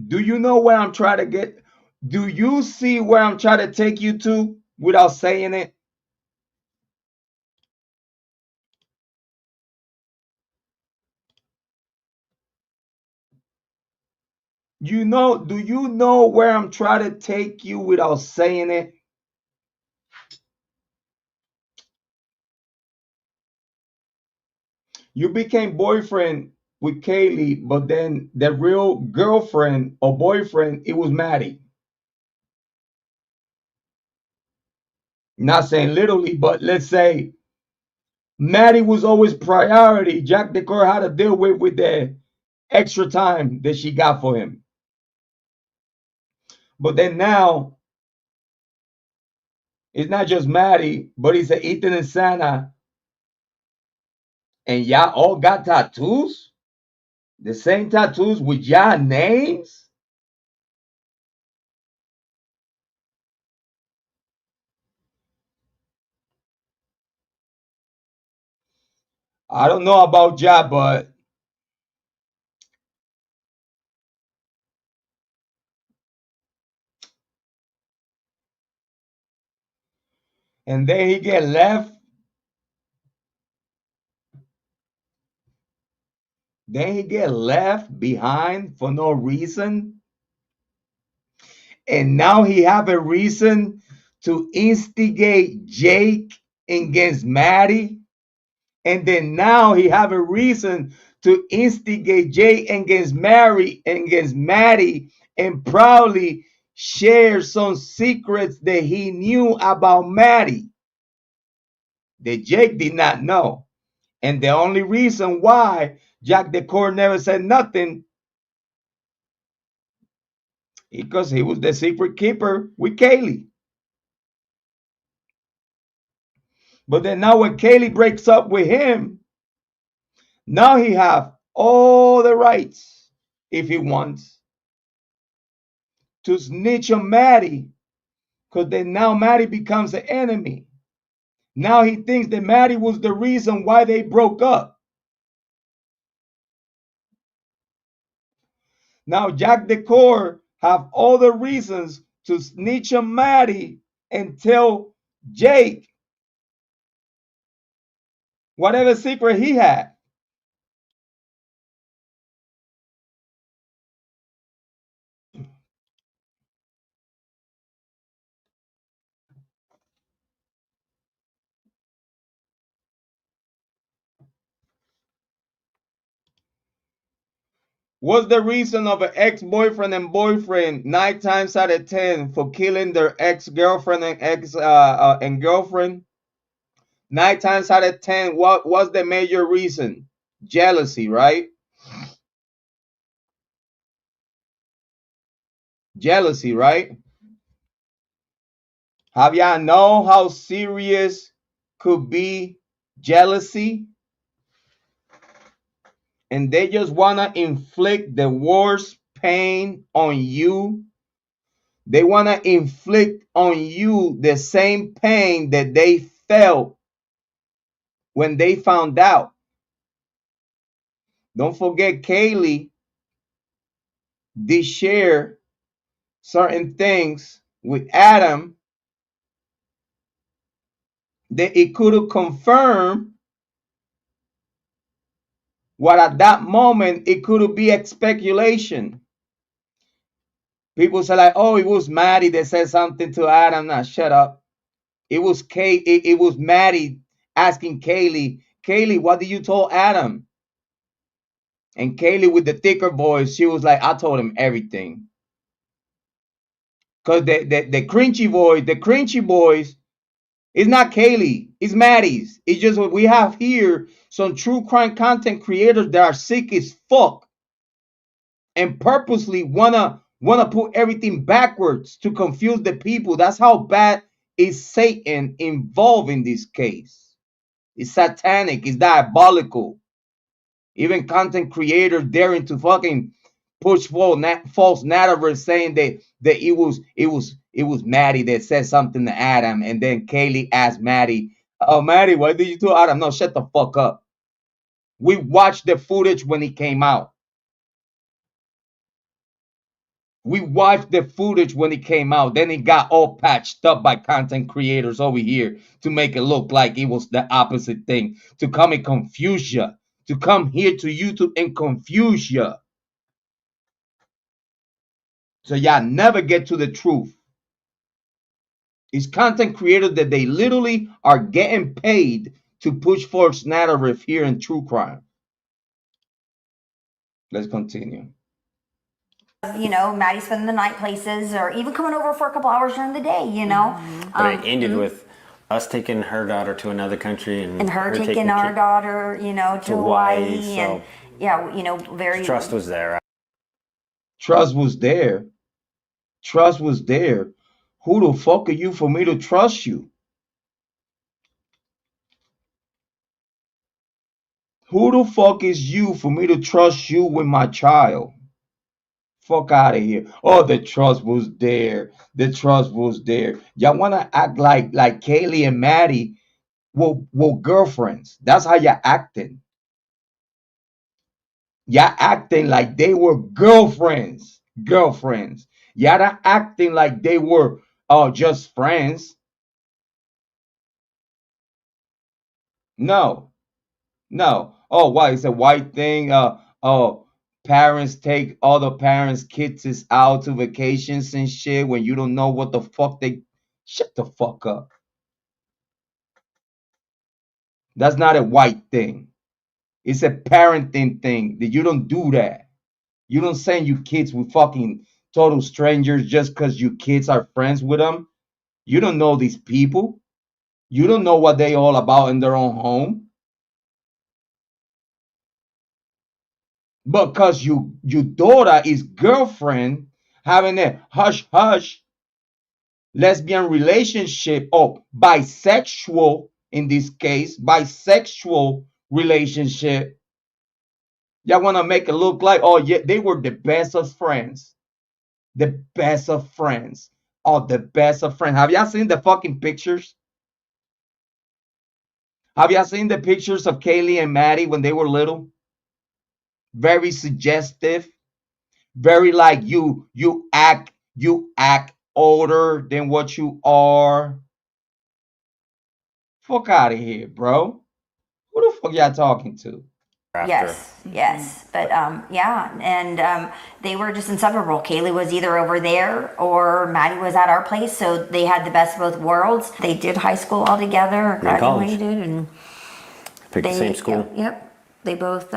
Do you know where I'm trying to get? Do you see where I'm trying to take you to without saying it? Do you know where I'm trying to take you without saying it? You became boyfriend with Kaylee, but then the real girlfriend or boyfriend, it was Maddie. Not saying literally, but let's say Maddie was always priority. Jack Decor had to deal with the extra time that she got for him. But then now it's not just Maddie, but it's Ethan and Sana. And y'all all got tattoos? The same tattoos with y'all names? I don't know about y'all, but and then he get left. Then he get left behind for no reason. And now he have a reason to instigate Jake against Maddie. And then now he have a reason to instigate Jake against Maddie, and probably share some secrets that he knew about Maddie that Jake did not know. And the only reason why Jack Decor never said nothing, because he was the secret keeper with Kaylee. But then now when Kaylee breaks up with him, now he have all the rights, if he wants, to snitch on Maddie, because then now Maddie becomes an enemy. Now he thinks that Maddie was the reason why they broke up. Now Jack Decor have all the reasons to snitch on Maddie and tell Jake whatever secret he had. What's the reason of an ex-boyfriend and boyfriend 9 times out of 10 for killing their ex-girlfriend and and girlfriend? 9 times out of 10, what was the major reason? Jealousy, right? Jealousy, right? Have y'all know how serious could be jealousy? And they just wanna inflict the worst pain on you. They wanna inflict on you the same pain that they felt when they found out. Don't forget, Kaylee did share certain things with Adam that it could have confirmed what at that moment it could be speculation. People say like, "Oh, it was Maddie that said something to Adam." Nah, shut up. It was it was Maddie asking Kaylee, "Kaylee, what did you tell Adam?" And Kaylee, with the thicker voice, she was like, "I told him everything." Cause the cringy voice is not Kaylee, it's Maddie's. It's just what we have here. Some true crime content creators that are sick as fuck and purposely wanna put everything backwards to confuse the people. That's how bad is Satan involved in this case. It's satanic, it's diabolical. Even content creators daring to fucking push false narratives saying that it was Maddie that said something to Adam, and then Kaylee asked Maddie, "Oh, Maddie, what did you do Adam?" No, shut the fuck up. We watched the footage when it came out. We watched the footage when it came out. Then it got all patched up by content creators over here to make it look like it was the opposite thing, to come and confuse you, to come here to YouTube and confuse you. So y'all never get to the truth. It's content creators that they literally are getting paid to push false narrative here in true crime. Let's continue. You know, Maddie spending the night places or even coming over for a couple hours during the day, you know. But it ended with us taking her daughter to another country and her taking our daughter, you know, to Hawaii. So and yeah, you know, very trust was there. Trust was there. Trust was there. Who the fuck are you for me to trust you? Who the fuck is you for me to trust you with my child? Fuck out of here. Oh, the trust was there. The trust was there. Y'all wanna act like Kaylee and Maddie were girlfriends. That's how y'all acting. Y'all acting like they were girlfriends. Girlfriends. Y'all not acting like they were just friends. No. No. Oh, why? It's a white thing. Parents take other parents' kids out to vacations and shit when you don't know what the fuck they. Shut the fuck up. That's not a white thing. It's a parenting thing that you don't do that. You don't send your kids with fucking total strangers just because your kids are friends with them. You don't know these people. You don't know what they all about in their own home. Because your daughter is girlfriend having a hush hush lesbian relationship or bisexual in this case, bisexual relationship, y'all want to make it look like, oh yeah, they were the best of friends. The best of friends. Oh, the best of friends. Have y'all seen the fucking pictures? Have y'all seen the pictures of Kaylee and Maddie when they were little? Very suggestive. Very like you act older than what you are. Fuck out of here, bro. Who the fuck y'all talking to? After. Yes. But yeah, and they were just inseparable. Kaylee was either over there or Maddie was at our place, so they had the best of both worlds. They did high school all together, And college. graduated, and Picked the same school. Yep, they both.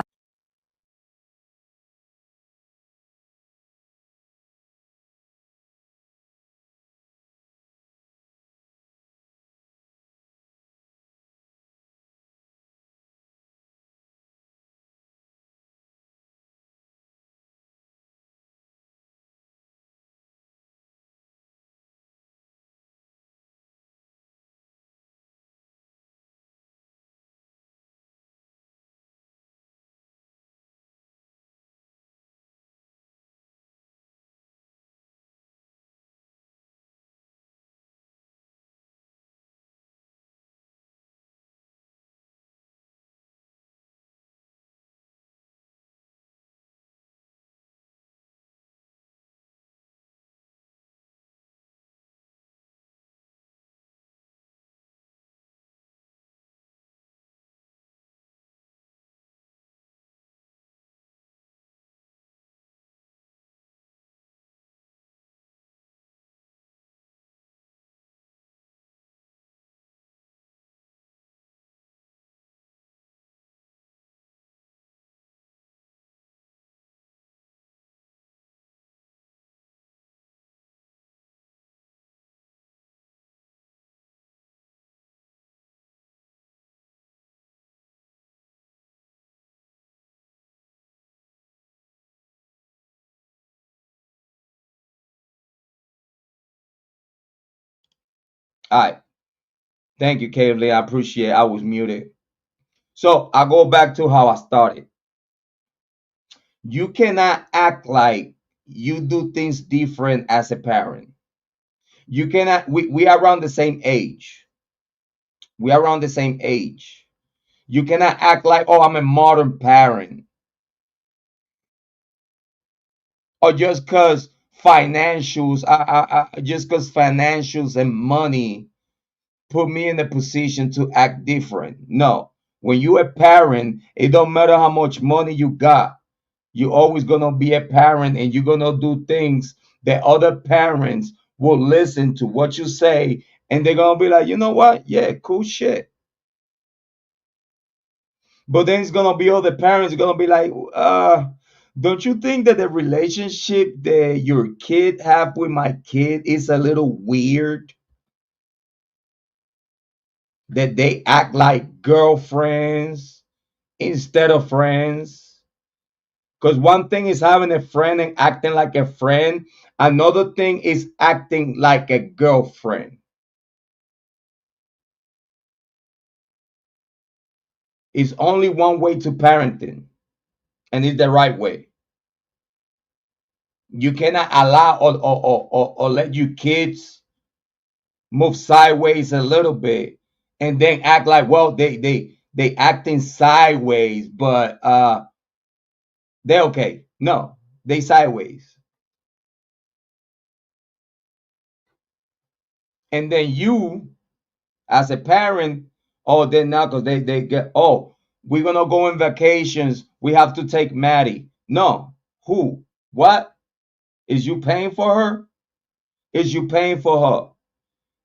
All right. Thank you, Kaylee. I appreciate it. I was muted. So I go back to how I started. You cannot act like you do things different as a parent. You cannot, we are around the same age. We are around the same age. You cannot act like, oh, I'm a modern parent. Or just because financials, just because financials and money put me in a position to act different. No. When you're a parent, it don't matter how much money you got. You're always gonna be a parent and you're gonna do things that other parents will listen to what you say and they're gonna be like, you know what? Yeah, cool shit. But then it's gonna be other parents gonna be like, don't you think that the relationship that your kid have with my kid is a little weird? That they act like girlfriends instead of friends? Because one thing is having a friend and acting like a friend. Another thing is acting like a girlfriend. It's only one way to parenting, and it's the right way. You cannot allow or let your kids move sideways a little bit and then act like, well, they acting sideways, but they're okay. No, they sideways. And then you, as a parent, oh, they're not because they get, oh, we're gonna go on vacations. We have to take Maddie. No, who? What? Is you paying for her? Is you paying for her?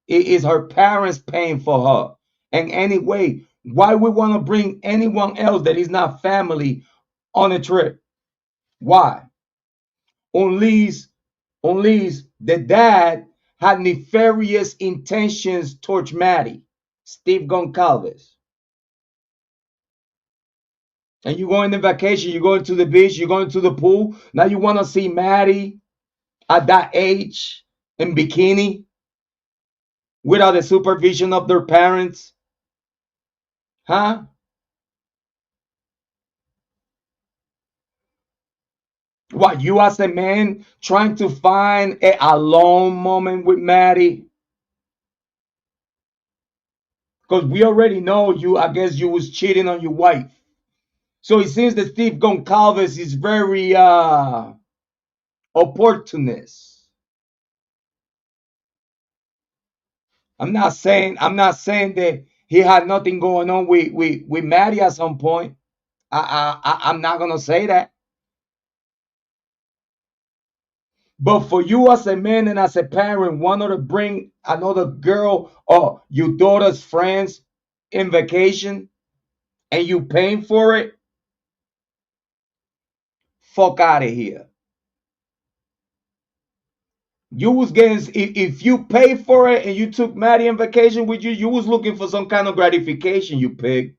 Is her parents paying for her? And anyway, why we want to bring anyone else that is not family on a trip? Why? Unless, unless the dad had nefarious intentions towards Maddie, Steve Goncalves. And you going on vacation, you're going to the beach, you're going to the pool. Now you want to see Maddie at that age in bikini without the supervision of their parents. Huh? What, you as a man trying to find a alone moment with Maddie? Because we already know you, I guess you was cheating on your wife. So it seems that Steve Goncalves is very opportunist. I'm not saying that he had nothing going on with Maddie at some point. I'm not gonna say that. But for you as a man and as a parent, wanting to bring another girl or your daughter's friends in vacation and you paying for it, fuck out of here. You was getting, if you pay for it and you took Maddie on vacation with you, you was looking for some kind of gratification, you pig.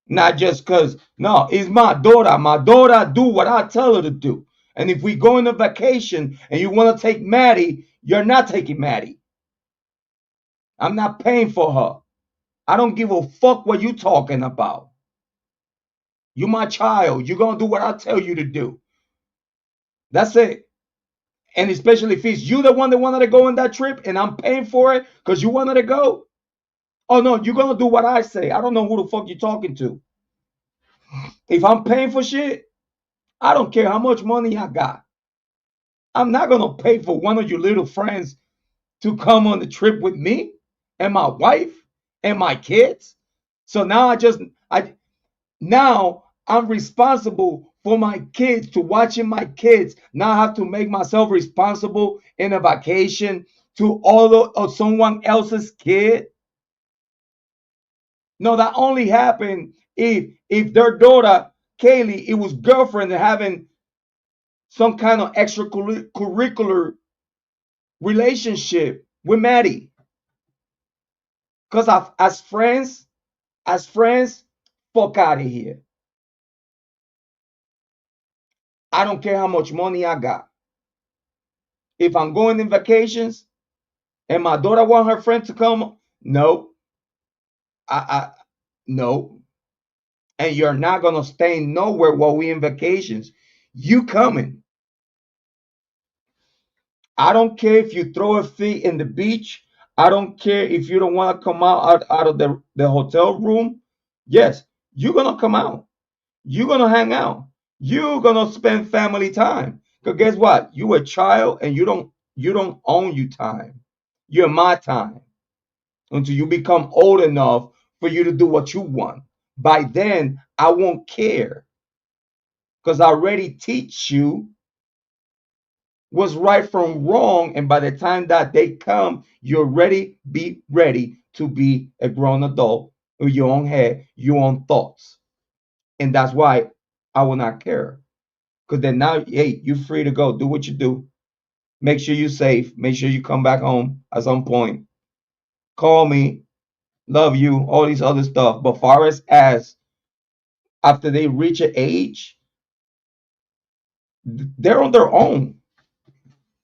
Not just cause no, it's my daughter. My daughter do what I tell her to do. And if we go on a vacation and you want to take Maddie, you're not taking Maddie. I'm not paying for her. I don't give a fuck what you talking about. You my child. You're gonna do what I tell you to do. That's it. And especially if it's you the one that wanted to go on that trip and I'm paying for it because you wanted to go. Oh no, you're gonna do what I say. I don't know who the fuck you're talking to. If I'm paying for shit, I don't care how much money I got. I'm not gonna pay for one of your little friends to come on the trip with me and my wife and my kids. So now I'm responsible for my kids, to watching my kids. Now I have to make myself responsible in a vacation to all of someone else's kid. No, that only happened if their daughter Kaylee, it was girlfriend having some kind of extracurricular relationship with Maddie. Because as friends, fuck out of here. I don't care how much money I got. If I'm going in vacations and my daughter want her friend to come, no, I no. And you're not gonna stay nowhere while we in vacations. You coming? I don't care if you throw a fit in the beach. I don't care if you don't want to come out of the hotel room. Yes, you're gonna come out. You're gonna hang out. You're gonna spend family time. Cause guess what? You a child and you don't own your time. You're my time until you become old enough for you to do what you want. By then, I won't care because I already teach you what's right from wrong. And by the time that they come, you're be ready to be a grown adult with your own head, your own thoughts. And that's why I will not care. Because then now, hey, you're free to go. Do what you do. Make sure you're safe. Make sure you come back home at some point. Call me. Love you. All these other stuff. But far as after they reach an age, they're on their own.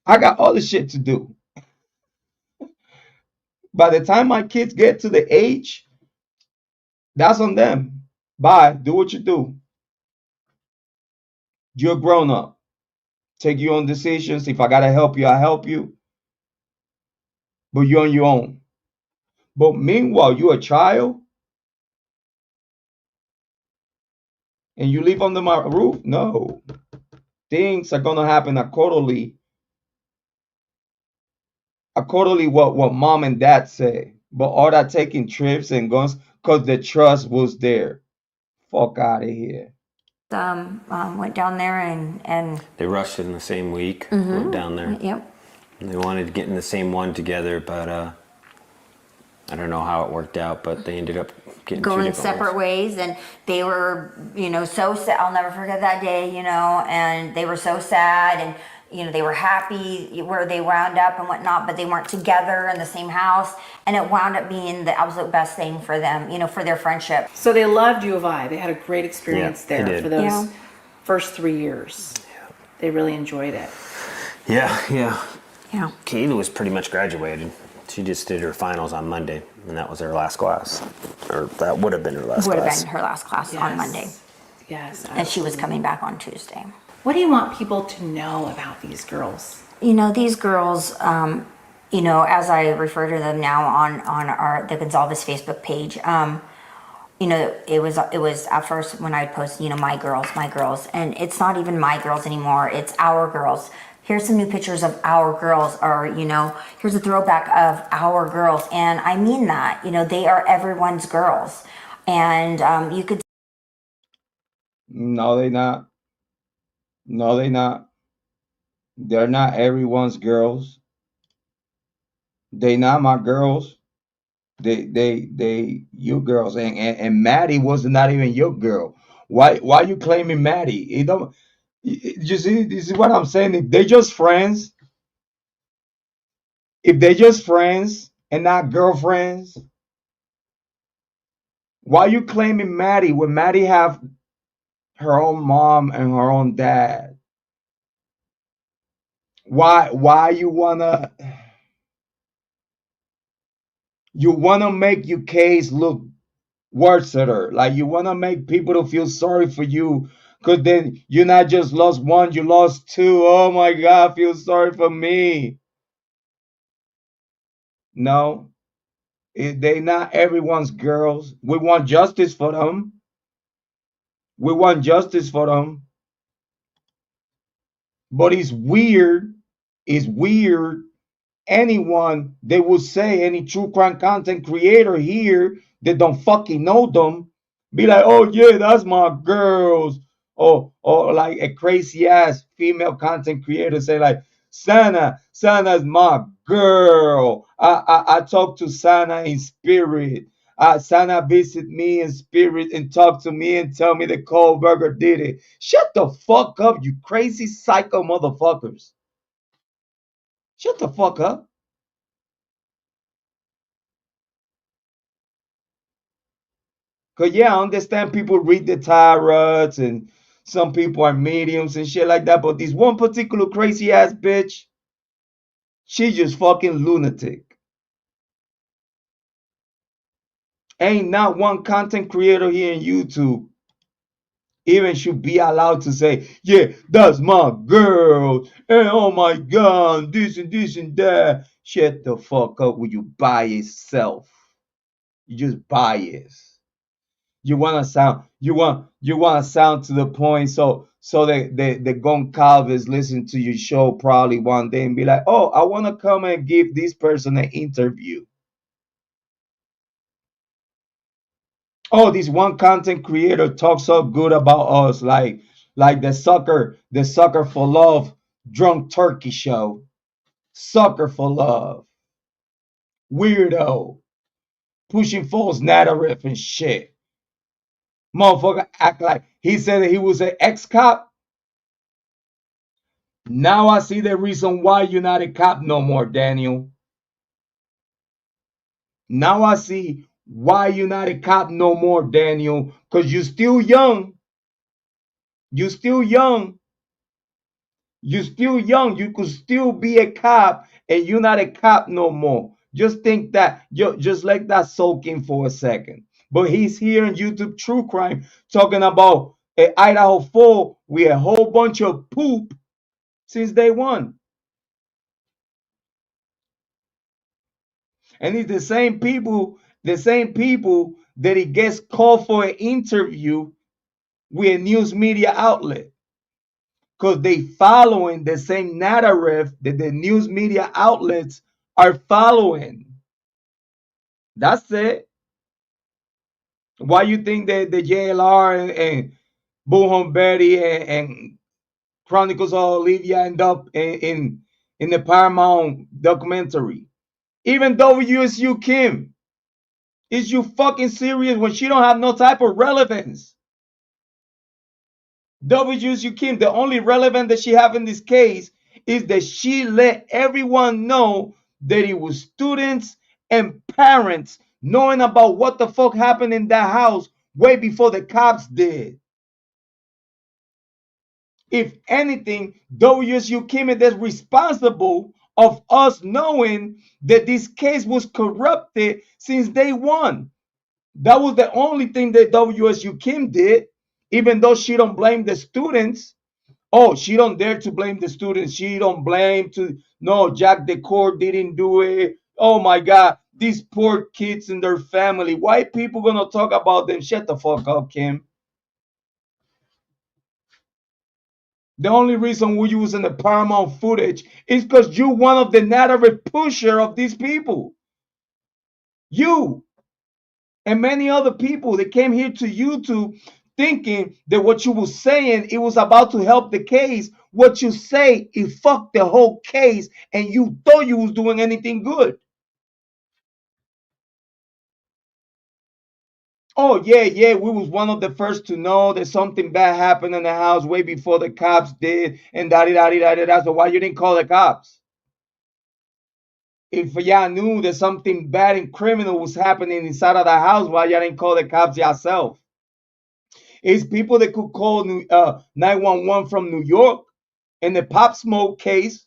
I got other shit to do. By the time my kids get to the age, that's on them. Bye. Do what you do. You're a grown up. Take your own decisions. If I gotta help you, I help you. But you're on your own. But meanwhile, you're a child and you live under my roof. No, things are gonna happen accordingly what mom and dad say. But all that taking trips and guns, cause the trust was there. Fuck out of here. Went down there and They rushed in the same week. Went down there. yep. And they wanted to get in the same one together, but I don't know how it worked out. But they ended up getting two Going different separate ones. ways, and they were, so sad. I'll never forget that day, and they were so sad, and they were happy where they wound up and whatnot, but they weren't together in the same house, and it wound up being the absolute best thing for them, for their friendship. So they loved U of I. They had a great experience Yeah, they there did. for those Yeah. first 3 years. They really enjoyed it. Yeah. Yeah. Kiely was pretty much graduated. She just did her finals on Monday, and that was her last class, or that would have been her last Would have class. been her last class on Monday. Yes. And she was coming back on Tuesday. What do you want people to know about these girls? You know, these girls, you know, as I refer to them now on the Goncalves Facebook page, you know, it was at first when I post, you know, my girls, and it's not even my girls anymore. It's our girls. Here's some new pictures of our girls, or, you know, here's a throwback of our girls. And I mean that, you know, they are everyone's girls. And you could. No, they not. No, they not. They're not everyone's girls. They not my girls. They you girls. And Maddie was not even your girl. Why you claiming Maddie? You don't. You see, this is what I'm saying. If they just friends, if they just friends and not girlfriends, why you claiming Maddie when Maddie have her own mom and her own dad? Why you wanna make your case look worse at her? Like you wanna make people to feel sorry for you, cause then you not just lost one, you lost two. Oh my God, feel sorry for me. No, they not everyone's girls. We want justice for them. We want justice for them. But it's weird. It's weird. Anyone, they would say, any true crime content creator here that don't fucking know them, be like, oh yeah, that's my girls. Or like a crazy ass female content creator say like, Sana's my girl. I talk to Sana in spirit. Sana visit me in spirit and talk to me and tell me that Kohberger did it. Shut the fuck up, you crazy psycho motherfuckers. Shut the fuck up. Cause yeah, I understand people read the tarots and some people are mediums and shit like that, but this one particular crazy ass bitch, she just fucking lunatic. Ain't not one content creator here in YouTube even should be allowed to say, yeah, that's my girl, and oh my god, this and this and that. Shut the fuck up when you bias self. You just bias. You want to sound to the point so the Goncalves listen to your show probably one day and be like, oh, I want to come and give this person an interview. Oh, this one content creator talks so good about us, like the sucker for love drunk turkey show. Sucker for love. Weirdo. Pushing false narrative and shit. Motherfucker act like he said that he was an ex-cop. Now I see the reason why you're not a cop no more, Daniel. Now I see why you're not a cop no more, Daniel. Because you're still young. You're still young. You're still young. You could still be a cop and you're not a cop no more. Just think that, just let that soak in for a second. But he's here on YouTube True Crime talking about Idaho 4 with a whole bunch of poop since day one. And it's the same people that he gets called for an interview with a news media outlet. Because they following the same narrative that the news media outlets are following. That's it. Why you think that the JLR and Bullhorn Betty and Chronicles of Olivia end up in the Paramount documentary? Even WSU Kim. Is you fucking serious when she don't have no type of relevance? WSU Kim, the only relevance that she have in this case is that she let everyone know that it was students and parents knowing about what the fuck happened in that house way before the cops did. If anything, WSU Kim is responsible of us knowing that this case was corrupted since day one. That was the only thing that WSU Kim did, even though she don't blame the students. Oh, she don't dare to blame the students. She don't blame to no, Jack the Court didn't do it. Oh my God, these poor kids and their family. Why people gonna talk about them? Shut the fuck up, Kim. The only reason we're using the Paramount footage is because you're one of the narrative pusher of these people. You and many other people that came here to YouTube thinking that what you were saying, it was about to help the case. What you say, it fucked the whole case, and you thought you was doing anything good. Oh yeah, we was one of the first to know that something bad happened in the house way before the cops did, and da. So why you didn't call the cops? If y'all knew that something bad and criminal was happening inside of the house, why y'all didn't call the cops yourself? It's people that could call 911 from New York. In the Pop Smoke case,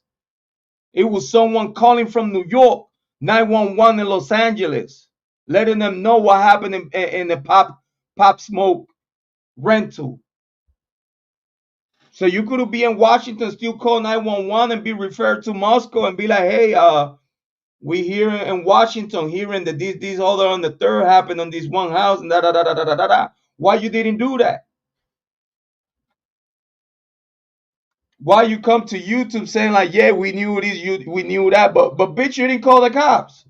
it was someone calling from New York, 911 in Los Angeles, letting them know what happened in the Pop Smoke rental. So you could be in Washington, still call 911 and be referred to Moscow and be like, hey, we here in Washington hearing that these other on the third happened on this one house and da. Why you didn't do that? Why you come to YouTube saying like, yeah, we knew this, we knew that, but bitch, you didn't call the cops,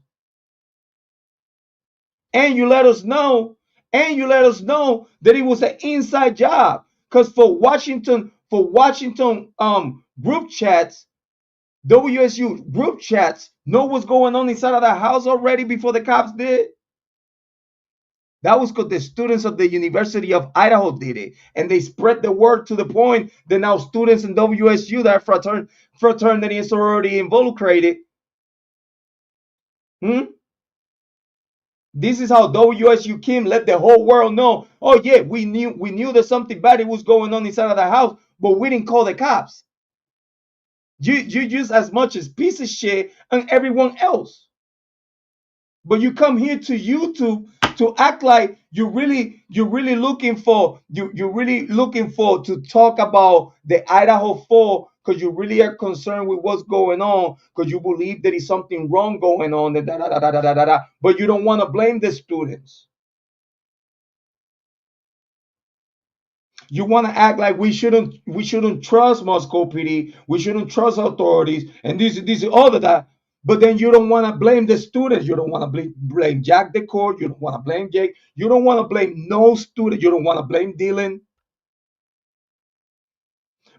and you let us know, that it was an inside job, because for Washington group chats, WSU group chats know what's going on inside of the house already before the cops did. That was because the students of the University of Idaho did it, and they spread the word to the point that now students in WSU that are fraternity and sorority involucrated. This is how WSU Kim let the whole world know. Oh yeah, we knew that something bad was going on inside of the house, but we didn't call the cops. You just as much as piece of shit and everyone else. But you come here to YouTube to act like you're really looking for to talk about the Idaho 4 because you really are concerned with what's going on because you believe there is something wrong going on, but you don't want to blame the students. You want to act like we shouldn't trust Moscow PD, we shouldn't trust authorities, and this all of that. But then you don't want to blame the students. You don't want to blame Jack the Court. You don't want to blame Jake. You don't want to blame no student. You don't want to blame Dylan.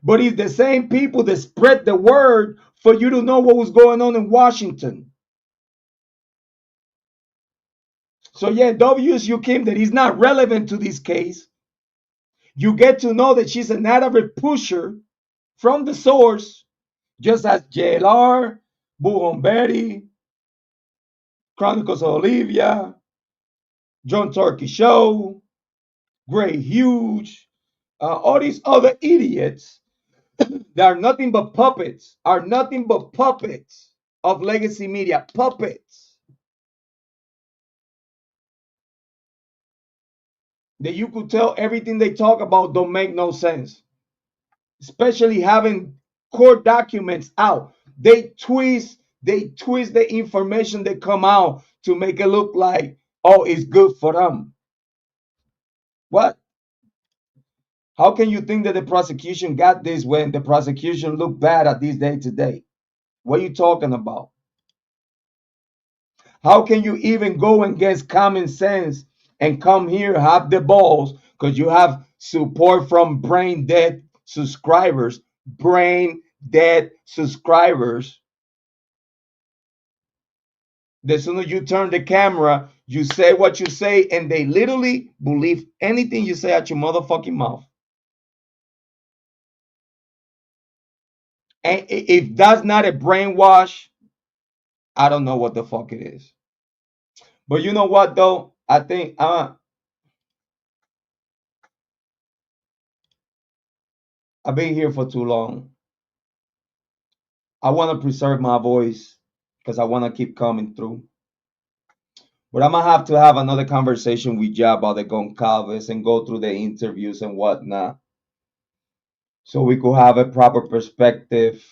But it's the same people that spread the word for you to know what was going on in Washington. So yeah, WSU Kim, that is not relevant to this case. You get to know that she's a narrative pusher from the source, just as JLR, Buhon Betty, Chronicles of Olivia, John Turkey Show, Gray Huge, all these other idiots that are nothing but puppets of legacy media, puppets that you could tell everything they talk about don't make no sense, especially having court documents out. They twist the information that come out to make it look like, oh, it's good for them. What? How can you think that the prosecution got this when the prosecution look bad at this day to day? What are you talking about? How can you even go against common sense and come here, have the balls, because you have support from brain dead subscribers. As soon as you turn the camera, you say what you say, and they literally believe anything you say out your motherfucking mouth. And if that's not a brainwash, I don't know what the fuck it is. But you know what though? I think I've been here for too long. I want to preserve my voice because I want to keep coming through. But I'm gonna have to have another conversation with you about the Goncalves and go through the interviews and whatnot, so we could have a proper perspective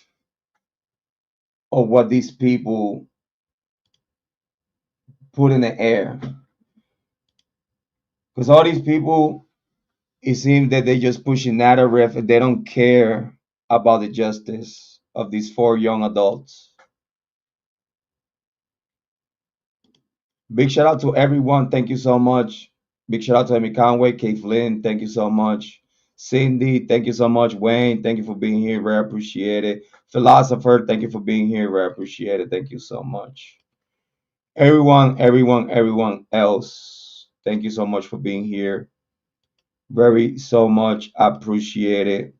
of what these people put in the air. Because all these people, it seems that they just pushing narrative and they don't care about the justice of these 4 young adults. Big shout out to everyone. Thank you so much. Big shout out to Amy Conway, Kate Flynn. Thank you so much. Cindy, thank you so much. Wayne, thank you for being here. Very appreciate it. Philosopher, thank you for being here. Very appreciate it. Thank you so much. Everyone else, thank you so much for being here. Very so much appreciate it.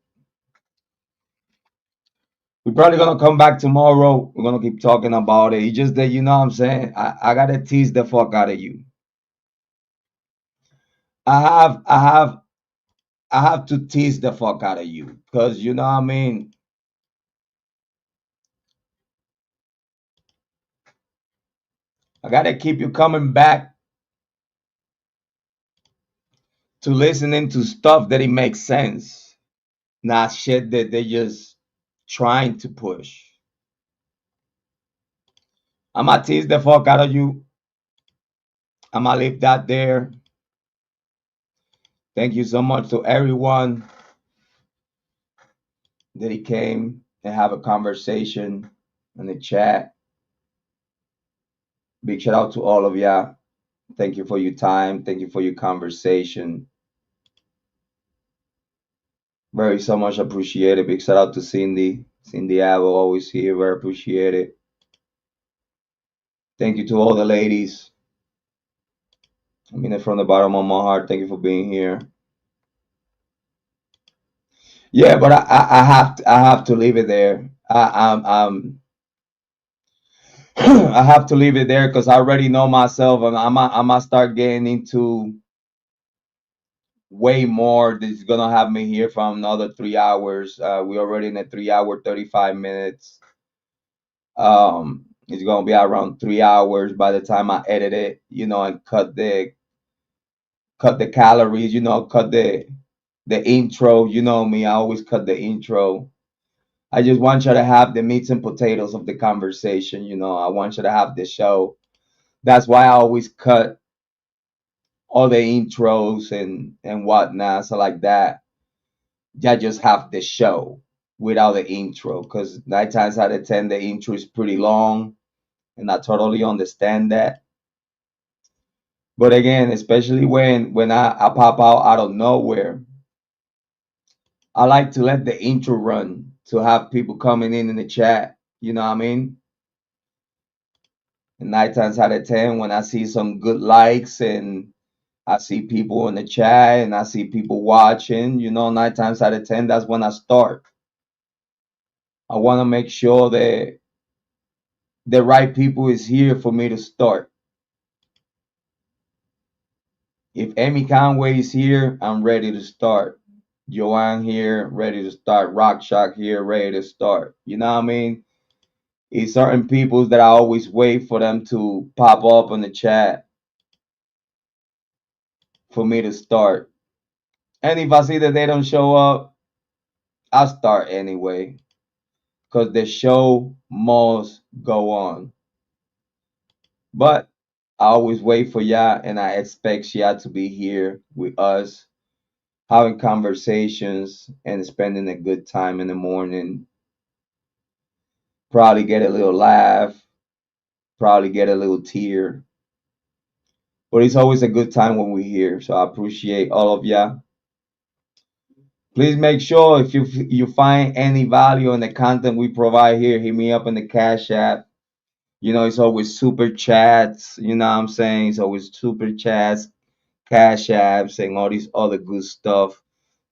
We're probably gonna come back tomorrow. We're gonna keep talking about it. It's just that you know what I'm saying. I gotta tease the fuck out of you. I have I have I have to tease the fuck out of you because you know what I mean. I gotta keep you coming back to listening to stuff that it makes sense, not shit that they just trying to push. I'm gonna tease the fuck out of you. I'm gonna leave that there. Thank you so much to everyone that he came and have a conversation in the chat. Big shout out to all of ya. Thank you for your time. Thank you for your conversation. Very so much appreciated. Big shout out to Cindy. Cindy Abel, always here. Very appreciated. Thank you to all the ladies. I mean it from the bottom of my heart. Thank you for being here. Yeah, but I have to leave it there. I have to leave it there because I already know myself, and I'm gonna start getting into way more. This is gonna have me here for another 3 hours. We're already in a 3 hour 35 minutes. It's gonna be around 3 hours by the time I edit it, you know, and cut the calories, you know, cut the intro. You know me, I always cut the intro. I just want you to have the meats and potatoes of the conversation. You know, I want you to have the show. That's why I always cut all the intros and whatnot. So like that, I just have the show without the intro. Because 9 times out of 10, the intro is pretty long, and I totally understand that. But again, especially when I pop out of nowhere, I like to let the intro run to have people coming in the chat. You know what I mean? And 9 times out of 10, when I see some good likes and I see people in the chat and I see people watching, you know, 9 times out of 10, that's when I start. I want to make sure that the right people is here for me to start. If Amy Conway is here, I'm ready to start. Joanne here, ready to start. Rock Shock here, ready to start. You know what I mean? It's certain people that I always wait for them to pop up in the chat for me to start. And if I see that they don't show up, I'll start anyway. Because the show must go on. But I always wait for y'all and I expect y'all to be here with us, having conversations and spending a good time in the morning. Probably get a little laugh, probably get a little tear. But it's always a good time when we're here. So I appreciate all of y'all. Please make sure if you find any value in the content we provide here, hit me up in the Cash App. You know, it's always super chats. You know what I'm saying? It's always super chats, Cash Apps, and all these other good stuff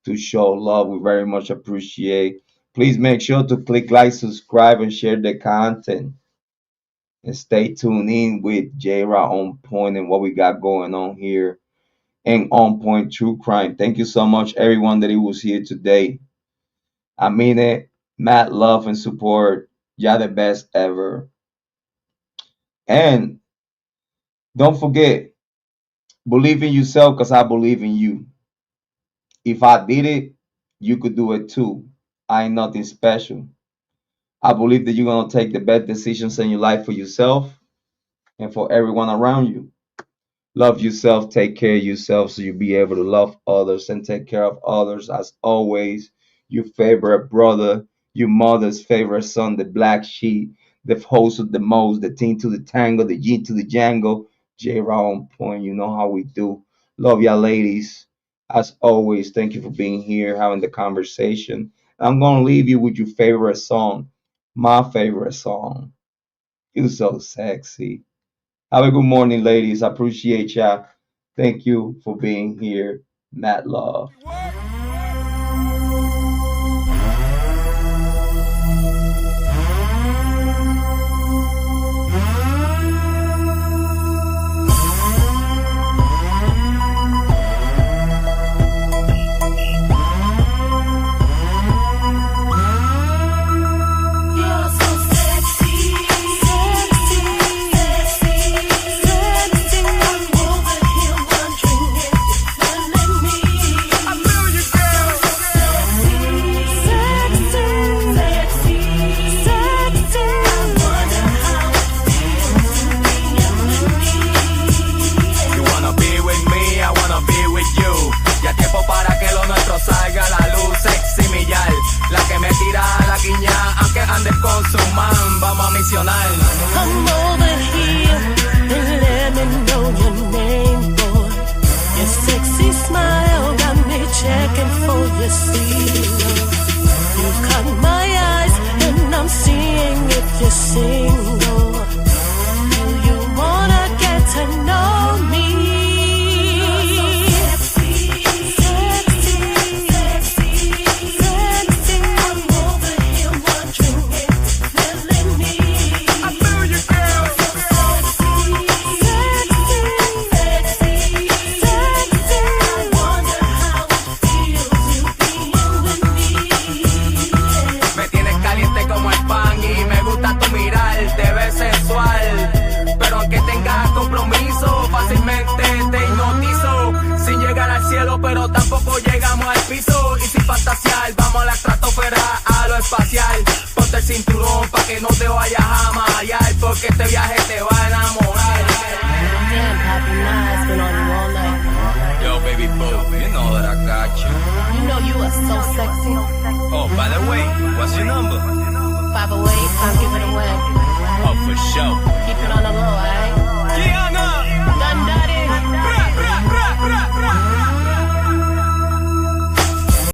to show love. We very much appreciate. Please make sure to click like, subscribe, and share the content. And stay tuned in with Jrod on point and what we got going on here and On Point True Crime. Thank you so much, everyone that was here today. I mean it. Mad love and support. You're the best ever. And don't forget, believe in yourself because I believe in you. If I did it, you could do it too. I ain't nothing special. I believe that you're going to take the best decisions in your life for yourself and for everyone around you. Love yourself, take care of yourself so you'll be able to love others and take care of others. As always, your favorite brother, your mother's favorite son, the black sheep, the host of the most, the team to the tango, the G to the Django, Jrod on point. You know how we do. Love y'all, ladies. As always, thank you for being here, having the conversation. I'm going to leave you with your favorite song, my favorite song. You so sexy. Have a good morning, ladies. I appreciate y'all. Thank you for being here. Matt Love. Salga a la luz, sexy millar. La que me tira a la guiña, aunque andes con su man, vamos a misionar. Come over here and let me know your name, boy. Your sexy smile got me checking for your seal. You caught my eyes and I'm seeing if you're single. Do you wanna get to know me? Pero aunque tengas compromiso, fácilmente te hipnotizo. Sin llegar al cielo, pero tampoco llegamos al piso. Y sin fantasear, vamos a la estratosfera, a lo espacial. Ponte el cinturón pa' que no te vayas a marear, porque este viaje te va a enamorar. Damn, Papi, nah, it's been on you all night. Yo, baby boo, you know that I got you. You know you are so sexy. Oh, by the way, what's your number? 508, I'll give it away.